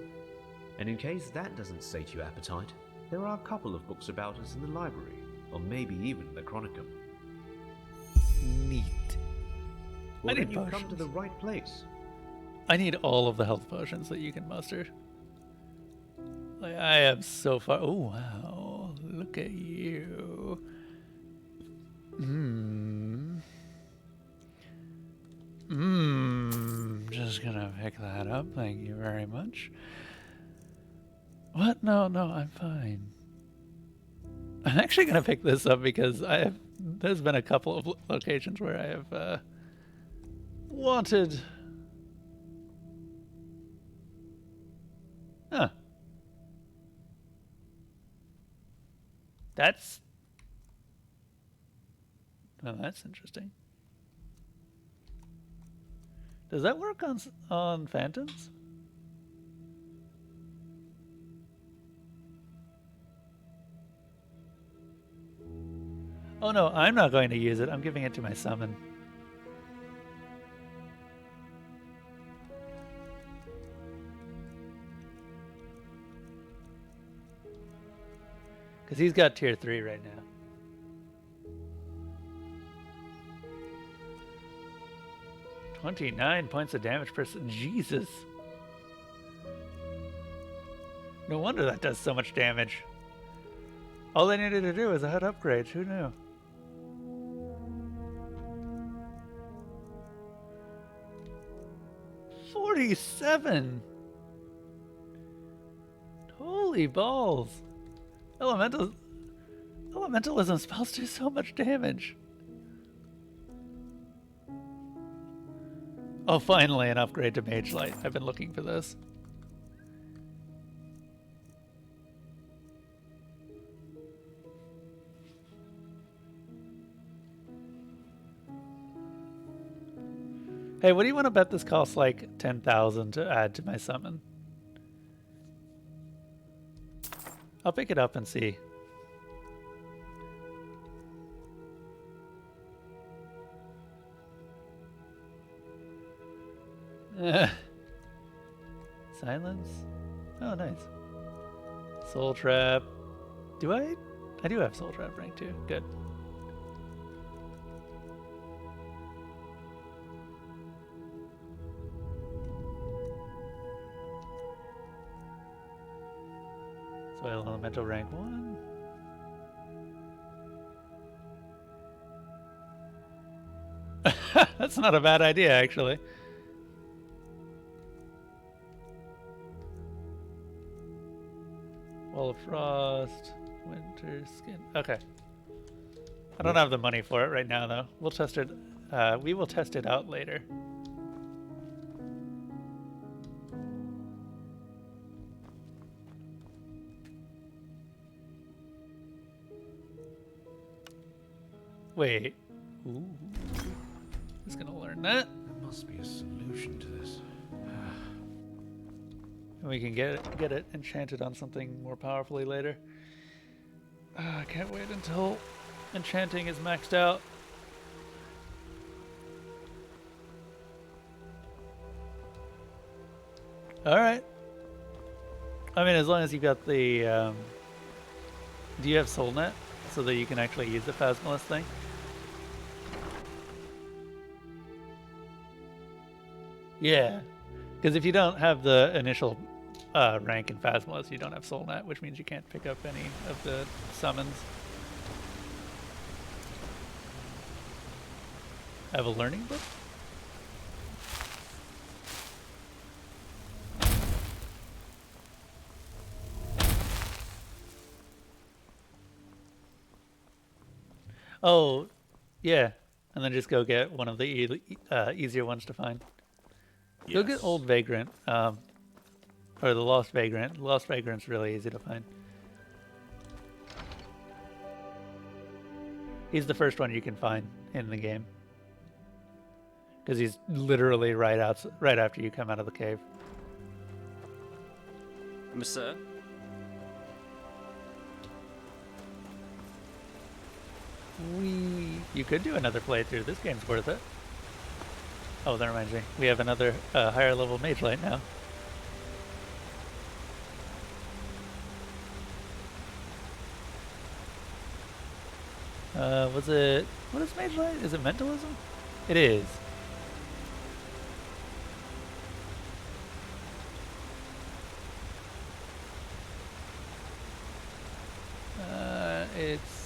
Speaker 17: And in case that doesn't sate your appetite, there are a couple of books about us in the library, or maybe even the Chronicum.
Speaker 1: Neat.
Speaker 17: Well,
Speaker 1: I need
Speaker 17: then you've come
Speaker 1: potions.
Speaker 17: to the right place.
Speaker 1: I need all of the health potions that you can muster. Like, I am so far. Oh, wow. Look at you. very much. What? No, I'm fine. I'm actually going to pick this up because there's been a couple of locations where I have wanted... Huh. That's interesting. Does that work on phantoms? Oh no, I'm not going to use it. I'm giving it to my summon. Because he's got tier 3 right now. $29 points of damage per... Jesus! No wonder that does so much damage. All they needed to do was a HUD upgrade. Who knew? $47! Holy balls! Elementalism spells do so much damage. Oh, finally an upgrade to Mage Light. I've been looking for this. Hey, what do you want to bet this costs like 10,000 to add to my summon? I'll pick it up and see. Silence? Oh, nice. Soul Trap. Do I? I do have Soul Trap rank too. Good. Soil Elemental rank 1. That's not a bad idea, actually. Wall of Frost, Winter Skin. Okay. I don't have the money for it right now, though. We'll test it. We will test it out later. Wait. Ooh. Who's gonna learn that?
Speaker 17: There must be a solution to this.
Speaker 1: And we can get it enchanted on something more powerfully later. I can't wait until enchanting is maxed out. Alright. I mean, as long as you've got the... do you have SoulNet? So that you can actually use the Phasmalist thing? Yeah. Because if you don't have the initial rank in Phasmalist, you don't have SoulNet, which means you can't pick up any of the summons. Have a learning book? Oh, yeah. And then just go get one of the easier ones to find. Yes. Go get Old Vagrant, or the Lost Vagrant. Lost Vagrant's really easy to find. He's the first one you can find in the game. Because he's literally right after you come out of the cave.
Speaker 9: Monsieur?
Speaker 1: You could do another playthrough. This game's worth it. Oh, that reminds me. We have another higher level Mage Light now. Was it... What is Mage Light? Is it Mentalism? It is. It's...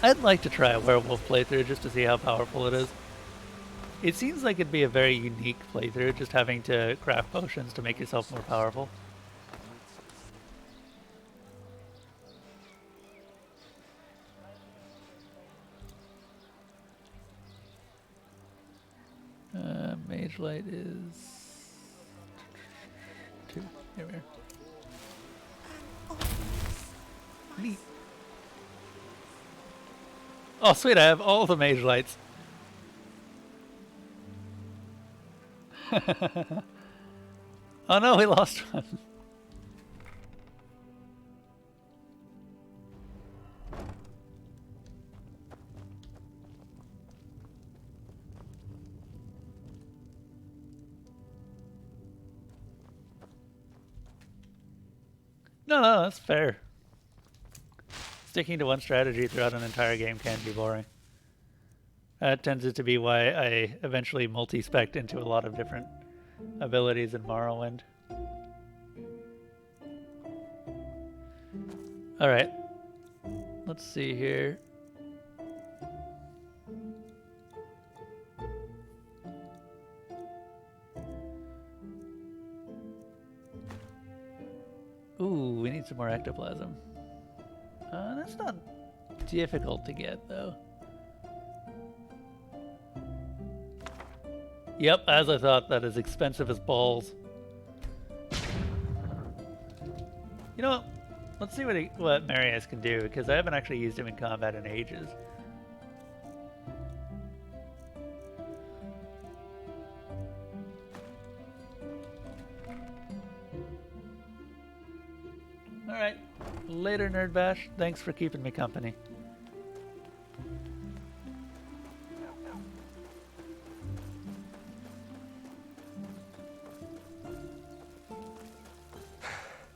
Speaker 1: I'd like to try a werewolf playthrough just to see how powerful it is. It seems like it'd be a very unique playthrough, just having to craft potions to make yourself more powerful. Mage Light is 2. Here we are. Neat. Oh, sweet, I have all the Mage Lights. Oh no, we lost one. No, that's fair. Sticking to one strategy throughout an entire game can be boring. That tends to be why I eventually multi-spec'd into a lot of different abilities in Morrowind. Alright. Let's see here. Ooh, we need some more ectoplasm. That's not difficult to get, though. Yep, as I thought, that is expensive as balls. You know what? Let's see what Marius can do, because I haven't actually used him in combat in ages. Alright. Later, Nerd Bash. Thanks for keeping me company.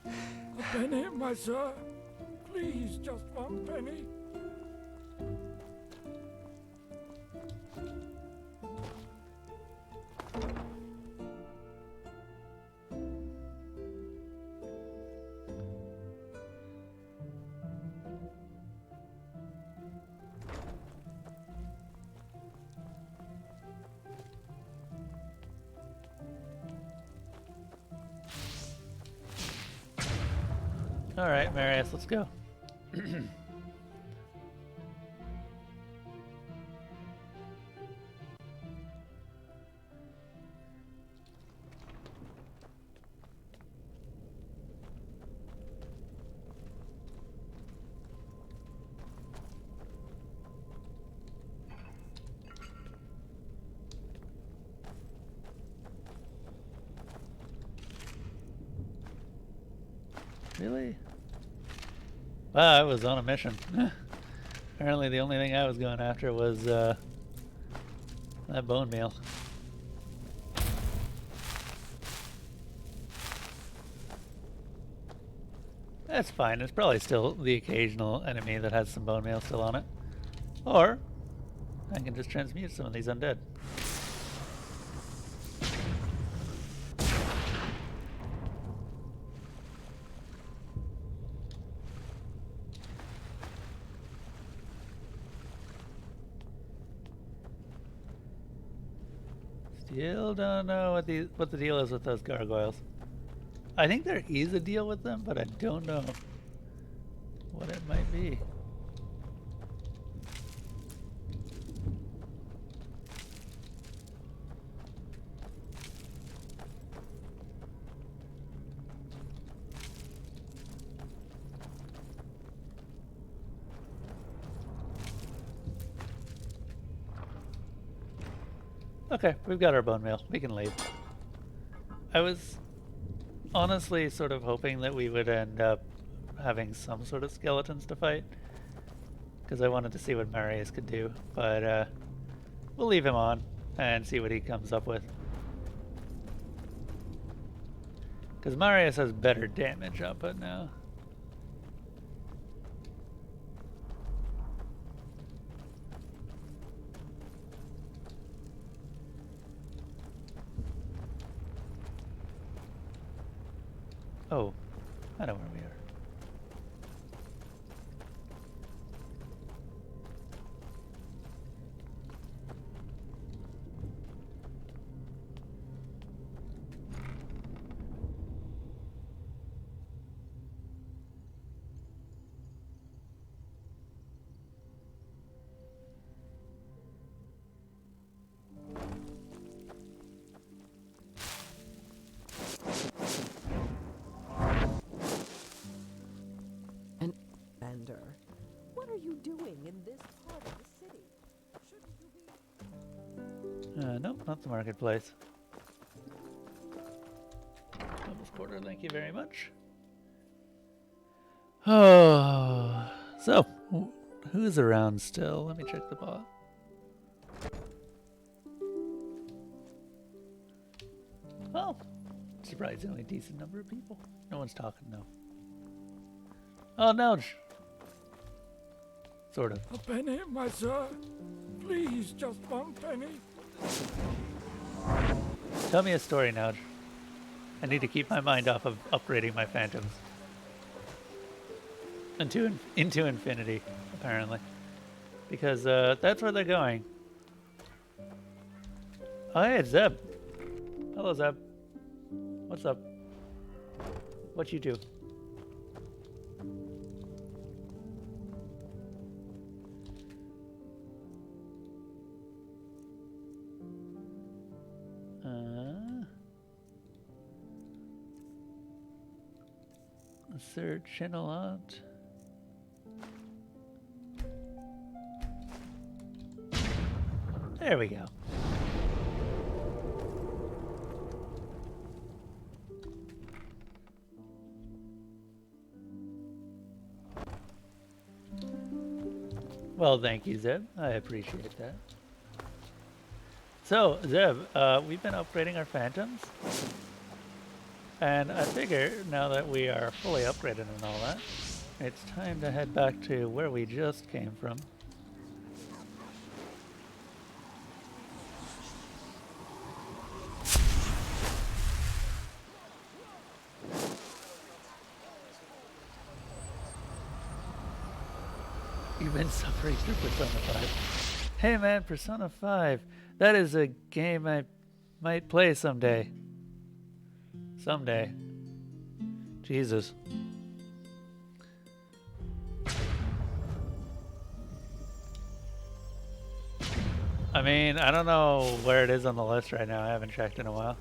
Speaker 18: A penny, my sir. Please, just one penny.
Speaker 1: Alright, Marius, let's go. Really? Wow, I was on a mission. Apparently the only thing I was going after was that bone meal. That's fine. There's probably still the occasional enemy that has some bone meal still on it. Or I can just transmute some of these undead. Still don't know what the deal is with those gargoyles. I think there is a deal with them, but I don't know what it might be. Okay, we've got our bone meal. We can leave. I was honestly sort of hoping that we would end up having some sort of skeletons to fight, because I wanted to see what Marius could do, but we'll leave him on and see what he comes up with. Because Marius has better damage output now. Oh, I know where we are.
Speaker 19: wonder, what are you doing in this part of the city? Shouldn't you be...
Speaker 1: Nope, not the marketplace. Almost quarter, thank you very much. Oh, so who's around still? Let me check the bot. Oh, surprisingly decent number of people. No one's talking though. Oh no, sort of.
Speaker 18: A penny, my sir. Please, just one penny.
Speaker 1: Tell me a story, Nouge. I need to keep my mind off of upgrading my phantoms. Into infinity, apparently. Because that's where they're going. Oh hey, it's Zeb. Hello Zeb. What's up? What you do? Search in a lot. There we go. Well, thank you, Zeb. I appreciate that. So, Zeb, we've been upgrading our phantoms. And I figure, now that we are fully upgraded and all that, it's time to head back to where we just came from. You've been suffering through Persona 5. Hey man, Persona 5. That is a game I might play someday. Someday. Jesus. I mean, I don't know where it is on the list right now. I haven't checked in a while.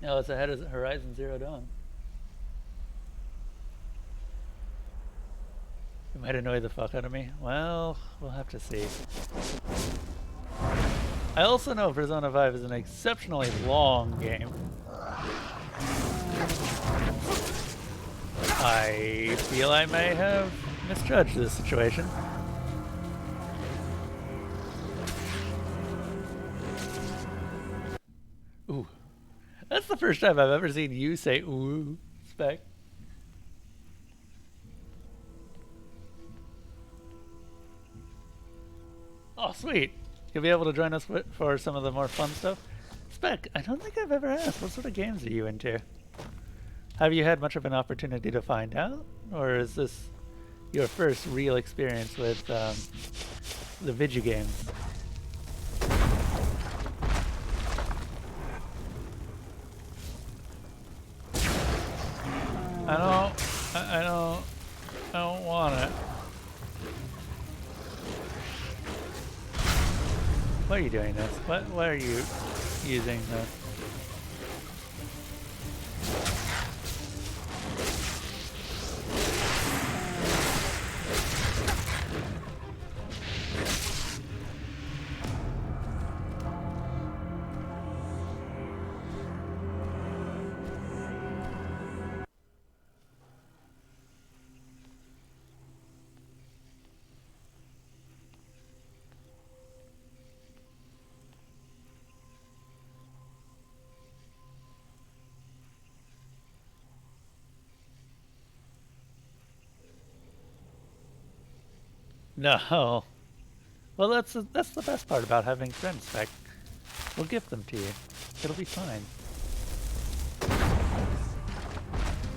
Speaker 1: No, it's ahead of Horizon Zero Dawn. It might annoy the fuck out of me. Well, we'll have to see. I also know Persona 5 is an exceptionally long game. I feel I may have misjudged this situation. Ooh. That's the first time I've ever seen you say ooh, Spec. Oh, sweet. You'll be able to join us for some of the more fun stuff. Spec, I don't think I've ever asked, what sort of games are you into? Have you had much of an opportunity to find out? Or is this your first real experience with the video games? I don't want it. Why are you doing this? Why are you using this? No. Well, that's the best part about having friends, Spec. We'll gift them to you. It'll be fine.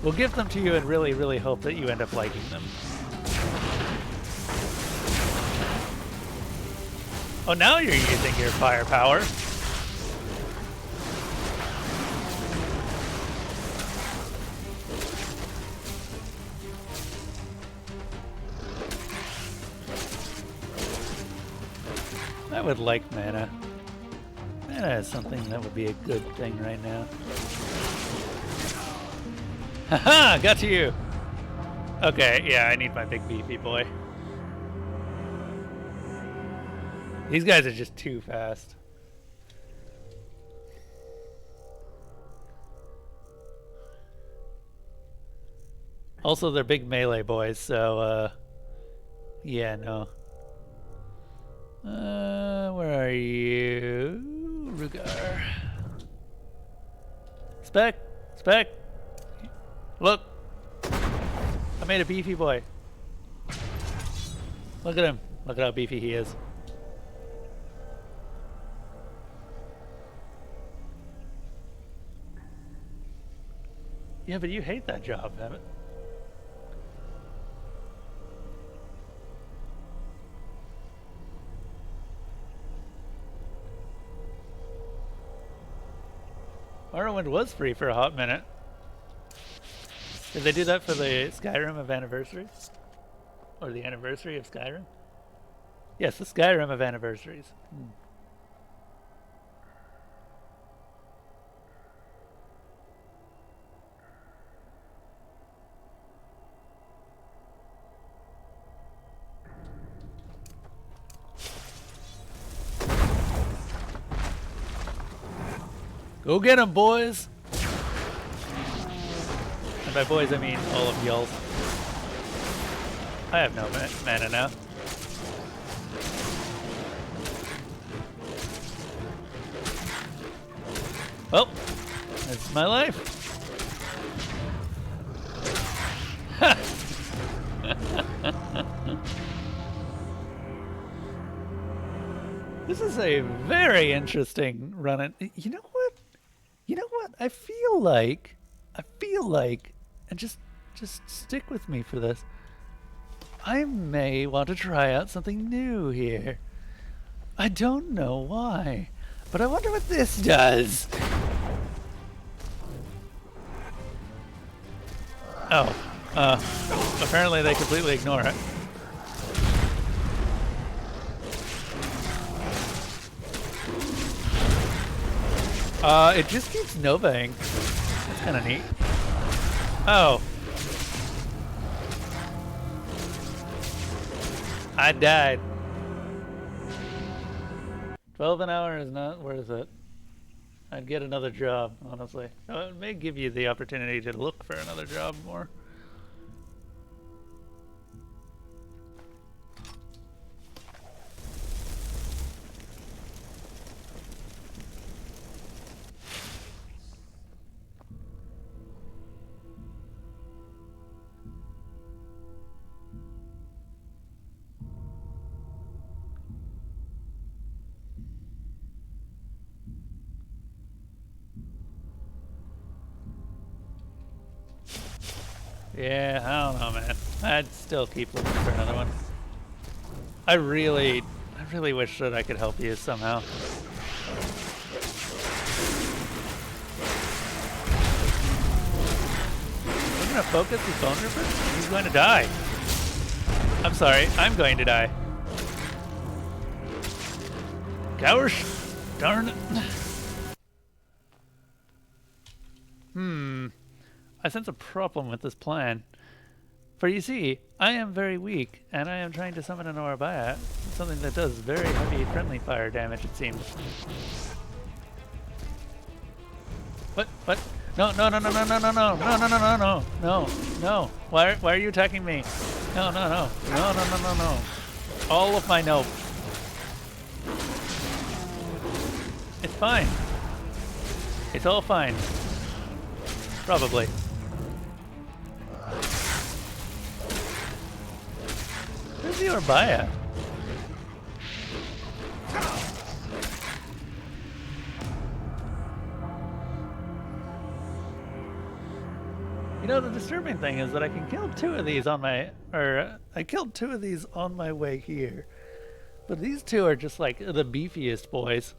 Speaker 1: We'll gift them to you and really, really hope that you end up liking them. Oh, now you're using your firepower. I would like mana. Mana is something that would be a good thing right now. Haha! Got you! Okay, yeah, I need my big beefy boy. These guys are just too fast. Also, they're big melee boys, so, yeah, no. Where are you? Rugar. Spec! Spec! Look! I made a beefy boy. Look at him. Look at how beefy he is. Yeah, but you hate that job, damn it. Morrowind was free for a hot minute. Did they do that for the Skyrim of Anniversary? Or the anniversary of Skyrim? Yes, the Skyrim of Anniversaries. Go get 'em, boys! And by boys, I mean all of y'all. I have no mana now. Well, that's my life. This is a very interesting run. You know what? You know what? I feel like, and just stick with me for this. I may want to try out something new here. I don't know why, but I wonder what this does. Oh, apparently they completely ignore it. It just keeps novaing. That's kind of neat. Oh. I died. 12 an hour is not worth it. I'd get another job, honestly. It may give you the opportunity to look for another job more. Yeah, I don't know, man. I'd still keep looking for another one. I really wish that I could help you somehow. We're gonna focus his bone ripper? He's going to die. I'm sorry, I'm going to die. Gosh, darn it. I sense a problem with this plan. For you see, I am very weak, and I am trying to summon an Orabiat, something that does very heavy friendly fire damage, it seems. What? What? No, no, no, no, no, no, no, no, no, no, no, no, no, no, no. Why are you attacking me? No, no, no, no, no, no, no, no. All of my no. It's fine. It's all fine. Probably. Where's the Orbaya? You know, the disturbing thing is that I can kill two of these on my, I killed two of these on my way here. But these two are just like the beefiest boys.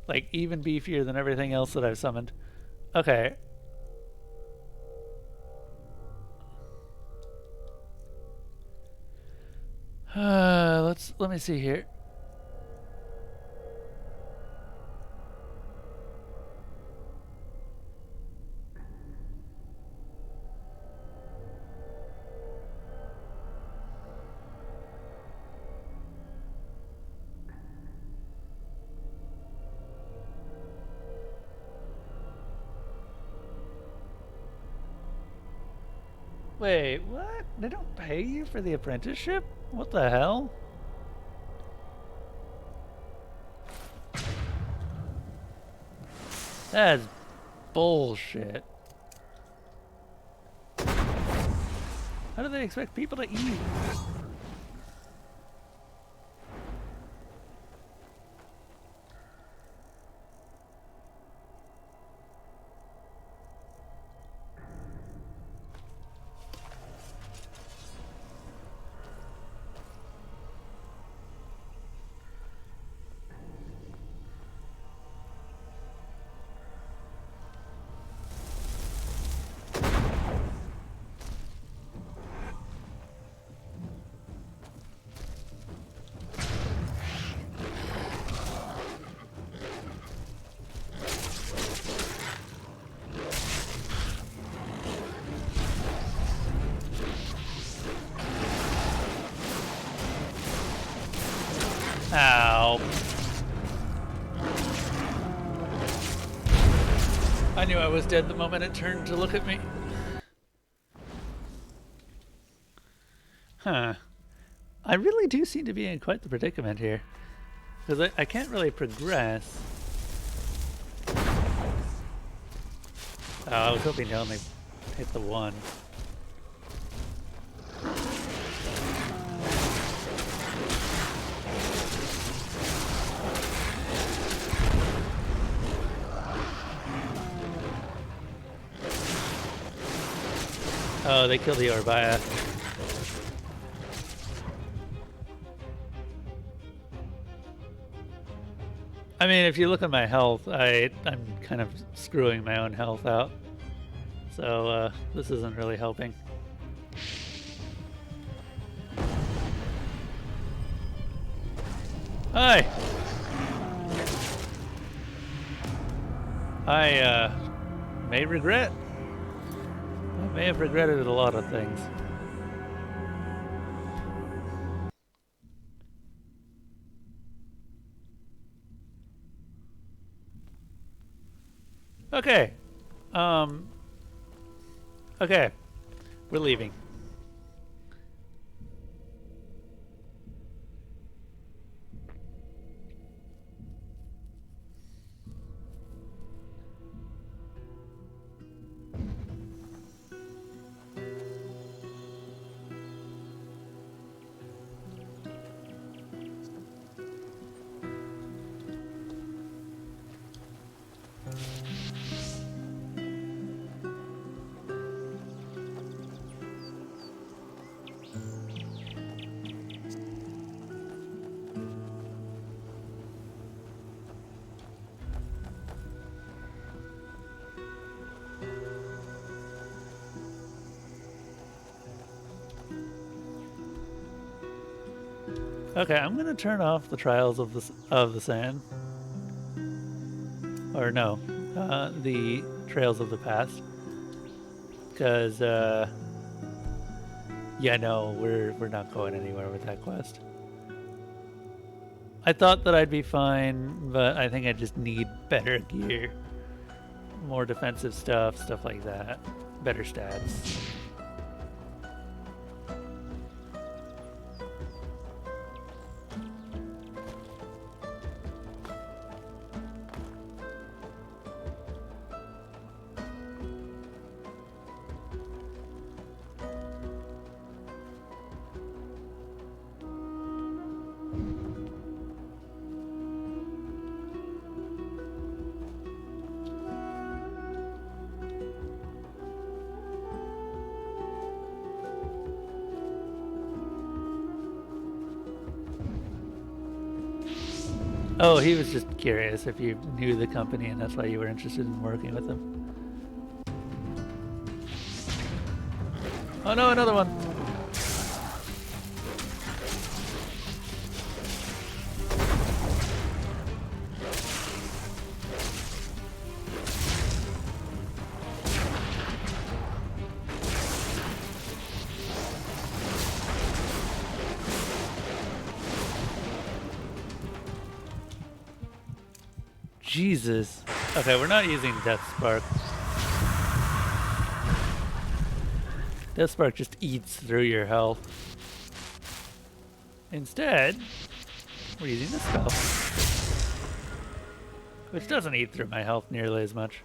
Speaker 1: Like even beefier than everything else that I've summoned. Okay. Let me see here. Wait, what? They don't pay you for the apprenticeship? What the hell? That's bullshit. How do they expect people to eat? Ow. I knew I was dead the moment it turned to look at me. Huh. I really do seem to be in quite the predicament here. Because I can't really progress. Oh, I was hoping to only hit the one. Oh, they killed the Orbaya. I mean, if you look at my health, I'm kind of screwing my own health out. So, this isn't really helping. Hi! I, may regret. I may have regretted a lot of things. Okay. Okay. We're leaving. Okay, I'm gonna turn off the Trials of the Sand. Or no, the Trails of the Past. Because, yeah, no, we're not going anywhere with that quest. I thought that I'd be fine, but I think I just need better gear. More defensive stuff, stuff like that. Better stats. Oh, he was just curious if you knew the company and that's why you were interested in working with them. Oh no, another one! Jesus. Okay, we're not using Death Spark. Death Spark just eats through your health. Instead, we're using this spell, which doesn't eat through my health nearly as much.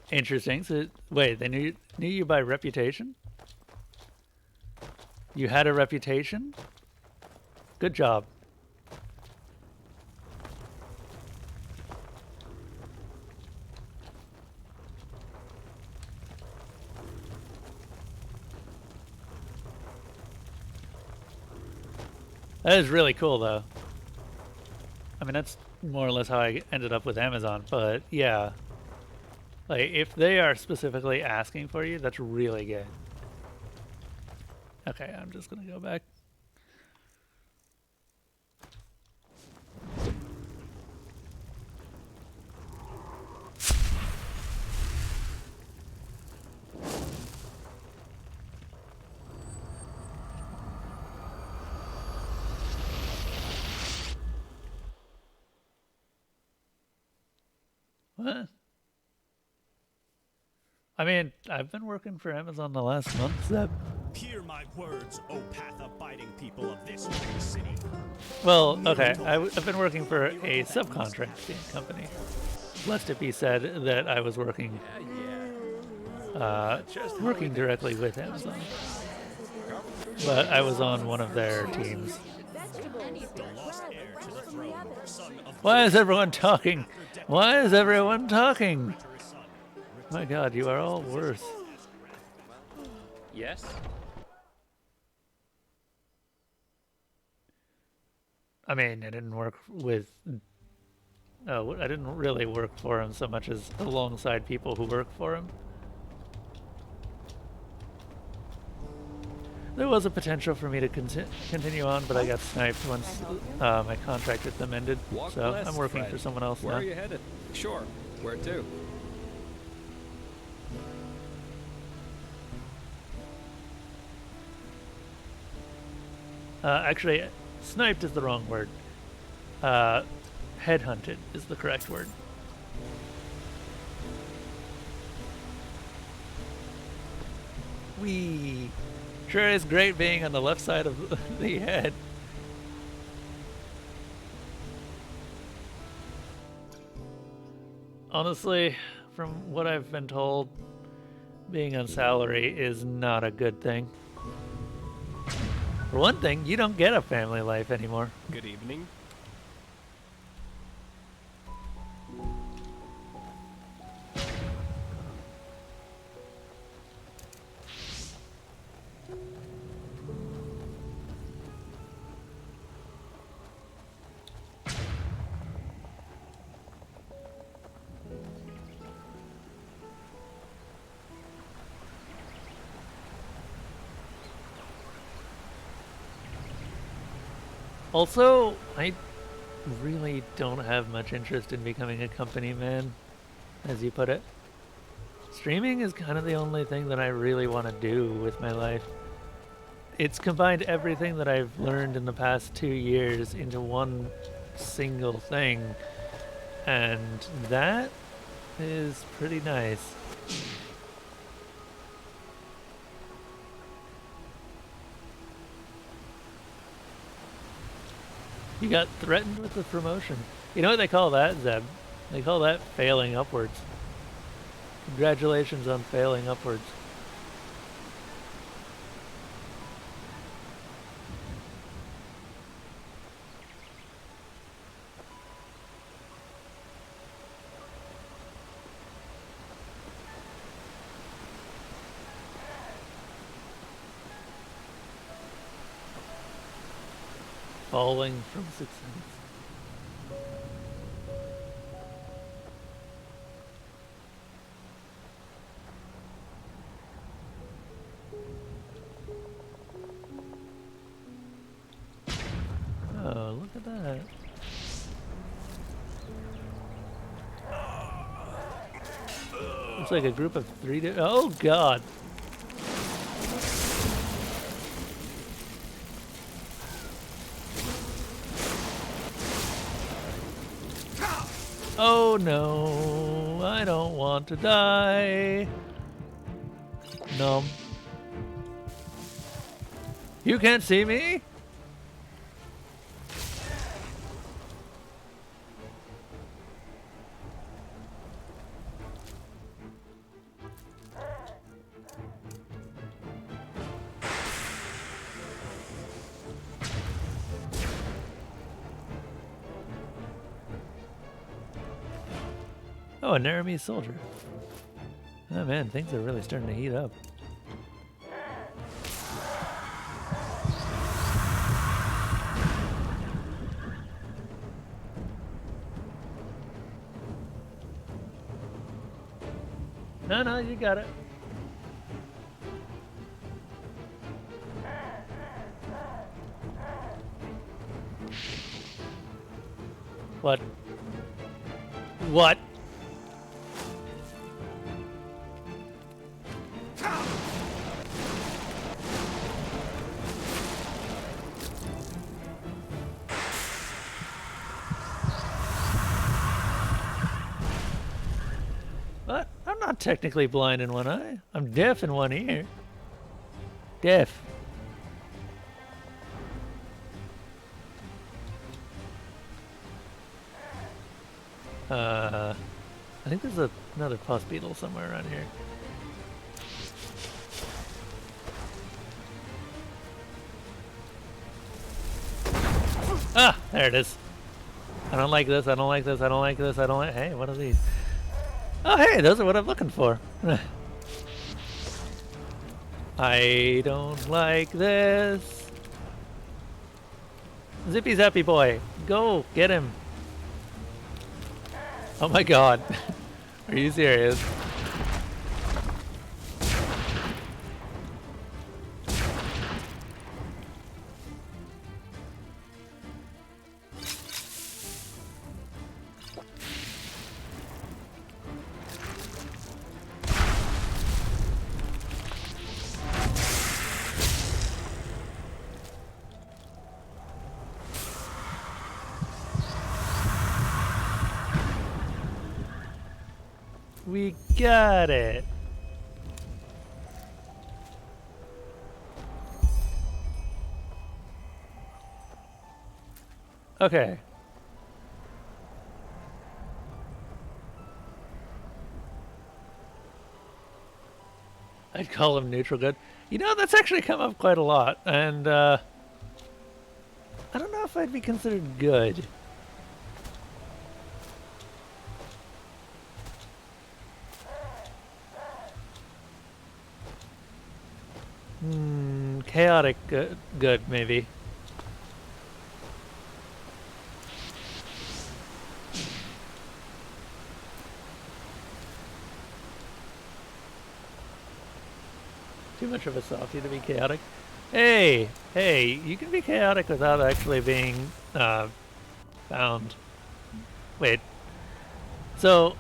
Speaker 1: Interesting. So, wait, they knew you by reputation? You had a reputation? Good job. That is really cool, though. I mean, that's more or less how I ended up with Amazon, but yeah. Like, if they are specifically asking for you, that's really good. Okay, I'm just gonna go back. What? I mean, I've been working for Amazon the last month, Zeb.
Speaker 13: Hear my words, O path-abiding people of this holy city.
Speaker 1: Well, okay, I've been working for a subcontracting company. Lest it be said that I was working directly with Amazon. But I was on one of their teams. Why is everyone talking? Why is everyone talking? My God, you are all worse.
Speaker 9: Yes?
Speaker 1: I mean, I didn't work with... Oh, I didn't really work for him so much as alongside people who work for him. There was a potential for me to continue on, but I got sniped once my contract with them ended. So I'm working for someone else now.
Speaker 9: Where are you headed? Sure. Where to?
Speaker 1: Actually, sniped is the wrong word. Headhunted is the correct word. Wee. Sure is great being on the left side of the head. Honestly, from what I've been told, being on salary is not a good thing. For one thing, you don't get a family life anymore.
Speaker 9: Good evening.
Speaker 1: Also, I really don't have much interest in becoming a company man, as you put it. Streaming is kind of the only thing that I really want to do with my life. It's combined everything that I've learned in the past 2 years into one single thing, and that is pretty nice. You got threatened with the promotion. You know what they call that, Zeb? They call that failing upwards. Congratulations on failing upwards. Falling from success. Oh, look at that. Looks like a group of 3 oh God. Oh no, I don't want to die. Nom. You can't see me? Oh, a Naramese soldier. Oh man, things are really starting to heat up. No, no, you got it. What? What? What? I'm not technically blind in one eye. I'm deaf in one ear. Deaf. I think there's another pus beetle somewhere around here. Ah, there it is. I don't like this, I don't like this, I don't like this, I don't like... Hey, what are these? Oh, hey, those are what I'm looking for. I don't like this. Zippy Zappy boy, go, get him. Oh my god. Are you serious? We got it. Okay. I'd call him neutral good. You know, that's actually come up quite a lot, and I don't know if I'd be considered good. Chaotic good, maybe. Too much of a softie to be chaotic. Hey, you can be chaotic without actually being bound. Wait. So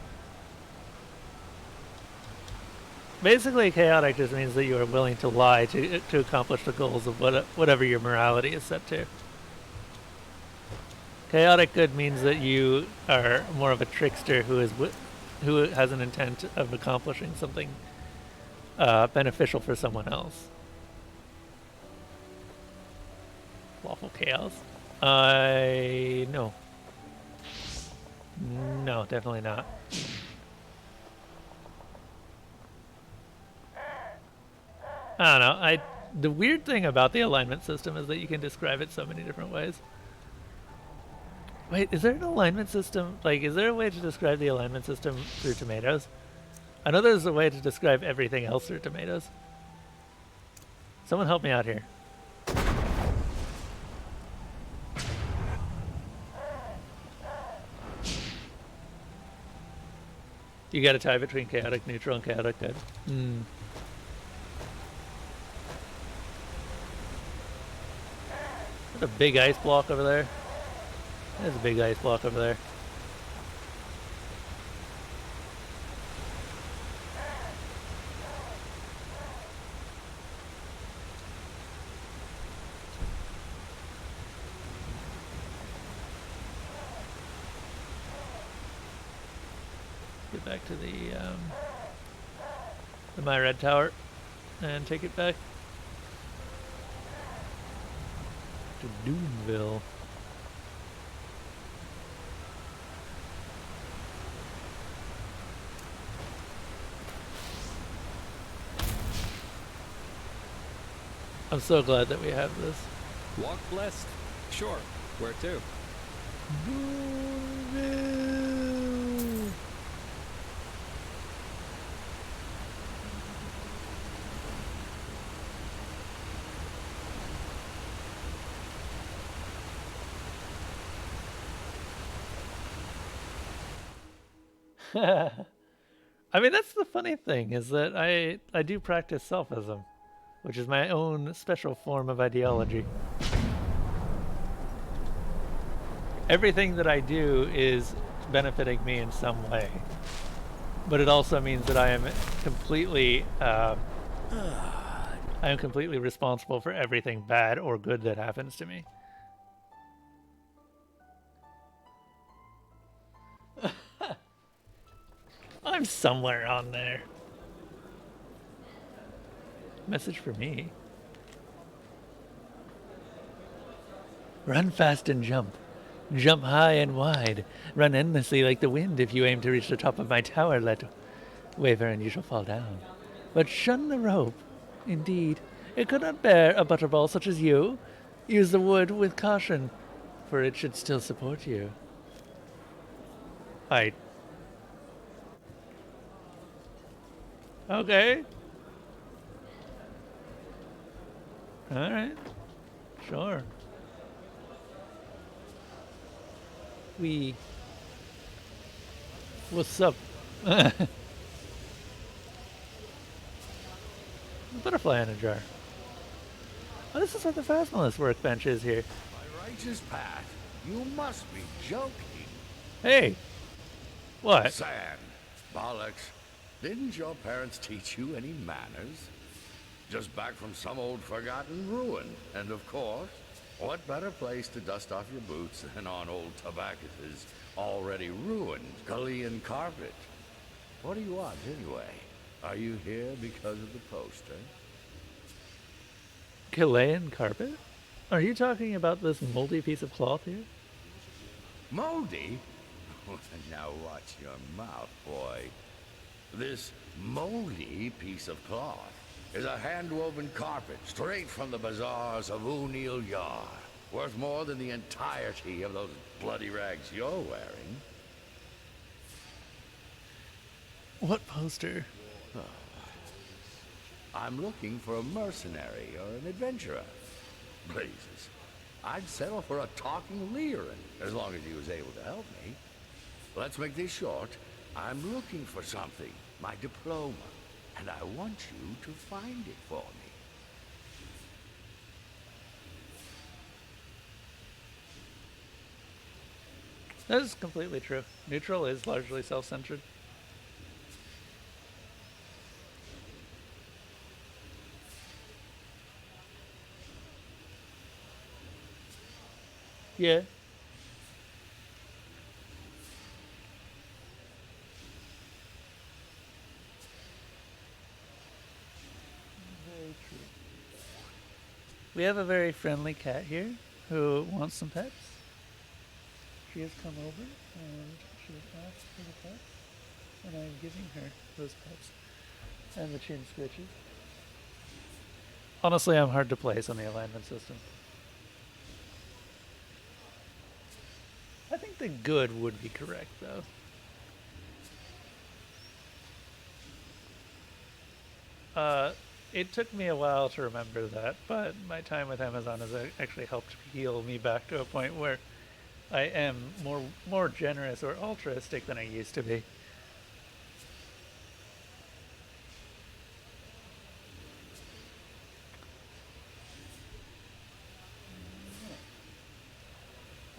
Speaker 1: basically, chaotic just means that you are willing to lie to accomplish the goals of whatever your morality is set to. Chaotic good means that you are more of a trickster who has an intent of accomplishing something beneficial for someone else. Lawful chaos? No. No, definitely not. I don't know. The weird thing about the alignment system is that you can describe it so many different ways. Wait, is there an alignment system? Like, is there a way to describe the alignment system through tomatoes? I know there's a way to describe everything else through tomatoes. Someone help me out here. You got a tie between chaotic neutral and chaotic good. There's a big ice block over there. There's a big ice block over there. get back to the My Red Tower and take it back to Doomville. I'm so glad that we have this.
Speaker 9: Walk blessed. Sure. Where to?
Speaker 1: Doomville. I mean, that's the funny thing, is that I do practice selfism, which is my own special form of ideology. Everything that I do is benefiting me in some way, but it also means that I am completely responsible for everything bad or good that happens to me. I'm somewhere on there. Message for me. Run fast and jump. Jump high and wide. Run endlessly like the wind. If you aim to reach the top of my tower, let waver and you shall fall down. But shun the rope. Indeed, it could not bear a butterball such as you. Use the wood with caution, for it should still support you. Okay. Alright. Sure. What's up? Butterfly in a jar. Oh, this is what the Phasmalist workbench is here.
Speaker 20: My righteous Pat, you must be joking.
Speaker 1: Hey! What?
Speaker 20: Sand. Bollocks. Didn't your parents teach you any manners? Just back from some old forgotten ruin. And of course, what better place to dust off your boots than on old Tobackus's already ruined Gullian carpet? What do you want anyway? Are you here because of the poster?
Speaker 1: Chilean carpet? Are you talking about this moldy piece of cloth here?
Speaker 20: Moldy? Now watch your mouth, boy. This moldy piece of cloth is a hand-woven carpet straight from the bazaars of O'Neill Yar, worth more than the entirety of those bloody rags you're wearing.
Speaker 1: What poster?
Speaker 20: I'm looking for a mercenary or an adventurer. Blazes. I'd settle for a talking Lyran, as long as he was able to help me. Let's make this short. I'm looking for something, my diploma, and I want you to find it for me.
Speaker 1: That is completely true. Neutral is largely self-centered. Yeah. Very true. We have a very friendly cat here who wants some pets. She has come over and she has asked for the pets, and I'm giving her those pets and the chin scratches. Honestly, I'm hard to place on the alignment system. I think the good would be correct, though. It took me a while to remember that, but my time with Amazon has actually helped heal me back to a point where I am more generous or altruistic than I used to be.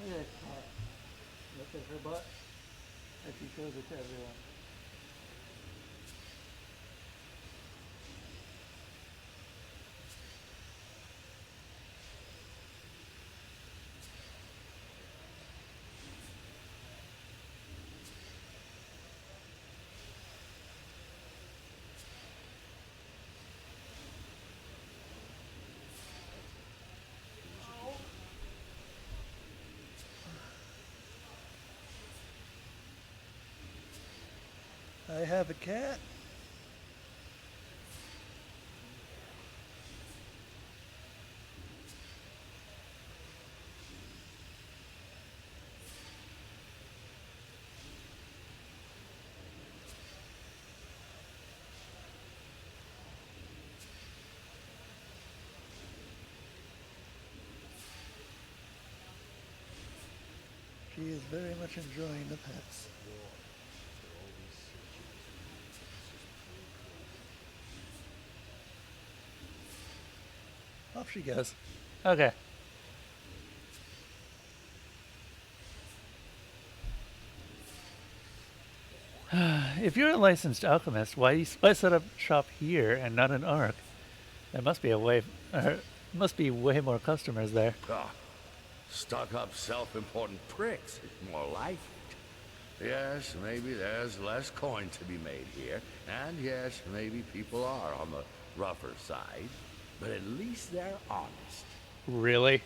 Speaker 1: Look at that cat. Look at her butt. And she shows it to everyone. I have a cat. She is very much enjoying the pets. Off she goes. Okay. If you're a licensed alchemist, why set up shop here and not in Ark? There must be a way. Must be way more customers there.
Speaker 20: Stuck-up, self-important pricks. It's more like it. Yes, maybe there's less coin to be made here, and yes, maybe people are on the rougher side, but at least they're honest.
Speaker 1: Really?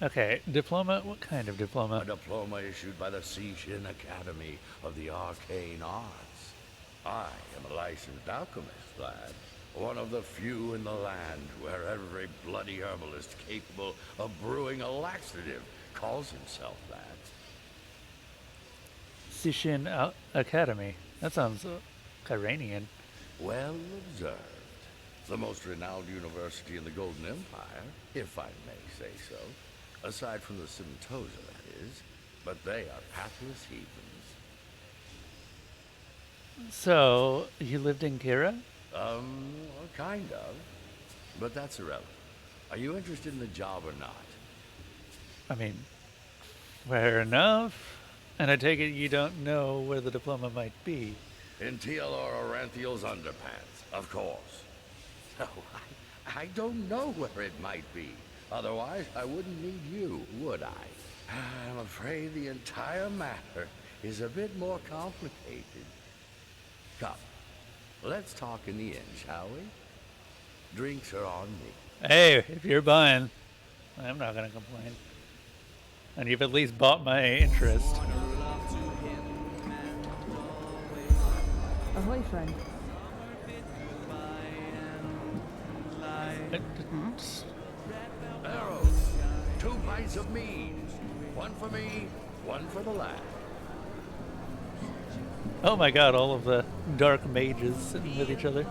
Speaker 1: Okay, diploma? What kind of diploma?
Speaker 20: A diploma issued by the Sishin Academy of the Arcane Arts. I am a licensed alchemist, lad. One of the few in the land where every bloody herbalist capable of brewing a laxative calls himself that.
Speaker 1: Sishin Academy. That sounds Iranian.
Speaker 20: Well observed. The most renowned university in the Golden Empire, if I may say so. Aside from the Simtosa, that is. But they are pathless heathens.
Speaker 1: So, you lived in Kira?
Speaker 20: Kind of. But that's irrelevant. Are you interested in the job or not?
Speaker 1: I mean, fair enough. And I take it you don't know where the diploma might be.
Speaker 20: In Tealor Oranthiel's underpants, of course. No, I don't know where it might be. Otherwise, I wouldn't need you, would I? I'm afraid the entire matter is a bit more complicated. Come, let's talk in the inn, shall we? Drinks are on me.
Speaker 1: Hey, if you're buying, I'm not gonna complain. And you've at least bought my interest.
Speaker 19: Ahoy, friend.
Speaker 20: Arrows, 2 pints of mead. One for me, one for the lad.
Speaker 1: Oh my god, all of the dark mages sitting with each other.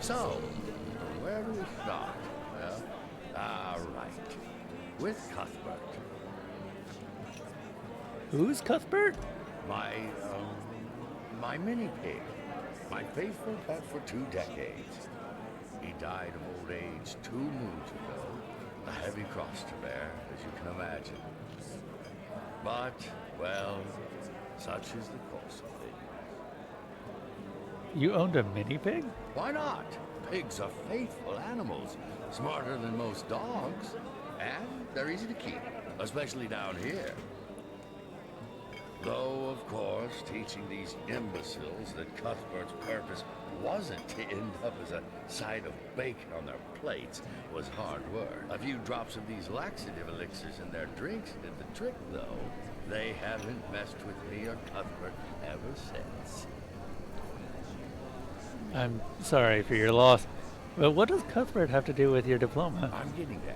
Speaker 20: So, where do we start? Well, right. With Cuthbert.
Speaker 1: Who's Cuthbert?
Speaker 20: My mini-pig. My faithful pet for 2 decades. He died of old age 2 moons ago. A heavy cross to bear, as you can imagine. But, well, such is the course of things.
Speaker 1: You owned a mini-pig?
Speaker 20: Why not? Pigs are faithful animals, smarter than most dogs, and they're easy to keep, especially down here. Though, of course, teaching these imbeciles that Cuthbert's purpose wasn't to end up as a side of bacon on their plates was hard work. A few drops of these laxative elixirs in their drinks did the trick, though. They haven't messed with me or Cuthbert ever since.
Speaker 1: I'm sorry for your loss. But what does Cuthbert have to do with your diploma?
Speaker 20: I'm getting there.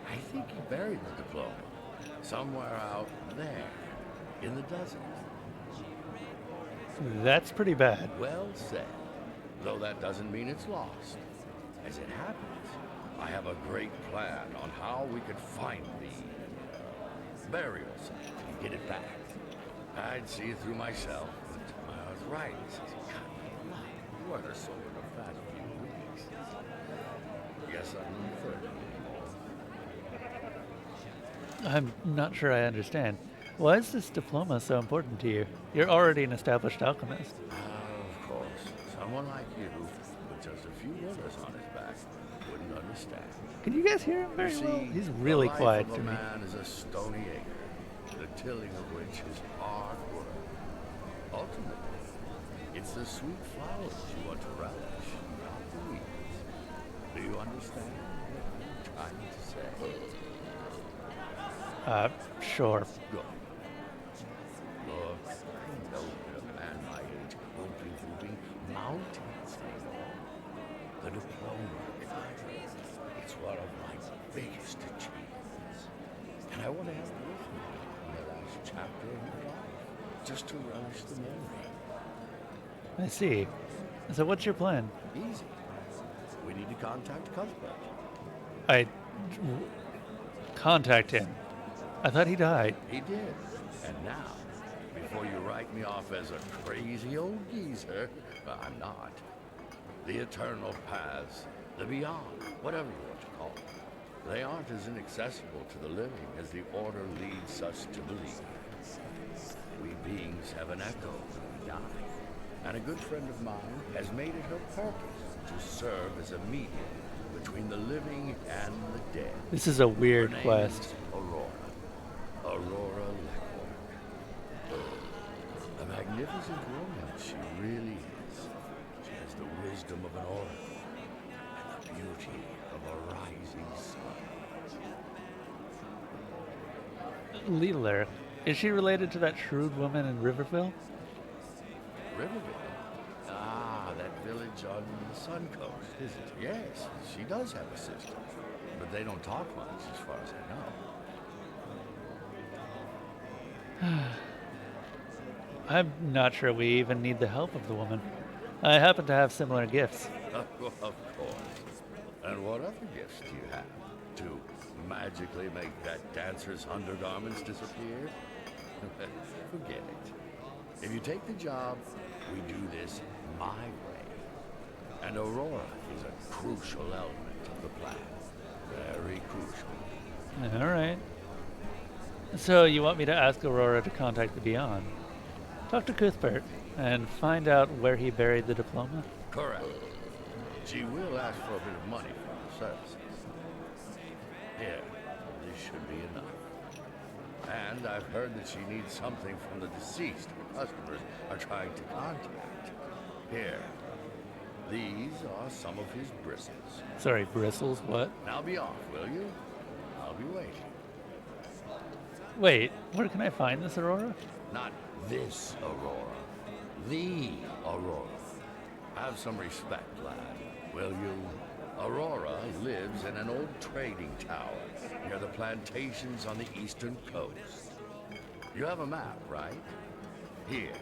Speaker 20: I think he buried the diploma somewhere out there in the desert.
Speaker 1: That's pretty bad.
Speaker 20: Well said. Though that doesn't mean it's lost. As it happens, I have a great plan on how we could find the burial site and get it back. I'd see it through myself, but my arthritis has got me alive. Worse over the past few weeks. Guess I'm in the 30 anymore.
Speaker 1: I'm not sure I understand. Why is this diploma so important to you? You're already an established alchemist.
Speaker 20: Of course. Someone like you, with just a few withers on his back, wouldn't understand.
Speaker 1: Can you guys hear him very well? He's really
Speaker 20: the
Speaker 1: quiet
Speaker 20: life
Speaker 1: to
Speaker 20: of a
Speaker 1: me.
Speaker 20: man is a stony acre, the tilling of which is hard work. Ultimately, it's the sweet flowers you want to relish, not the weeds. Do you understand what I'm trying to say?
Speaker 1: Sure.
Speaker 20: Good. Look, I know that a man my age won't be moving mountains anymore. The diploma, it's one of my biggest achievements. And I want to have it with me in the last chapter of my life, just to relish the memory.
Speaker 1: I see. So what's your plan?
Speaker 20: Easy. We need to contact Cuthbert.
Speaker 1: Contact him. I thought he died.
Speaker 20: He did. And now, before you write me off as a crazy old geezer, I'm not. The eternal paths, the beyond, whatever you want to call it, they aren't as inaccessible to the living as the order leads us to believe. We beings have an echo when we die, and a good friend of mine has made it her purpose to serve as a medium between the living and the dead.
Speaker 1: This is a weird
Speaker 20: Her name
Speaker 1: quest.
Speaker 20: is Aurora Leckwork. A magnificent woman she really is. She has the wisdom of an oracle and the beauty of a rising sun.
Speaker 1: Leela, is she related to that shrewd woman in Riverville?
Speaker 20: Riverville? Ah, that village on the Sun Coast, isn't it? Yes, she does have a sister. But they don't talk much, as far as I know.
Speaker 1: I'm not sure we even need the help of the woman. I happen to have similar gifts.
Speaker 20: Of course. And what other gifts do you have? To magically make that dancer's undergarments disappear? Forget it. If you take the job, we do this my way. And Aurora is a crucial element of the plan. Very crucial.
Speaker 1: All right. So you want me to ask Aurora to contact the Beyond? Talk to Cuthbert and find out where he buried the diploma?
Speaker 20: Correct. She will ask for a bit of money for her services. Here, this should be enough. And I've heard that she needs something from the deceased her customers are trying to contact. Here, these are some of his bristles.
Speaker 1: Sorry, bristles? What?
Speaker 20: Now be off, will you? I'll be waiting.
Speaker 1: Wait, where can I find this Aurora?
Speaker 20: Not this Aurora. The Aurora. Have some respect, lad, will you? Aurora lives in an old trading tower near the plantations on the eastern coast. You have a map, right? Here.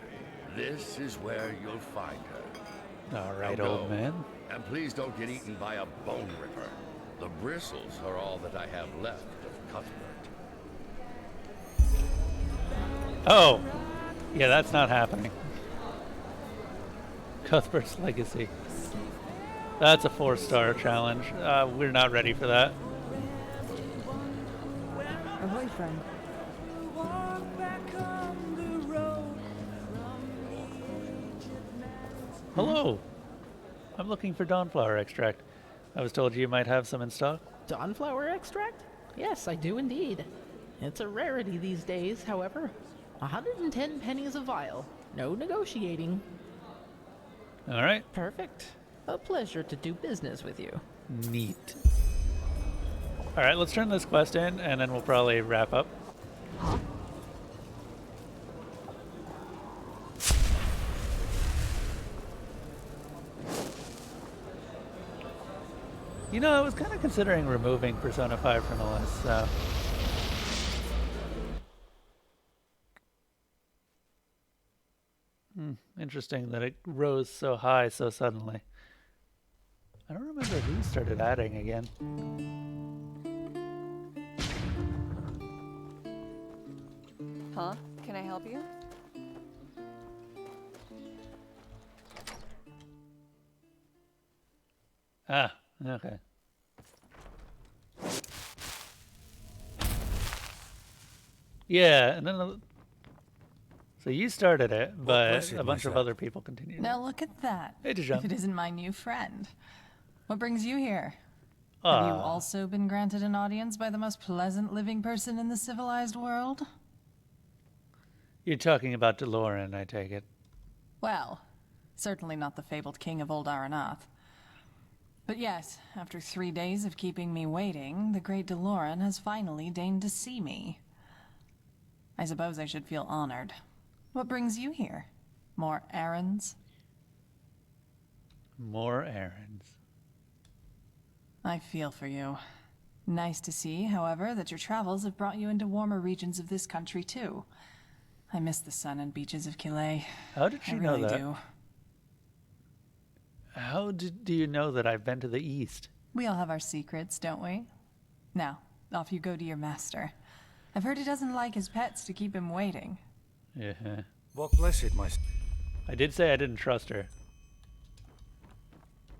Speaker 20: This is where you'll find her.
Speaker 1: All right,
Speaker 20: Now
Speaker 1: old
Speaker 20: go.
Speaker 1: man.
Speaker 20: And please don't get eaten by a bone ripper. The bristles are all that I have left of Cuthbert.
Speaker 1: Oh! Yeah, that's not happening. Cuthbert's Legacy. That's a 4-star challenge. We're not ready for that.
Speaker 19: Ahoy, friend.
Speaker 1: Hello! I'm looking for Dawnflower extract. I was told you might have some in stock.
Speaker 21: Dawnflower extract? Yes, I do indeed. It's a rarity these days, however. 110 pennies a vial. No negotiating.
Speaker 1: All right.
Speaker 21: Perfect. A pleasure to do business with you.
Speaker 1: Neat. All right, let's turn this quest in, and then we'll probably wrap up. You know, I was kind of considering removing Persona 5 from the list, so... Interesting that it rose so high so suddenly. I don't remember who started adding again.
Speaker 3: Huh? Can I help you?
Speaker 1: Ah, okay. Yeah, and then... So you started it, but a bunch of other people continued.
Speaker 14: Now look at that.
Speaker 1: Hey, Dijon.
Speaker 14: If it isn't my new friend. What brings you here? Have you also been granted an audience by the most pleasant living person in the civilized world?
Speaker 1: You're talking about DeLorean, I take it.
Speaker 14: Well, certainly not the fabled king of old Aranath. But yes, after 3 days of keeping me waiting, the great DeLorean has finally deigned to see me. I suppose I should feel honored. What brings you here? More errands?
Speaker 1: More errands.
Speaker 14: I feel for you. Nice to see, however, that your travels have brought you into warmer regions of this country, too. I miss the sun and beaches of Calais.
Speaker 1: How did she
Speaker 14: I
Speaker 1: know
Speaker 14: really
Speaker 1: that?
Speaker 14: do.
Speaker 1: How do you know that I've been to the east?
Speaker 14: We all have our secrets, don't we? Now, off you go to your master. I've heard he doesn't like his pets to keep him waiting.
Speaker 1: Yeah.
Speaker 18: What blessed, my...
Speaker 1: I did say I didn't trust her.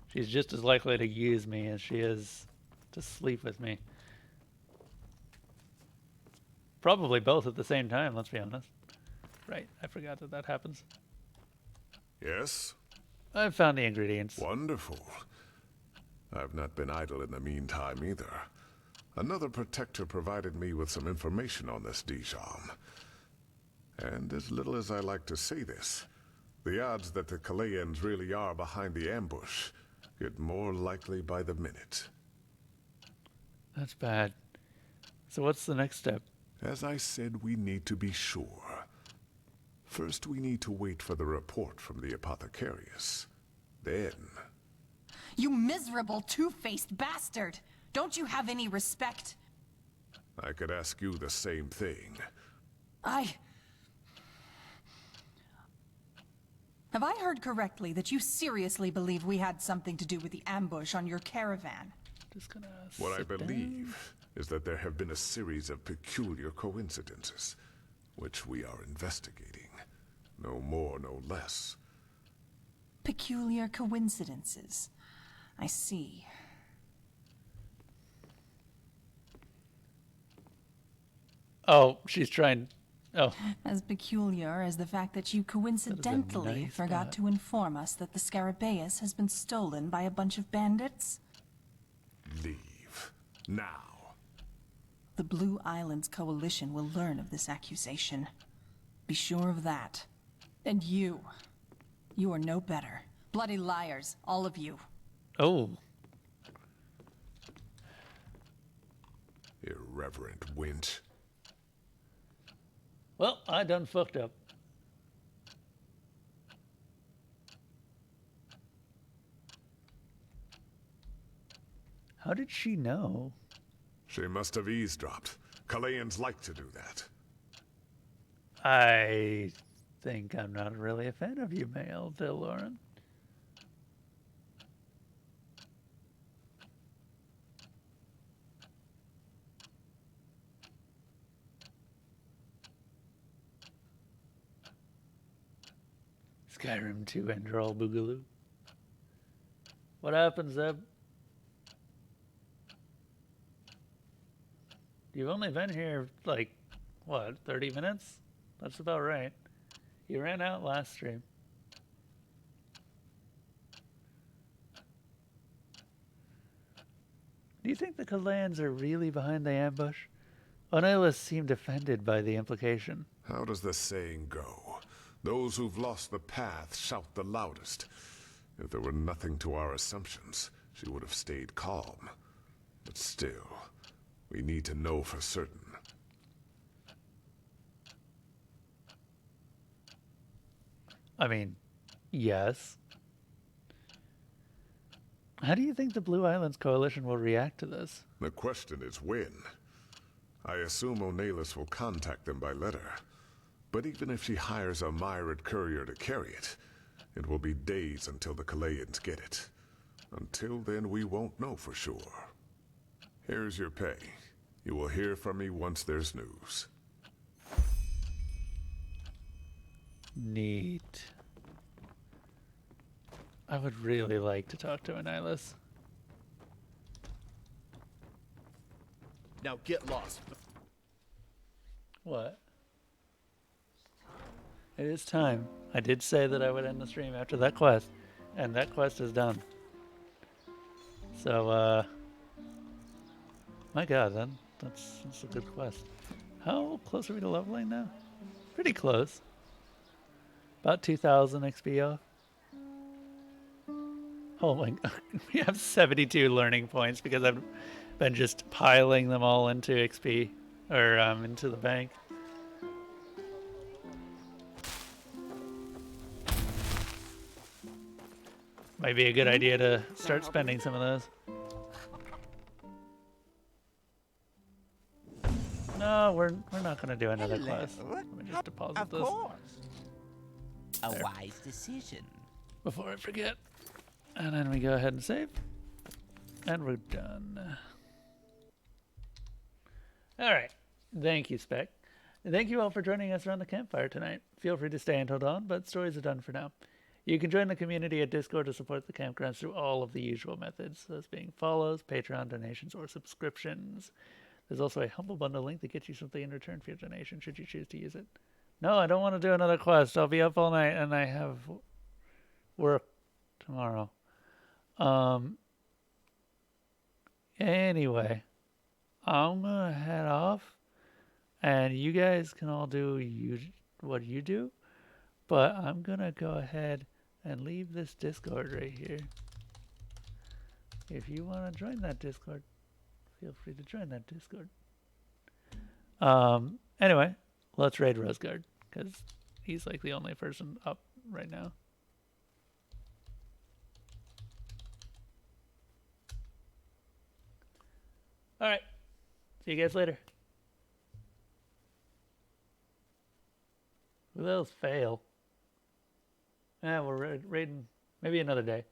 Speaker 1: She's just as likely to use me as she is to sleep with me. Probably both at the same time, let's be honest. Right, I forgot that that happens.
Speaker 5: Yes?
Speaker 1: I've found the ingredients.
Speaker 5: Wonderful. I've not been idle in the meantime either. Another protector provided me with some information on this Dijon. And as little as I like to say this, the odds that the Calayans really are behind the ambush get more likely by the minute.
Speaker 1: That's bad. So what's the next step?
Speaker 5: As I said, we need to be sure. First, we need to wait for the report from the Apothecarius. Then...
Speaker 14: You miserable, two-faced bastard! Don't you have any respect?
Speaker 5: I could ask you the same thing.
Speaker 14: Have I heard correctly that you seriously believe we had something to do with the ambush on your caravan?
Speaker 1: Just gonna
Speaker 5: What I believe is that there have been a series of peculiar coincidences, which we are investigating. No more, no less.
Speaker 14: Peculiar coincidences. I see.
Speaker 1: Oh, she's trying... Oh.
Speaker 14: As peculiar as the fact that you coincidentally forgot to inform us that the Scarabaeus has been stolen by a bunch of bandits?
Speaker 5: Leave. Now.
Speaker 14: The Blue Islands Coalition will learn of this accusation. Be sure of that. And you. You are no better. Bloody liars, all of you.
Speaker 1: Oh.
Speaker 5: Irreverent wint.
Speaker 1: Well, I done fucked up. How did she know?
Speaker 5: She must have eavesdropped. Calayans like to do that.
Speaker 1: I think I'm not really a fan of you, male, Lauren. Skyrim 2 Enderal Boogaloo. What happens, Zeb? You've only been here, like, what, 30 minutes? That's about right. You ran out last stream. Do you think the Calayans are really behind the ambush? Onelis seemed offended by the implication.
Speaker 5: How does the saying go? Those who've lost the path shout the loudest. If there were nothing to our assumptions, she would have stayed calm. But still, we need to know for certain.
Speaker 1: I mean, yes. How do you think the Blue Islands Coalition will react to this?
Speaker 5: The question is when. I assume Onelis will contact them by letter. But even if she hires a Myrid courier to carry it, it will be days until the Calayans get it. Until then, we won't know for sure. Here's your pay. You will hear from me once there's news.
Speaker 1: Neat. I would really like to talk to Onelis.
Speaker 16: Now get lost.
Speaker 1: What? It is time. I did say that I would end the stream after that quest, and that quest is done. So, my god, that's a good quest. How close are we to leveling now? Pretty close. About 2,000 XP off. Oh my god. We have 72 learning points because I've been just piling them all into XP. Or, into the bank. Might be a good idea to start spending some of those. No, we're not gonna do another quest. Let me just deposit this.
Speaker 6: A wise decision.
Speaker 1: Before I forget. And then we go ahead and save. And we're done. Alright. Thank you, Spec. And thank you all for joining us around the campfire tonight. Feel free to stay until dawn, but stories are done for now. You can join the community at Discord to support the campgrounds through all of the usual methods, those being follows, Patreon donations, or subscriptions. There's also a Humble Bundle link that gets you something in return for your donation, should you choose to use it. No, I don't want to do another quest. I'll be up all night, and I have work tomorrow. Anyway, I'm gonna head off, and you guys can all do what you do, but I'm gonna go ahead and leave this Discord right here. If you want to join that Discord, feel free to join that Discord. Anyway, let's raid Roseguard, because he's like the only person up right now. Alright, see you guys later. Who else fail? Yeah, we're raiding maybe another day.